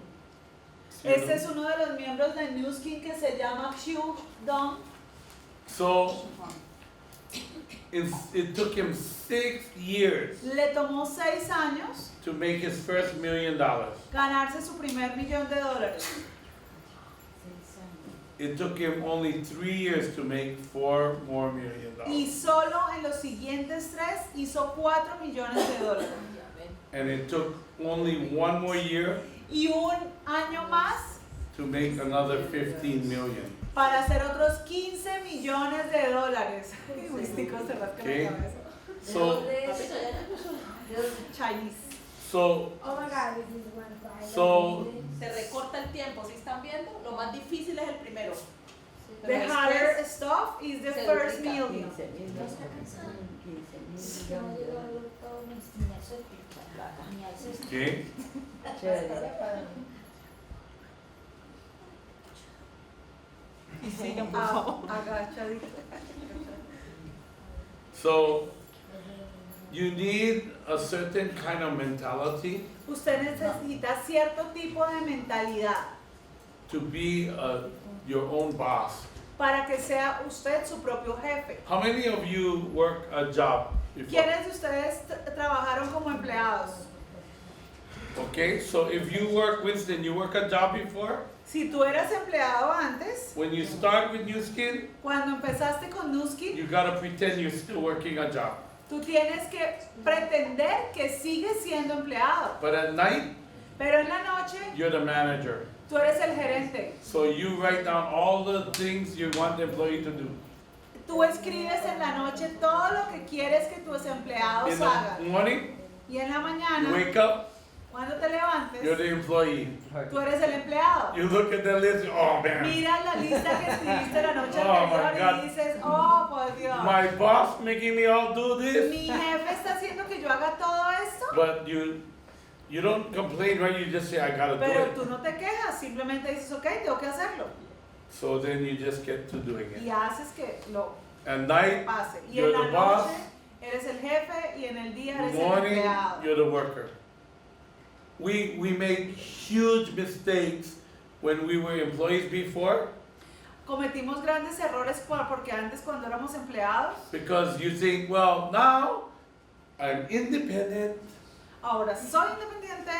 Este es uno de los miembros de New Skin que se llama Xiu Dong. So it took him 6 years Le tomó 6 años to make his first $1 million. ganarse su primer $1,000,000. It took him only 3 years to make $4 more million. Y solo en los siguientes 3 hizo $4 millones. And it took only 1 more year Y un año más to make another 15 million. para hacer otros $15 millones. Y Wistico se rasca Okay. la cabeza. So, Chinese. so, Oh my God, this is one side. so Se recorta el tiempo, ¿sí están viendo? Lo más difícil es el primero. The Pero harder después stuff is the se first duplica. million. 15.000 No está cansado. 15.000 No llegó millones. todo ni a eso, ni a eso. okay. Chévere. Y sigan, por favor. Agachadito. So you need a certain kind of mentality Usted necesita cierto tipo de mentalidad to be your own boss. para que sea usted su propio jefe. How many of you work a job before? ¿Quiénes de ustedes trabajaron como empleados? Okay, so if you work, Winston, you work a job before? Si tú eras empleado antes, When you start with New Skin, cuando empezaste con Nuskin, you gotta pretend you're still working a job. tú tienes que pretender que sigues siendo empleado. But at night, Pero en la noche, you're the manager. tú eres el gerente. So you write down all the things you want the employee to do. Tú escribes en la noche todo lo que quieres que tus empleados In the hagan. morning, Y en la you mañana, wake up, cuando te levantes, you're the employee. tú eres el empleado. You look at the list, oh man, Miras la lista que escribiste la noche Oh, my anterior God. y dices, oh, por Dios, my boss making me all do this. mi jefe está haciendo que yo haga todo esto, But you don't complain, right? You just say, I gotta do pero it. tú no te quejas, simplemente dices, ok, tengo que hacerlo. So then you just get to doing Y it. haces que lo At night, pase. Y you're en la the boss. noche eres el jefe y en el día eres el morning, empleado. you're the worker. We make huge mistakes when we were employees before Cometimos grandes errores porque antes cuando éramos empleados, because you think, well, now I'm independent. ahora soy independiente,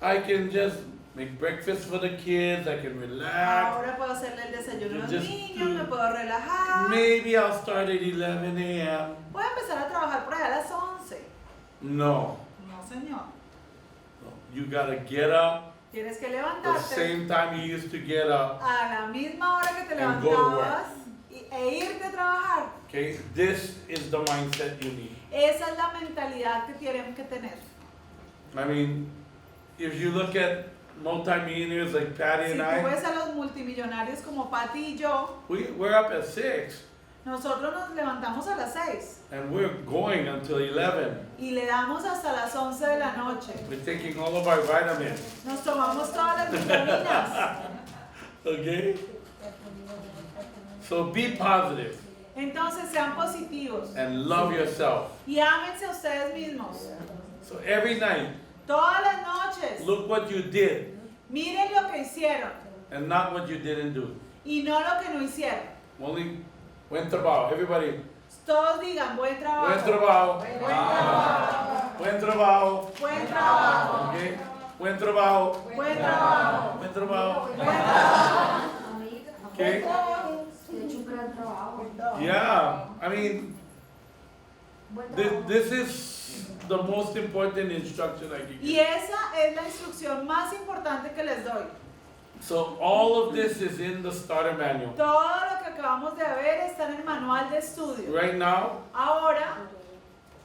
I can just make breakfast for the kids. I can relax. ahora puedo hacerle el desayuno a los Just niños, do- me puedo relajar. Maybe I'll start at 11 a.m. Voy a empezar a trabajar por allá a las 11. No. No, señor. You gotta get up Tienes que the levantarte same time you used to get up. a la misma hora que te And go to work. levantabas e irte a trabajar. Okay? This is the mindset you need. Esa es la mentalidad que tenemos que tener. I mean, if you look at multimillionaires like Patty Si and tú I, ves a los multimillonarios como Patty y yo, we're up at 6 nosotros nos levantamos a las 6 and we're going until 11. y le damos hasta las 11 de la noche. We're taking all of our vitamins. Nos tomamos todas las vitaminas. Okay? So be positive Entonces sean positivos and love yourself. y ámense a ustedes mismos. So every night, Todas las noches, look what you did miren lo que hicieron and not what you didn't do. y no lo que no hicieron. Only buen trabajo. Everybody, Todos digan buen trabajo. buen trabajo. Buen trabajo. Buen trabajo. Buen trabajo. Okay? Buen trabajo. Buen trabajo. Buen trabajo. Buen trabajo. Okay? Yeah. I mean, this is the most important instruction I can Y give. esa es la instrucción más importante que les doy. So all of this is in the starter manual. Todo lo que acabamos de ver está en el manual de estudio. Right now, Ahora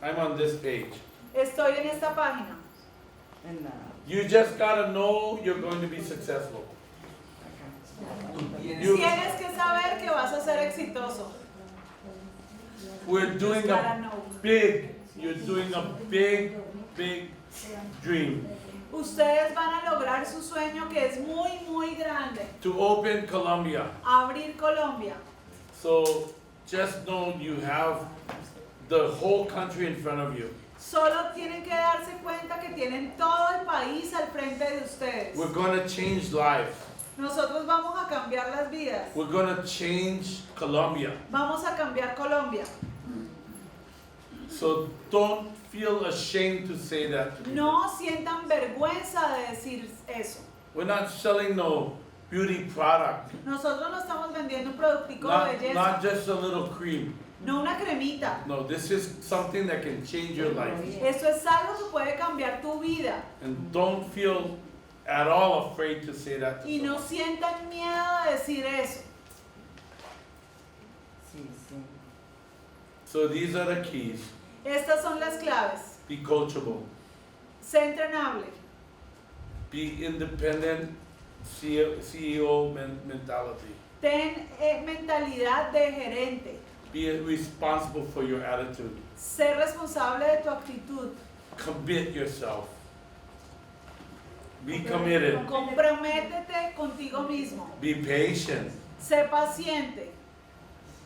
I'm on this page. estoy en esta página. En la- You just gotta know you're going to be successful. You- Tienes que saber que vas a ser exitoso. We're doing Just gotta a know. big, you're doing a big dream. Ustedes van a lograr su sueño que es muy, muy grande. to open Colombia. Abrir Colombia. So just know you have the whole country in front of you. Solo tienen que darse cuenta que tienen todo el país al frente de ustedes. We're going to change lives. Nosotros vamos a cambiar las vidas. We're going to change Colombia. Vamos a cambiar Colombia. So don't feel ashamed to say that to people. No sientan vergüenza de decir eso. We're not selling no beauty product. Nosotros no estamos vendiendo un productico de belleza. Not just a little cream. No una cremita. No, this is something that can change your life. Esto es algo que puede cambiar tu vida. And don't feel at all afraid to say that to Y no someone. sientan miedo de decir eso. Sí, sí. So these are the keys. Estas son las claves. Be coachable. Sé entrenable. Be independent CEO mentality. Ten mentalidad de gerente. Be responsible for your attitude. Sé responsable de tu actitud. Commit yourself. Be committed. Comprométete contigo mismo. Be patient. Sé paciente.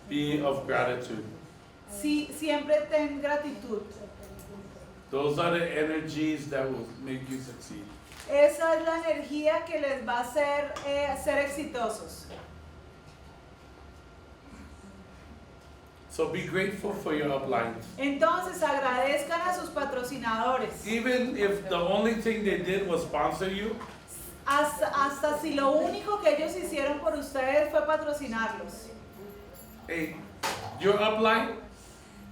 Be of gratitude. Sí, siempre ten gratitud. Those are the energies that will make you succeed. Esa es la energía que les va a hacer ser exitosos. So be grateful for your uplines. Entonces agradezcan a sus patrocinadores. Even if the only thing they did was sponsor you, Hasta si lo único que ellos hicieron por ustedes fue patrocinarlos. hey, your upline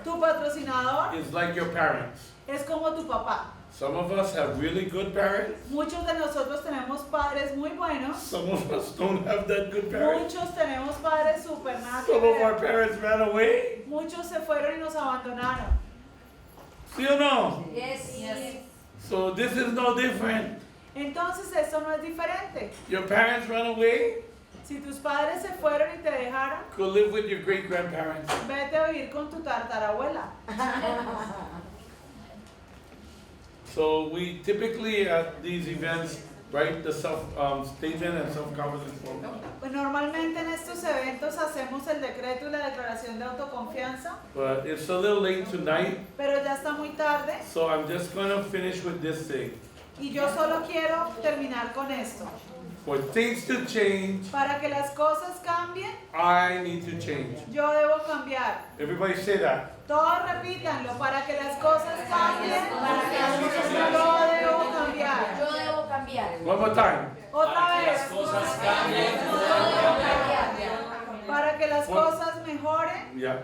Tu patrocinador is like your parents. es como tu papá. Some of us have really good parents. Muchos de nosotros tenemos padres muy buenos. Some of us don't have that good parents. Muchos tenemos padres super nada que Some of our ver. parents ran away. Muchos se fueron y nos abandonaron. ¿Sí o no? Yes. So this is no different. Entonces esto no es diferente. Your parents ran away. Si tus padres se fueron y te dejaron, Go live with your great grandparents. vete a vivir con tu tartarabuela. So we typically at these events write the statement and self-confidence form. Pues normalmente en estos eventos hacemos el decreto y la declaración de autoconfianza, But it's a little late tonight, pero ya está muy tarde so I'm just going to finish with this thing. y yo solo quiero terminar con esto. For things to change, Para que las cosas cambien, I need to change. yo debo cambiar. Everybody say that. Todos repítanlo, para que las cosas cambien, yo debo cambiar. Yo debo cambiar. One more time. Otra vez, Cosas cambien. para que las cosas mejoren, Yeah.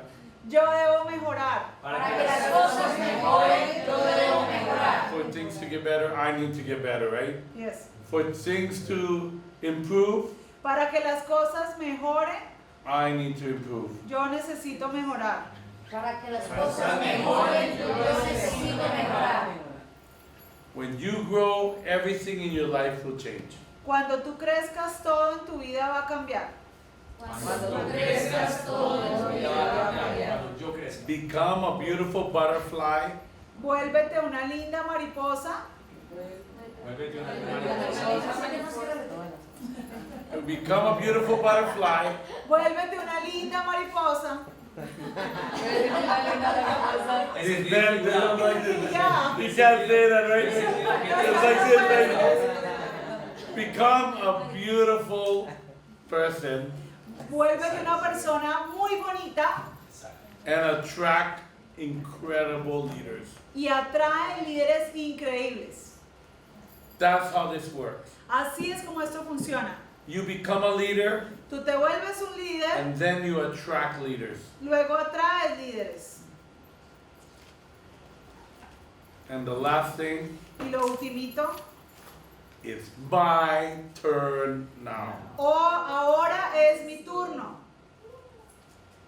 yo debo mejorar. Para que las cosas mejoren, yo debo mejorar. For things to get better, I need to get better, right? Yes. For things to improve, Para que las cosas mejoren, I need to improve. yo necesito mejorar. Para que las cosas mejoren, yo necesito mejorar. When you grow, everything in your life will change. Cuando tú crezcas, todo en tu vida va a cambiar. Cuando tú crezcas, todo en tu vida va a cambiar. Cuando yo crezca. Become a beautiful butterfly. Vuélvete una linda mariposa. Vuélvete una mariposa. Become a beautiful butterfly. Vuélvete una linda mariposa. It's bad, they don't like this. Ya. You can't say that, right? It's like this, like, become a beautiful person Vuélvete una persona muy bonita and attract incredible leaders. y atrae líderes increíbles. That's how this works. Así es como esto funciona. You become a leader Tú te vuelves un líder, and then you attract leaders. luego atraes líderes. And the last thing Y lo ultimito, is my turn now. ahora es mi turno.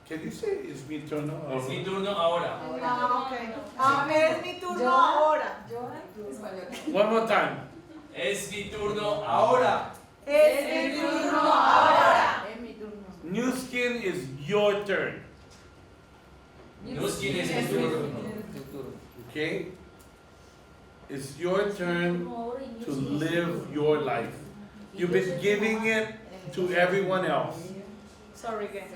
Can you say it's my turn now? Es mi turno ahora. Ok. Es mi turno ahora. One more time. Es mi turno ahora. Es mi turno ahora. Es mi turno. New skin is your turn. No es quien es mi turno. Okay? it's your turn to live your life. You've been giving it to everyone else. Sorry again.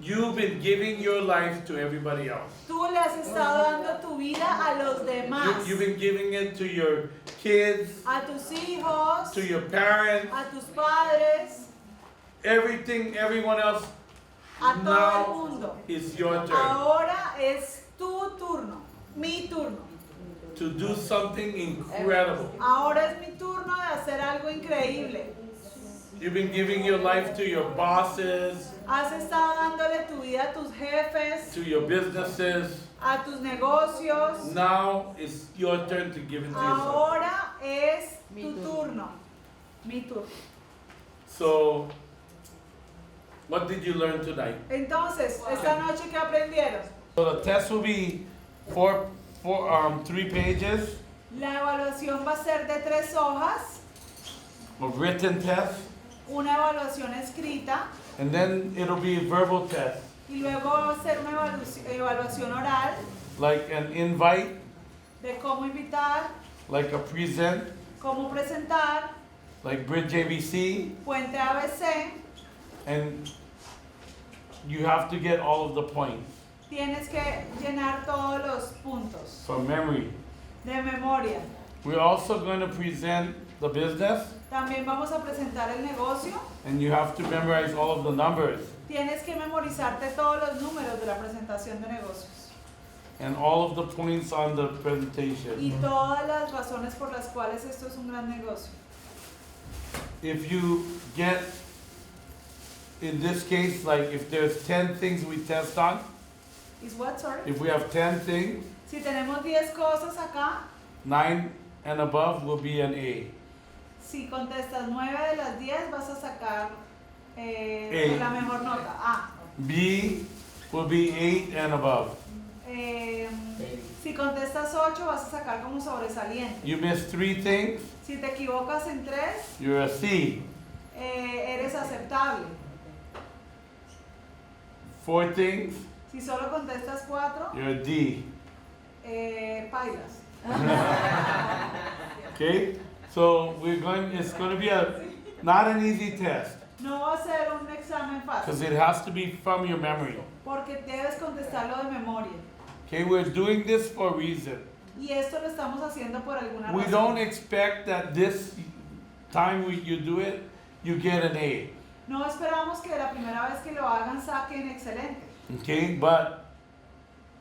You've been giving your life to everybody else. Tú le has estado dando tu vida a los demás. You've been giving it to your kids, A tus hijos, to your parents, a tus padres, everything, everyone else. a todo el Now mundo. it's your turn Ahora es tu turno, mi turno. to do something incredible. Ahora es mi turno de hacer algo increíble. You've been giving your life to your bosses, Has estado dándole tu vida a tus jefes, to your businesses. a tus negocios. Now it's your turn to give it to yourself. Ahora es tu turno, mi turno. So, what did you learn tonight? Entonces, esta noche, ¿qué aprendieron? So the test will be 3 pages La evaluación va a ser de 3 hojas, of written test, una evaluación escrita and then it'll be a verbal test, y luego va a ser una evaluación oral like an invite, de cómo invitar, like a present, cómo presentar, like Bridge ABC, Puente ABC. and you have to get all of the points Tienes que llenar todos los puntos from memory. de memoria. We're also going to present the business, También vamos a presentar el negocio. and you have to memorize all of the numbers Tienes que memorizarte todos los números de la presentación de negocios and all of the points on the y presentation. todas las razones por las cuales esto es un gran negocio. If you get, in this case, like if there's 10 things we test on, Is what, sorry? if we have 10 things, Si tenemos 10 cosas acá, 9 and above will be an A. si contestas 9 de las 10 vas a sacar A. la mejor nota. A. B will be 8 and above. Si contestas 8 vas a sacar como sobresaliente. You miss 3 things, Si te equivocas en 3, you're a C. eres aceptable. 4 things, Si solo contestas 4, you're a D. pailas. Okay? So it's going to be not an easy test, No va a ser un examen because fácil, it has to be from your memory. porque debes contestarlo de memoria. Okay, we're doing this for a reason. Y esto lo estamos haciendo por alguna We razón. don't expect that this time you do it, you get an A. No esperamos que la primera vez que lo hagan saquen excelente, Okay, but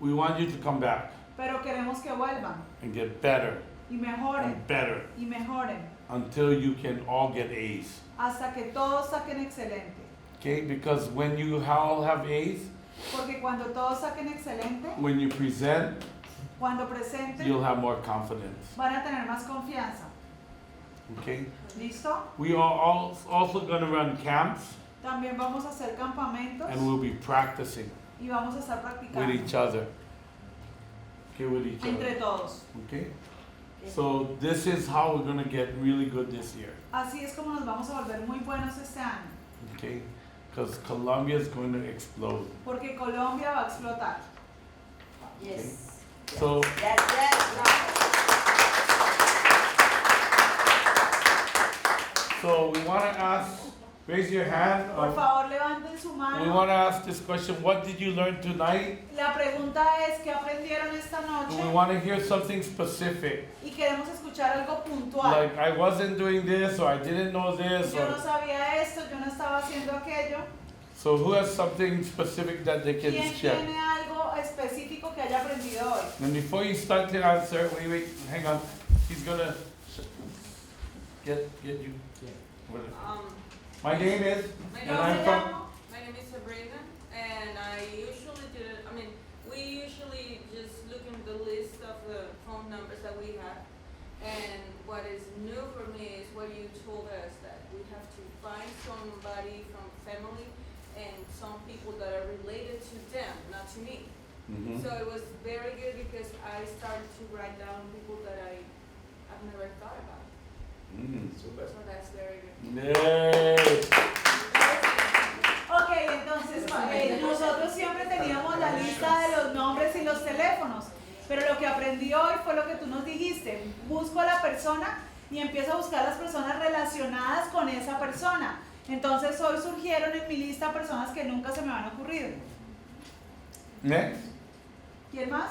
we want you to come back pero queremos que vuelvan and get better y mejoren and better y mejoren until you can all get A's. hasta que todos saquen excelente. Okay, because when you all have A's, Porque cuando todos saquen excelente, when you present, cuando presenten, you'll have more confidence. van a tener más confianza. Okay, ¿Listo? we are also going to run camps, También vamos a hacer campamentos and we'll be practicing y vamos a estar with practicando each other. Okay, with each entre other. todos. Okay, so this is how we're going to get really good this year. Así es como nos vamos a volver muy buenos este año, Okay, because Colombia is going to explode. porque Colombia va a explotar. Yes. So Yes, So we want to ask, raise your hand. Por favor, levanten su We mano. want to ask this question, what did you learn tonight? La pregunta es, ¿qué aprendieron esta And we noche? want to hear something specific. Y queremos escuchar algo puntual. Like, I wasn't doing this, or I didn't know this, Yo no or... sabía esto, yo no estaba haciendo aquello. So who has something specific that they can ¿Quién share? tiene algo específico que haya aprendido hoy? And before you start to answer, wait, hang on. He's gonna get you. Whatever. My name is, and I'm from... My name is Sabrina, and I usually do it, we usually just look in the list of the phone numbers that we have. And what is new for me is what you told us, that we have to find somebody from family and some people that are related to them, not to me. Mhm. So it was very good because I started to write down people that I've never thought about. So that's very good. Yay! Ok, entonces nosotros siempre teníamos la lista de los nombres y los teléfonos. Pero lo que aprendí hoy fue lo que tú nos dijiste. Busco a la persona y empiezo a buscar a las personas relacionadas con esa persona. Entonces hoy surgieron en mi lista personas que nunca se me van a ocurrir. Next. ¿Quién más?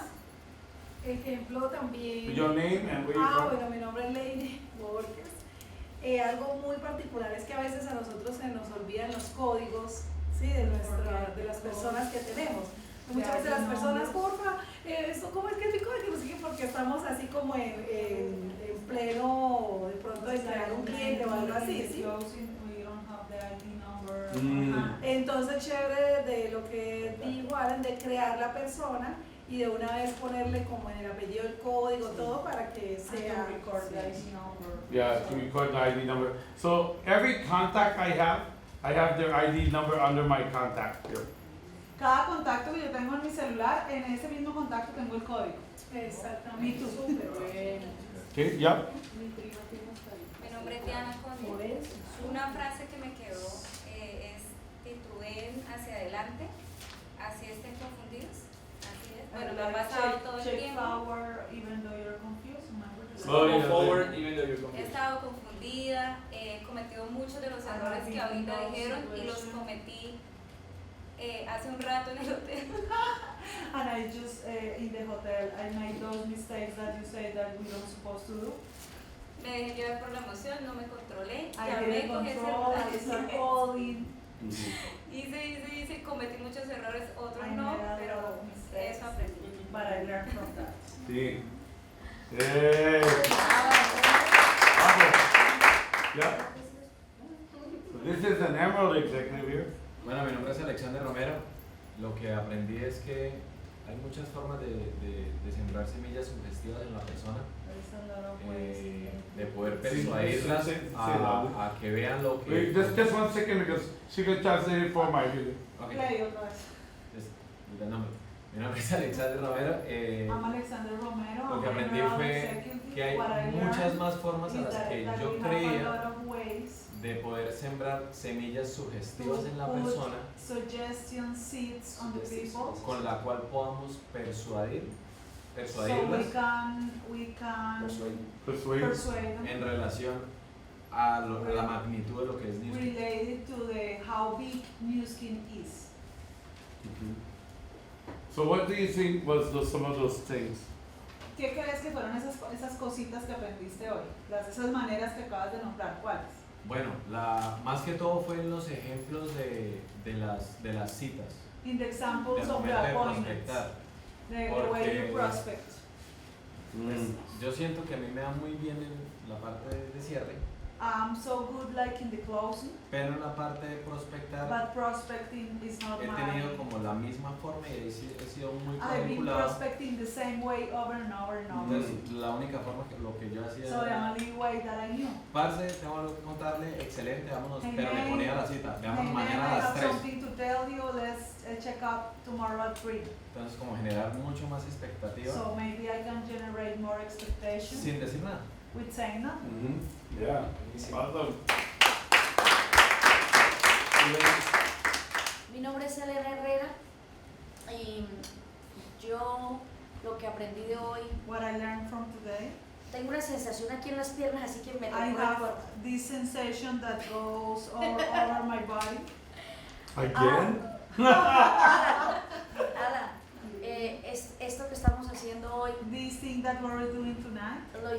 Ejemplo también. Your name and where you from? Bueno, mi nombre es Lady Borges. Algo muy particular es que a veces a nosotros se nos olvidan los códigos, ¿sí? de las personas que tenemos. Muchas veces las personas, porfa, ¿cómo es que es mi código? No sé qué, porque estamos así como en pleno, de pronto, de crear un cliente o algo así, ¿sí? Entonces, chévere de lo que dijo Alan, de crear la persona y de una vez ponerle como en el apellido el código, todo para que sea. Yeah, to record the ID number. So every contact I have their ID number under my contact here. Cada contacto que yo tengo en mi celular, en ese mismo contacto tengo el código. Exactamente. Okay, yep. Mi nombre es Diana Conde. Una frase que me quedó es titubeen hacia adelante, así estén confundidos. Así es. Bueno, me ha pasado todo el tiempo. Go forward, even though you're He confused. estado confundida, he cometido muchos de los errores que ahorita dijeron y los cometí hace un rato en el hotel. And I just, in the hotel, I made those mistakes that you say that we don't supposed to do. Me dejé llevar por la emoción, no me controlé, I llamé didn't con ese control, I started calling. hice, cometí muchos errores, otros I no, made a pero lot of mistakes, eso aprendí. but I learned from that. Sí. Hey. Yeah. So this is an Emerald executive here. Bueno, mi nombre es Alexander Romero. Lo que aprendí es que hay muchas formas de sembrar semillas sugestivas en la persona, de poder persuadirlas a que vean lo que... Wait, just 1 second because she can translate it for my video. Okay. Play otra vez. El nombre. Mi nombre es Alexander Romero. I'm Alexander Romero. Lo que I'm aprendí Emerald fue Executive. que hay What I muchas learned más formas a is las that que we yo have a creía lot of ways de poder sembrar semillas sugestivas to en la put persona suggestion seeds on the people, con la cual podamos so we persuadirlas can Persuade. persuade them en relación a la magnitud de lo que es New Skin. related to how big New Skin is. So what do you think was some of those things? ¿Qué crees que fueron esas cositas que aprendiste hoy? Esas maneras que acabas de nombrar, ¿cuáles? Bueno, más que todo fue en los ejemplos de las citas, In the examples del of the momento de appointments, prospectar. the way you prospect. Pues, yo siento que a mí me da muy bien en la parte de cierre, I'm so good like in the closing, pero en la parte de prospectar but prospecting is not he tenido como la misma forma y ahí sí he sido muy I've been cuadriculado. prospecting the same way over and over and over. Entonces, la única forma que lo que yo hacía So the era, only way that I knew. parce, tengo algo que contarle, excelente, vámonos, Hey, pero le man. ponía la cita, veamos Hey, man, mañana I a las have 3. something to tell you, let's check up tomorrow at 3. Entonces, como generar mucho más expectativa So maybe I can generate more expectation sin decir nada. with saying nothing. Yeah. Awesome. Mi nombre es Elena Herrera y yo lo que aprendí de hoy, What I learned from today, tengo una sensación aquí en las piernas, así que me I recuerda el have cuerpo. this sensation that goes all over my body. Again? Ala, esto que estamos haciendo hoy This thing that we're doing tonight, lo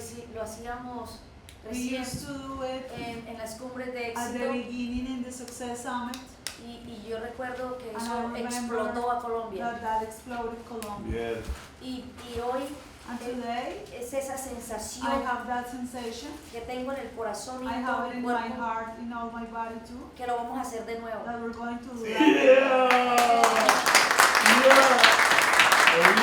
hacíamos we recién used to do it en las cumbres de at the éxito beginning in the Success Summit, y yo recuerdo que And I eso remember explotó a Colombia that exploded Colombia. Yes. y hoy And today, es esa I sensación have that sensation. que tengo en el corazón y I en todo have it mi in my cuerpo heart, in all my body too, que lo vamos a hacer de nuevo. that we're going to do that. Yeah. Well,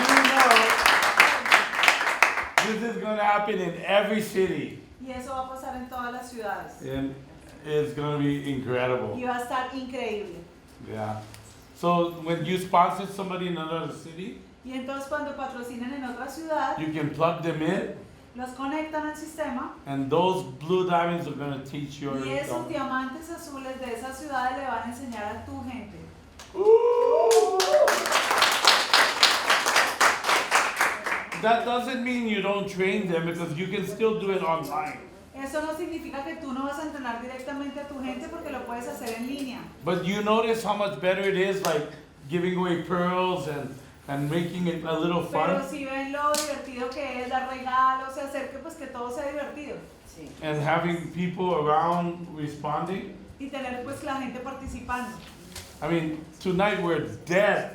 this is going to happen in every city, Y eso va a pasar en todas las ciudades. and it's going to be incredible. Y va a estar increíble. Yeah. So when you sponsor somebody in another city, Y entonces cuando patrocinan en otra ciudad, you can plug them in, los conectan al sistema and those blue diamonds are going to teach your. y esos diamantes azules de esas ciudades le van a enseñar a tu gente. that doesn't mean you don't train them because you can still do it online. Eso no significa que tú no vas a entrenar directamente a tu gente porque lo puedes hacer en línea. But you notice how much better it is, like giving away pearls and making it a little Pero fun si ven lo divertido que es dar regalos y hacer que pues que todo sea divertido Sí. and having people around responding. y tener pues la gente participando. I mean, tonight we're dead.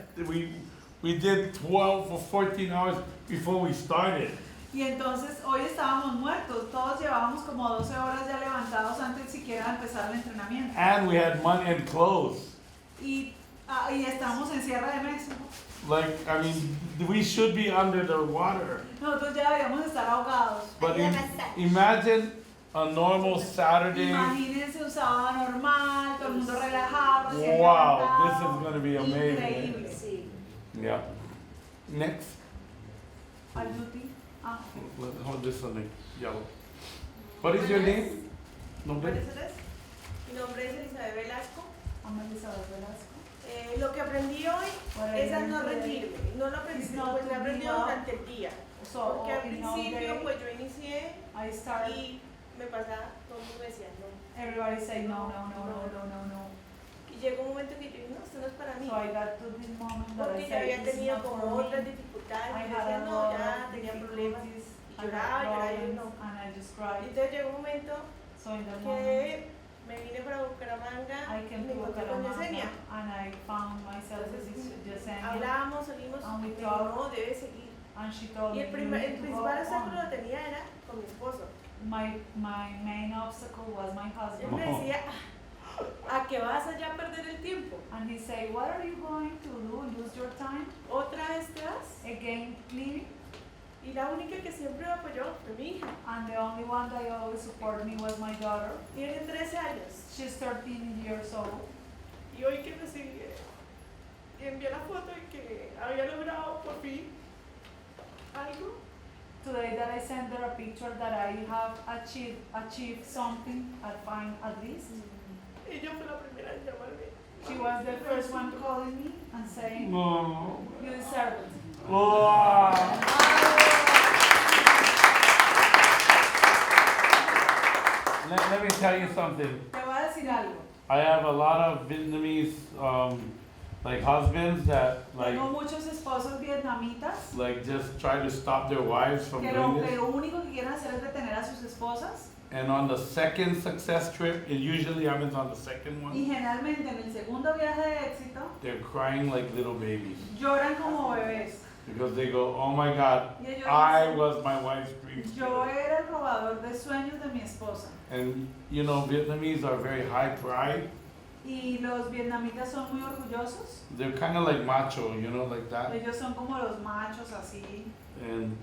We did 12 or 14 hours before we started. Y entonces hoy estábamos muertos, todos llevábamos como 12 horas ya levantados antes siquiera de empezar el entrenamiento. And we had money and clothes. Y estamos en cierre de mes. Like, I mean, we should be under the water. Nosotros ya deberíamos estar ahogados. But imagine a normal Saturday. Imagínense un sábado normal, todo el mundo relajado, recién Wow, levantado. this is going to be amazing. Increíble. Sí. Yeah. Next. Al duty. Ah. Hold this on the yellow. What is your name? Nombre? Mi nombre es Elizabeth Velasco. Elizabeth Velasco. Lo que aprendí hoy es a no rendirme. No lo aprendí, pues lo he aprendido durante el día. Porque al principio pues yo inicié y me pasaba, todo el mundo me decía no. Everybody say no, no, no, no, no, no, no. Y llegó un momento que yo dije, no, esto no es para mí. So I got to this moment that I Porque ya said, había "This is tenido not como for me." otras dificultades. I Y had decía, a no, lot ya of tenía problemas. difficulties. Y lloraba, y yo no. And I just Y cried. entonces llegó un momento So in that moment, que me vine para Bucaramanga I y came me to encontré con Bucaramanga Yesenia. and I found myself with Yesenia. Hablábamos, salimos, And we me dijo, talked. no, debes seguir. And she told Y me, el "You need to principal go obstáculo on." lo tenía era con mi esposo. My main obstacle was my Él husband. me decía, ¿a qué vas allá a perder el tiempo? And he said, "What are you going to do? Lose your time? ¿Otra vez te vas? Again, cleaning?" Y la única que siempre me apoyó fue mi hija. And the only one that always supported me was my daughter. Tiene 13 años. She's 13 years old. Y hoy que recibí, envié la foto de que había logrado por fin algo. Today that I sent her a picture that I have achieved something at least. Ella fue la primera en llamarme. She was the first one calling me and saying, No. "You deserve it." Oh. Let me tell you something. Te voy a decir algo. I have a lot of Vietnamese like husbands that Tengo muchos esposos vietnamitas like just try to stop their wives from que doing lo this. único que quieren hacer es detener a sus esposas. And on the second success trip, it usually happens on the second Y one, generalmente en el segundo viaje de éxito they're crying like little babies lloran como bebés. because they go, oh my God, Y ellos I dicen, was my wife's dream. "Yo era el robador de sueños de mi esposa." And you know, Vietnamese are very high pride. Y los vietnamitas son muy orgullosos. They're kind of like macho, you know, like that. Ellos son como los machos así. And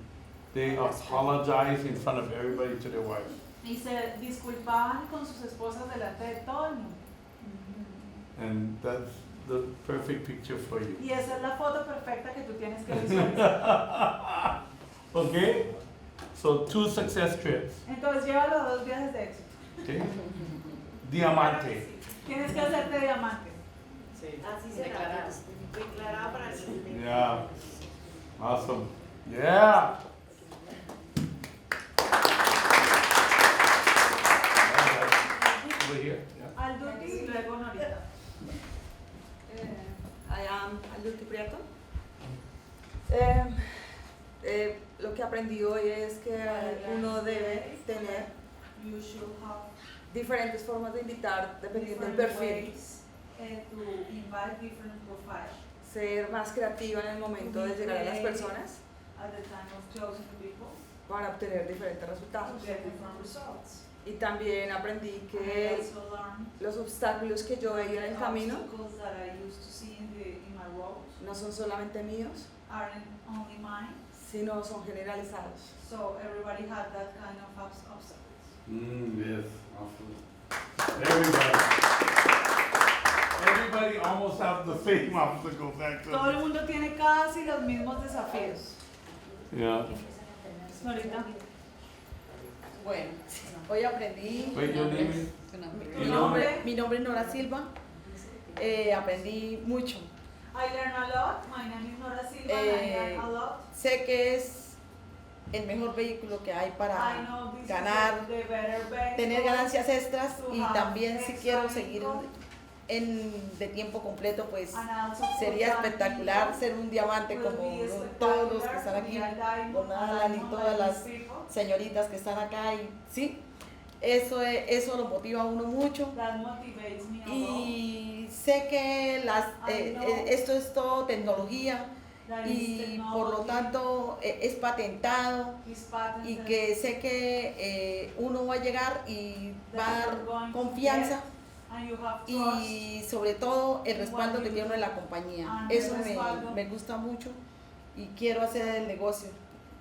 they apologize in front of everybody to their wives. Y se disculpaban con sus esposas delante de todo el mundo. And that's the perfect picture for you. Y esa es la foto perfecta que tú tienes que visualizar. Okay? So 2 success trips. Entonces llévalo a 2 viajes de éxito. Okay? Diamante. Tienes que hacerte diamante. Sí. Así será. Declarada para el 2020. Yeah. Awesome. Yeah. Over here. Yeah. Al duty y luego Norita. I am Alduti Prieto. Lo que aprendí hoy es que uno debe tener You should have diferentes formas de invitar dependiendo del different perfil. ways to invite different profiles. Ser más creativa en el momento de llegar a las personas At the time of closing the people para obtener diferentes to resultados. get different results. Y también aprendí I que also learned los obstáculos que yo veía en el camino obstacles that I used to see in my road no son solamente míos, aren't only mine, sino son generalizados. so everybody had that kind of obstacles. Yes. Awesome. Everybody almost have the same obstacles Todo el actually. mundo tiene casi los mismos desafíos. Yeah. Norita. Bueno, hoy aprendí. Wait, your name is? Mi nombre es Nora Silva. Aprendí mucho. I learned a lot. My name is Nora Silva. I learned a lot. Sé que es el mejor vehículo que hay I para know this ganar, is the better vehicle tener ganancias extras to y have también si extra quiero seguir income, de tiempo completo, pues and also sería for that espectacular income ser un diamante will como be todos los que están spectacular, aquí, be a diamond, don a Alan y diamond todas like las these people. señoritas que están acá y sí, eso lo motiva a uno mucho. That motivates me a lot. Y sé que esto es todo tecnología That is y por lo technology, tanto es patentado is patented, y que sé que uno va a llegar y va a that dar you're going to confianza get, and you have trust, y sobre todo el respaldo que tiene uno de la compañía. and Eso the respaldo. me gusta mucho y quiero hacer el negocio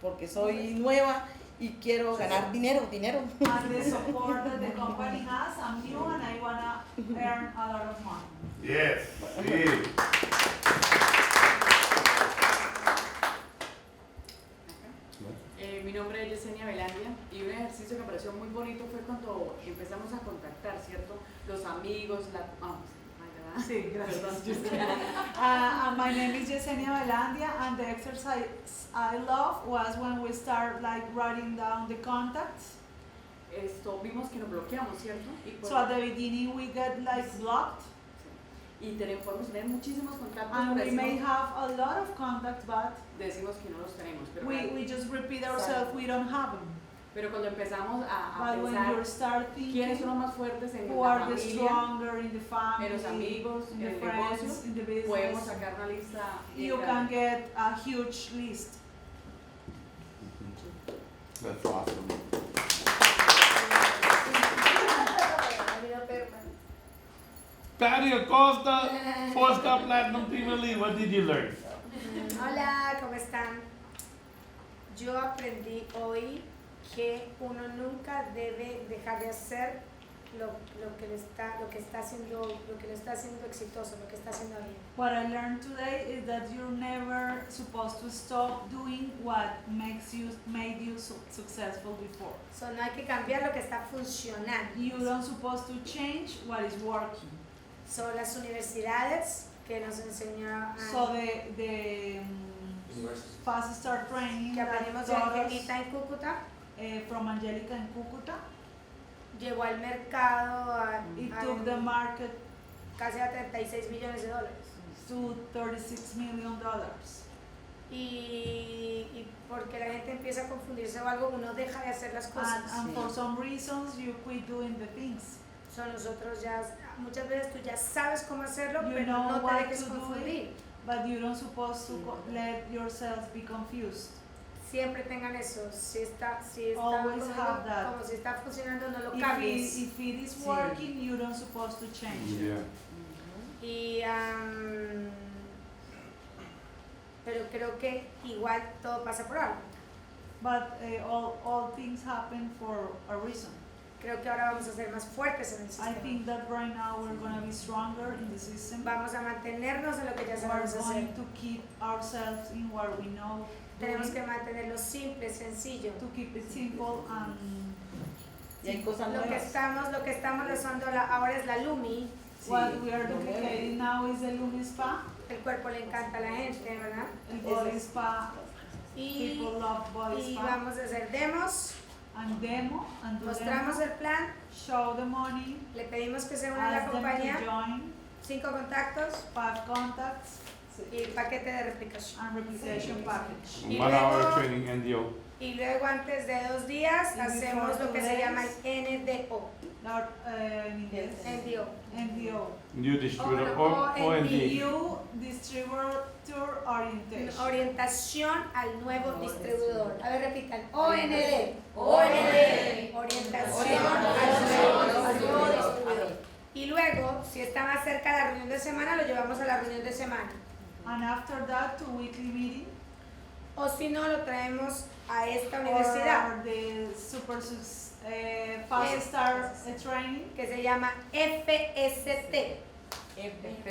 porque soy nueva y quiero ganar dinero. and the support that the company has. I'm new and I wanna earn a lot of money. Yes, sí. Mi nombre es Yesenia Belandia y un ejercicio que me pareció muy bonito fue cuando empezamos a contactar, ¿cierto? Los amigos, Sí, gracias. Perdón. My name is Yesenia Belandia, and the exercise I love was when we start like writing down the contacts. Vimos que nos bloqueamos, ¿cierto? So at the beginning we get like blocked, y podemos tener muchísimos contactos, and pero we may have a lot of contacts, but decimos que no los tenemos. Pero, we just repeat ourselves, we don't have them. pero cuando empezamos a But when pensar you start quiénes son thinking, los más fuertes en who la are the familia, stronger in the family, en los amigos, in en the el friends, negocio, in the business, podemos sacar una lista. you can get a huge list. That's awesome. Patty Acosta, 4-star Platinum Premier League, what did you learn? Hola, ¿cómo están? Yo aprendí hoy que uno nunca debe dejar de hacer lo que le está haciendo exitoso, lo que está haciendo bien. What I learned today is that you're never supposed to stop doing what made you successful before. So, no hay que cambiar lo que está funcionando. You don't supposed to change what is working. Son las universidades que nos enseñan So the fast start training que aprendimos de that taught us, Angelita en Cúcuta, from Angelica in Cúcuta, llevó al mercado it took the market casi a $36 millones to $36 million. Y porque la gente empieza a confundirse o algo, uno deja de hacer las cosas. And for some reasons you quit doing the things. Nosotros ya, muchas veces tú ya sabes cómo hacerlo, You pero know no te what dejes to do confundir. But you don't supposed to let yourself be confused. Siempre tengan eso, si está Always have that. como si está funcionando, no lo cambies. If it is working, you don't supposed to change. Yeah. Y pero creo que igual todo pasa por algo. But all things happen for a reason. Creo que ahora vamos a ser más fuertes en el I sistema. think that right now we're going to be stronger in the system. Vamos a mantenernos en lo que ya We're sabemos hacer. going to keep ourselves in what we know. Tenemos doing, que mantenerlo simple, sencillo. to keep it simple and Y hay cosas Lo que nuevas. estamos usando ahora es la Lumi. what we are duplicating now is the Lumi Spa. El cuerpo le encanta a la gente, ¿verdad? El Body Spa. Y, People love Body y Spa. vamos a hacer demos, And demo and do mostramos demo, el plan, show the money, le pedimos que se una a la ask them compañía, to join, 5 contactos 5 contacts y paquete de replicación. and replication package. Y 1 hour luego- training NDO. Y luego antes de 2 días Y hacemos before lo que 2 se llama days. el NDO. Not in inglés. NDO. NDO. New distributor, O OND. New Distributor Orientation. Orientación al nuevo distribuidor. A ver, repitan. OND. OND. Orientación al nuevo distribuidor. Y luego, si está más cerca de la reunión de semana, lo llevamos a la reunión de semana. And after that, to weekly meeting. O si no, lo traemos a esta universidad, Or the Fast Start Training. que se llama FST.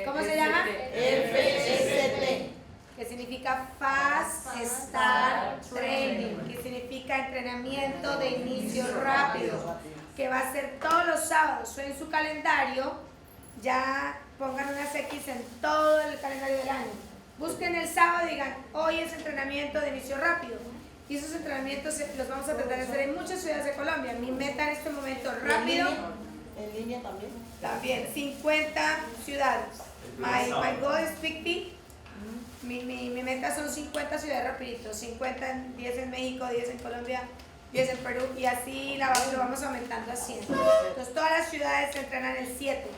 ¿Cómo se llama? FST. Que significa Fast Start Training, que significa entrenamiento de inicio rápido, que va a ser todos los sábados o en su calendario. Ya pongan unas X en todo el calendario del año. Busquen el sábado y digan, hoy es entrenamiento de inicio rápido. Y esos entrenamientos los vamos a tratar de hacer en muchas ciudades de Colombia. Mi meta en este momento rápido. ¿En línea también? También, 50 ciudades. My goal is 50. Mi meta son 50 ciudades rapidito. 10 en México, 10 en Colombia, 10 en Perú. Y así lo vamos aumentando a 100. Entonces todas las ciudades se entrenan el 7.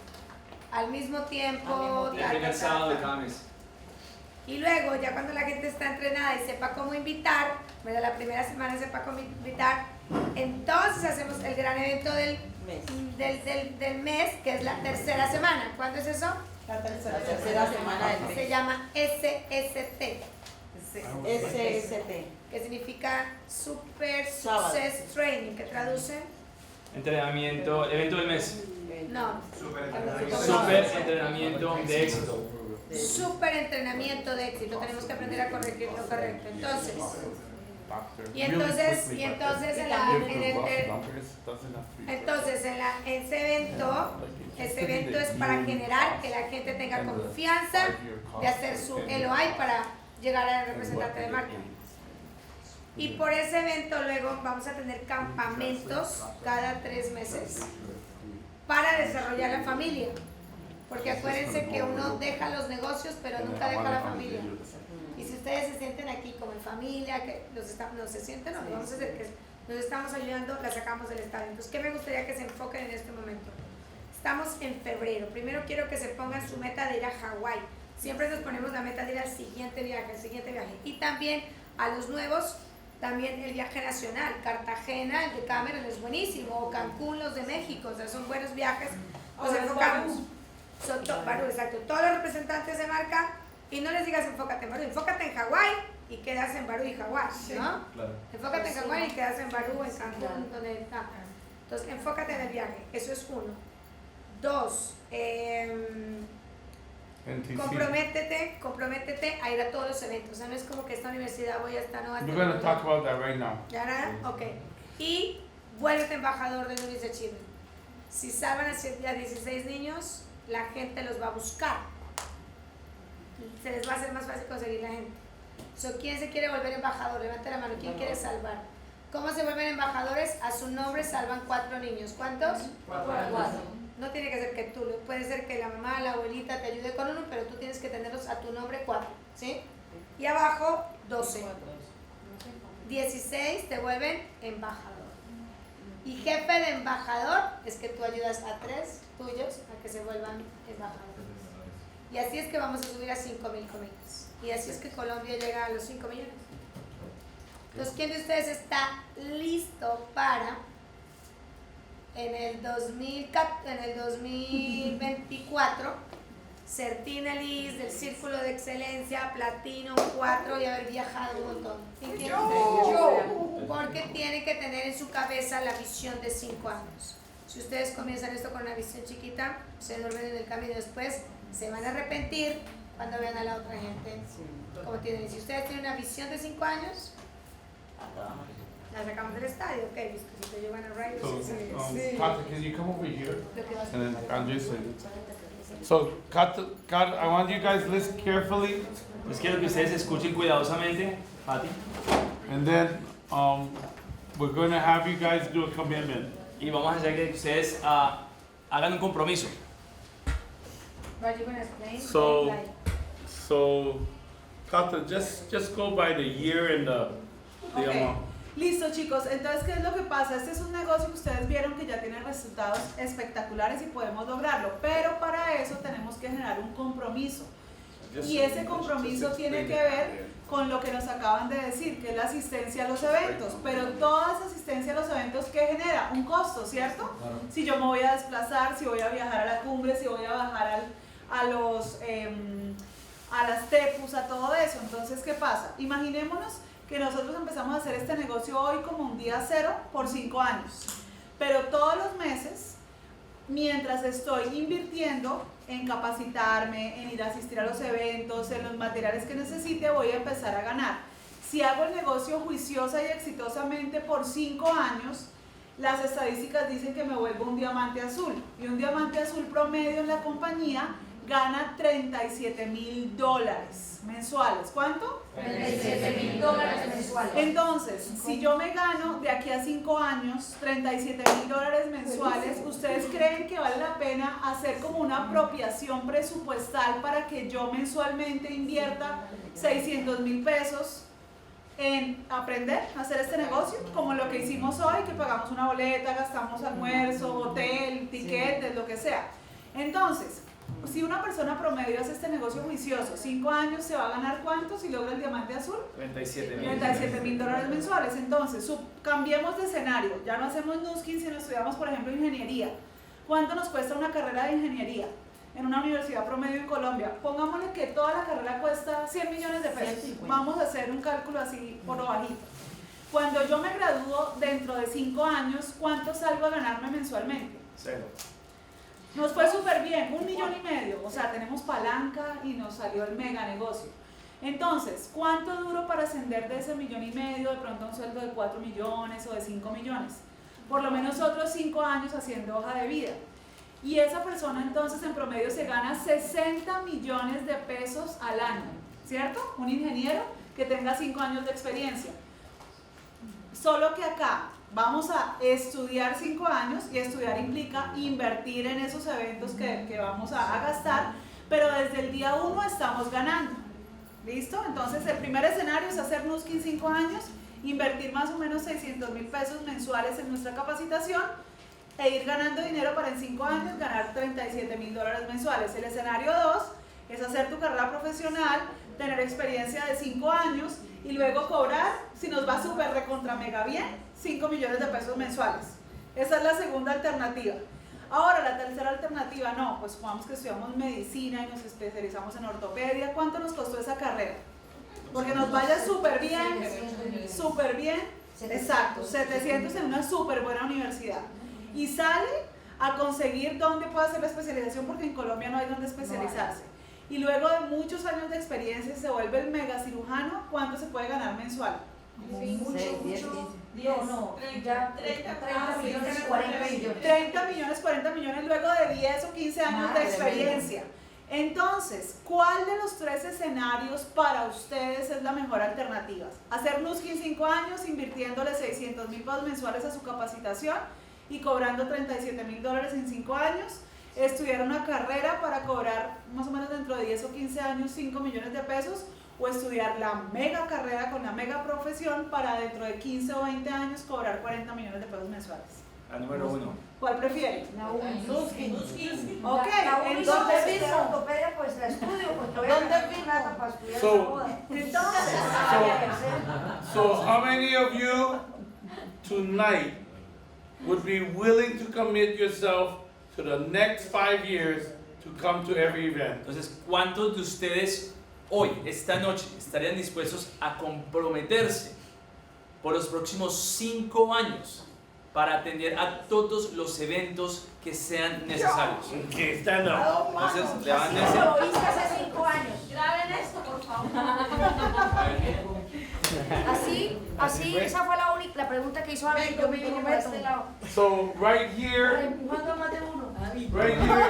Al mismo tiempo. El primer sábado de cada mes. Y luego, ya cuando la gente está entrenada y sepa cómo invitar, ¿verdad? La primera semana sepa cómo invitar, entonces hacemos el gran evento del mes, que es la tercera semana. ¿Cuándo es eso? La tercera semana del mes. Se llama SST. SST. Que significa Super Success Training, que traduce. Entrenamiento, evento del mes. No. Super entrenamiento de éxito. Super entrenamiento de éxito. Tenemos que aprender a corregir lo correcto. Entonces, ese evento es para generar que la gente tenga confianza de hacer su LOI para llegar al representante de marca. Y por ese evento luego vamos a tener campamentos cada 3 meses para desarrollar la familia. Porque acuérdense que uno deja los negocios, pero nunca deja la familia. Y si ustedes se sienten aquí como en familia, que no se sienten, no, vamos a hacer que nos estamos ayudando, la sacamos del estadio. Entonces, ¿qué me gustaría que se enfoquen en este momento? Estamos en febrero. Primero quiero que se pongan su meta de ir a Hawái. Siempre nos ponemos la meta de ir al siguiente viaje, Y también a los nuevos, también el viaje nacional. Cartagena, el de Cameron es buenísimo. O Cancún, los de México. O sea, son buenos viajes. Nos enfocamos. Barú, exacto. Todos los representantes de marca, y no les digas enfócate en Barú, enfócate en Hawái y quedas en Barú y Hawái, ¿no? Claro. Enfócate en Hawái y quedas en Barú, en Cancún, donde está. Entonces, enfócate en el viaje, eso es 1. 2, comprométete a ir a todos los eventos. O sea, no es como que esta universidad voy a estar, no va a estar. We're going to talk about that right now. ¿Ya nada? Ok. Y vuélvete embajador de Luis de Chile. Si salvan a 16 niños, la gente los va a buscar. Se les va a hacer más fácil conseguir la gente. ¿Quién se quiere volver embajador? Levante la mano. ¿Quién quiere salvar? ¿Cómo se vuelven embajadores? A su nombre salvan 4 niños. ¿Cuántos? 4. No tiene que ser que tú, puede ser que la mamá, la abuelita te ayude con uno, pero tú tienes que tenerlos a tu nombre 4. ¿Sí? Y abajo 12. 16 te vuelven embajador. Y jefe de embajador es que tú ayudas a 3 tuyos a que se vuelvan embajadores. Y así es que vamos a subir a 5.000 comillas. Y así es que Colombia llega a los 5 millones. Entonces, ¿quién de ustedes está listo para en el 2024 ser Tinelis del Círculo de Excelencia, Platino 4 y haber viajado un montón? Yo. Porque tiene que tener en su cabeza la visión de 5 años. Si ustedes comienzan esto con una visión chiquita, se duermen en el camino y después se van a arrepentir cuando vean a la otra gente como tienen. Si ustedes tienen una visión de 5 años, la sacamos del estadio, ok, Viscosito, you wanna ride? Kata, can you come over here? And then Andres. So, Kata, I want you guys to listen carefully. Pues quiero que ustedes escuchen cuidadosamente, Pati. And then we're going to have you guys do a commitment. Y vamos a hacer que ustedes hagan un compromiso. So, Kata, just go by the year and the amount. Listo, chicos, entonces, ¿qué es lo que pasa? Este es un negocio que ustedes vieron que ya tiene resultados espectaculares y podemos lograrlo, pero para eso tenemos que generar un compromiso. Y ese compromiso tiene que ver con lo que nos acaban de decir, que es la asistencia a los eventos, pero toda esa asistencia a los eventos, ¿qué genera? Un costo, ¿cierto? Claro. Si yo me voy a desplazar, si voy a viajar a la cumbre, si voy a bajar a las TEPUS, a todo eso. Entonces, ¿qué pasa? Imaginémonos que nosotros empezamos a hacer este negocio hoy como un día 0 por 5 años, pero todos los meses, mientras estoy invirtiendo en capacitarme, en ir a asistir a los eventos, en los materiales que necesite, voy a empezar a ganar. Si hago el negocio juiciosa y exitosamente por 5 años, las estadísticas dicen que me vuelvo un diamante azul, y un diamante azul promedio en la compañía gana $37,000 mensuales. ¿Cuánto? $37,000 mensuales. Entonces, si yo me gano de aquí a 5 años $37,000 mensuales, ¿ustedes creen que vale la pena hacer como una apropiación presupuestal para que yo mensualmente invierta $600,000 en aprender a hacer este negocio? Como lo que hicimos hoy, que pagamos una boleta, gastamos almuerzo, hotel, tiquetes, lo que sea. Entonces, si una persona promedio hace este negocio juicioso, 5 años, ¿se va a ganar cuánto si logra el diamante azul? $37,000 mensuales. Entonces, cambiemos de escenario. Ya no hacemos Nuskin, sino estudiamos, por ejemplo, ingeniería. ¿Cuánto nos cuesta una carrera de ingeniería en una universidad promedio en Colombia? Pongámosle que toda la carrera cuesta 100 millones de pesos. Vamos a hacer un cálculo así por lo bajito. Cuando yo me gradúo dentro de 5 años, ¿cuánto salgo a ganarme mensualmente? 0. Nos fue súper bien, $1,5 millones, o sea, tenemos palanca y nos salió el mega negocio. Entonces, ¿cuánto duro para ascender de ese $1,5 millones de pronto a un sueldo de 4 millones o de 5 millones? Por lo menos otros 5 años haciendo hoja de vida. Y esa persona entonces en promedio se gana 60 millones de pesos al año, ¿cierto? Un ingeniero que tenga 5 años de experiencia. Solo que acá vamos a estudiar 5 años, y estudiar implica invertir en esos eventos que vamos a gastar, pero desde el día 1 estamos ganando. ¿Listo? Entonces el primer escenario es hacer Nuskin 5 años, invertir más o menos $600,000 mensuales en nuestra capacitación e ir ganando dinero para en 5 años ganar $37,000 mensuales. El escenario 2 es hacer tu carrera profesional, tener experiencia de 5 años y luego cobrar, si nos va súper recontra mega bien, $5 millones de pesos mensuales. Esa es la segunda alternativa. Ahora, la tercera alternativa, no, pues supongamos que estudiamos medicina y nos especializamos en ortopedia. ¿Cuánto nos costó esa carrera? Porque nos vaya súper bien, exacto, 700 en una súper buena universidad. Y sale a conseguir dónde puede hacer la especialización, porque en Colombia no hay dónde especializarse. Y luego de muchos años de experiencia se vuelve el mega cirujano. ¿Cuánto se puede ganar mensual? Mucho. 30 millones, 40 millones. 30 millones, 40 millones luego de 10 o 15 años de experiencia. Entonces, ¿cuál de los 3 escenarios para ustedes es la mejor alternativa? Hacer Nuskin 5 años, invirtiéndole $600,000 mensuales a su capacitación y cobrando $37,000 en 5 años. Estudiar una carrera para cobrar más o menos dentro de 10 o 15 años $5 millones de pesos, o estudiar la mega carrera con la mega profesión para dentro de 15 o 20 años cobrar $40 millones de pesos mensuales. La número 1. ¿Cuál prefiere? La 1. Ok, entonces la ortopedia pues la estudio porque voy a ganar plata para estudiar esa boda. Entonces, So how many of you tonight would be willing to commit yourself to the next 5 years to come to every event? Entonces, ¿cuántos de ustedes hoy, esta noche, estarían dispuestos a comprometerse por los próximos 5 años para atender a todos los eventos que sean necesarios? Okay, stand up. Entonces, levántense. Lo hice hace 5 años. Graben esto, por favor. Así, esa fue la pregunta que hizo Abel. Yo me vine por este lado. So right here, Empujando a más de uno. right here,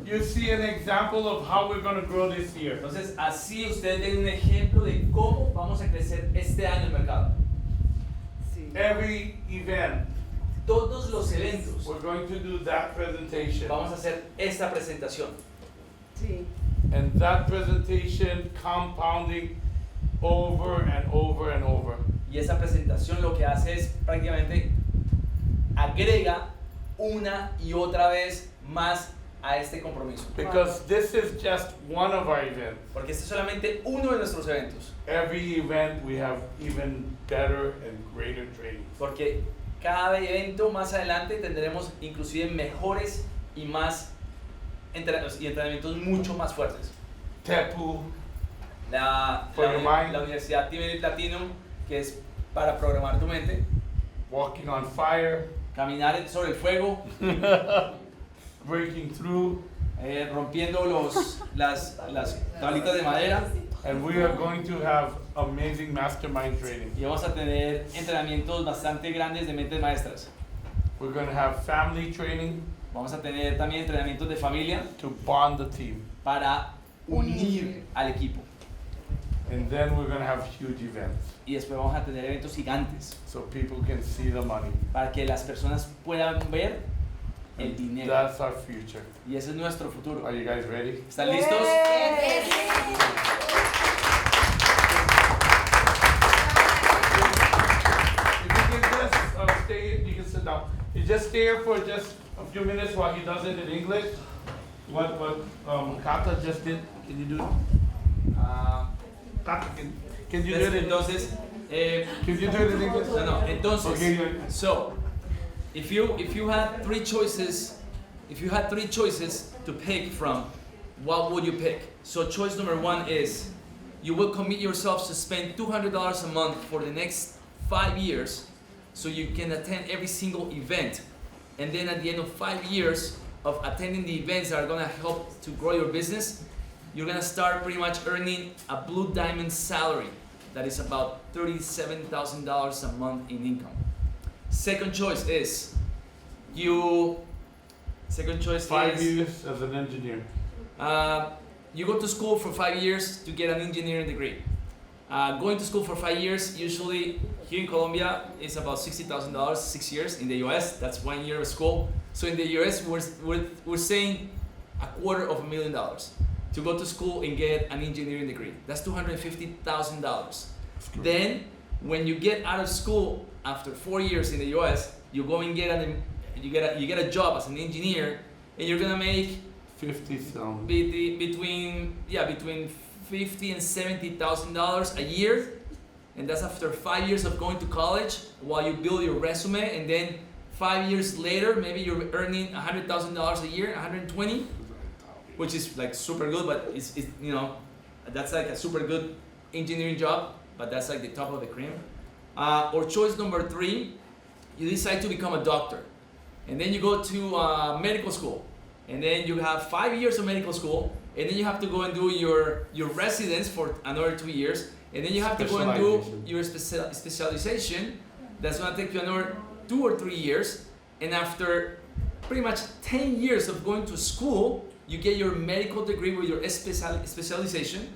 you see an example of how we're going to grow this year. Entonces, así ustedes ven un ejemplo de cómo vamos a crecer este año el mercado. Every event, Todos los eventos, we're going to do that presentation. vamos a hacer esta presentación. Sí. And that presentation compounding over and over and over. Y esa presentación lo que hace es prácticamente agrega una y otra vez más a este compromiso. Because this is just one of our events. Porque este es solamente uno de nuestros eventos. Every event we have even better and greater training. Porque cada evento más adelante tendremos inclusive mejores y más entrenamientos mucho más fuertes. Tepu, La Universidad Tiberio Platinum, que es para programar tu mente. Walking on fire. Caminar sobre el fuego. Breaking through. Rompiendo las tablitas de madera. And we are going to have amazing mastermind training. Y vamos a tener entrenamientos bastante grandes de mentes maestras. We're going to have family training. Vamos a tener también entrenamientos de familia to bond the team. para unir al equipo. And then we're going to have huge events Y después vamos a tener eventos gigantes so people can see the money. para que las personas puedan ver el dinero. That's our future. Y ese es nuestro futuro. Are you guys ready? ¿Están listos? If you can just stay, you can sit down. You just stay here for just a few minutes while he does it in English. What Kata just did. Can you do it? Kata, can you do it in Entonces, Can you do it in English? no. Entonces, Okay. so if you had three choices, to pick from, what would you pick? So choice number one is you will commit yourselves to spend $200 a month for the next 5 years, so you can attend every single event, and then at the end of 5 years of attending the events that are gonna help to grow your business, you're gonna start pretty much earning a blue diamond salary that is about $37,000 a month in income. Second choice is 5 years as an engineer. You go to school for 5 years to get an engineering degree. Going to school for 5 years, usually here in Colombia, is about $60,000, 6 years. In the US, that's 1 year of school. So in the US, we're saying $250,000 to go to school and get an engineering degree. That's $250,000. Then, when you get out of school after 4 years in the US, you go and you get a job as an engineer, and you're gonna make $50,000. between $50,000 and $70,000 a year, and that's after 5 years of going to college while you build your resume, and then 5 years later maybe you're earning $100,000 a year, 120, which is like super good, but it's that's like a super good engineering job, but that's like the top of the cream. Or choice number three, you decide to become a doctor, and then you go to medical school, and then you have 5 years of medical school, and then you have to go and do your residence for another 2 years, and then you have to go and do your specialization. That's gonna take you another 2 or 3 years, and after pretty much 10 years of going to school, you get your medical degree with your specialization,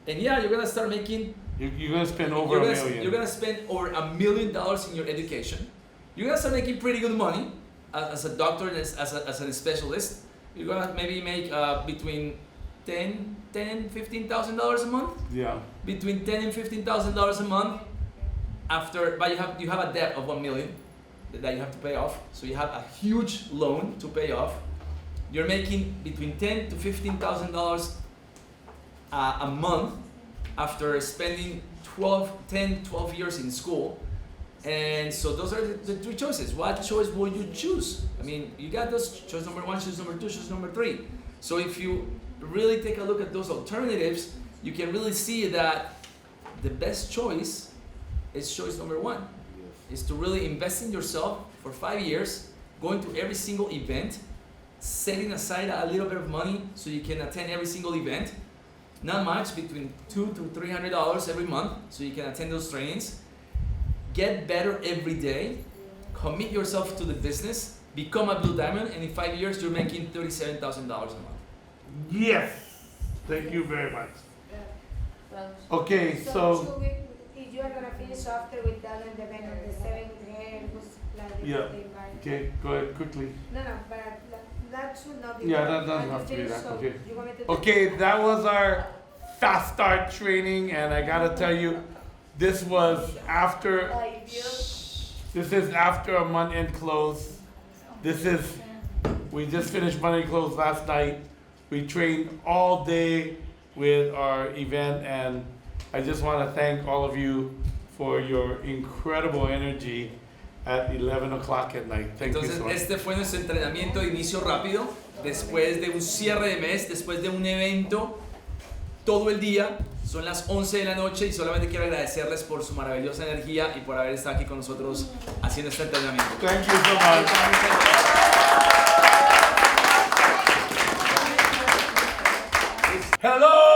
and yeah, you're gonna start making. You're gonna spend over $1 million. You're gonna spend over $1 million in your education. You're gonna start making pretty good money as a doctor, as a specialist. You're gonna maybe make between $15,000 a month. Yeah. Between $10,000 and $15,000 a month. But you have a debt of $1 million that you have to pay off. So you have a huge loan to pay off. You're making between $10,000 to $15,000 a month after spending 12 years in school. And so those are the three choices. What choice will you choose? I mean, you got those, choice number one, choice number two, choice number three. So if you really take a look at those alternatives, you can really see that the best choice is choice number one. Is to really invest in yourself for 5 years, going to every single event, setting aside a little bit of money so you can attend every single event. Not much, between $200 to $300 every month, so you can attend those trainings. Get better every day, commit yourself to the business, become a blue diamond, and in 5 years you're making $37,000 a month. Yes. Thank you very much. Okay, so you are gonna finish after with that and the event of the 7th grade yeah. Okay, go ahead quickly. No, but that should not be. Yeah, that doesn't have to be that. So Okay. you want me to Okay, that was our fast start training, and I gotta tell you, this was after. This is after a month-end close. We just finished month-end close last night. We trained all day with our event, and I just want to thank all of you for your incredible energy at 11 o'clock at night. Thank you Entonces, so much. este fue nuestro entrenamiento de inicio rápido, después de un cierre de mes, después de un evento todo el día. Son las 11 de la noche y solamente quiero agradecerles por su maravillosa energía y por haber estado aquí con nosotros haciendo este entrenamiento. Thank you so much. Hello.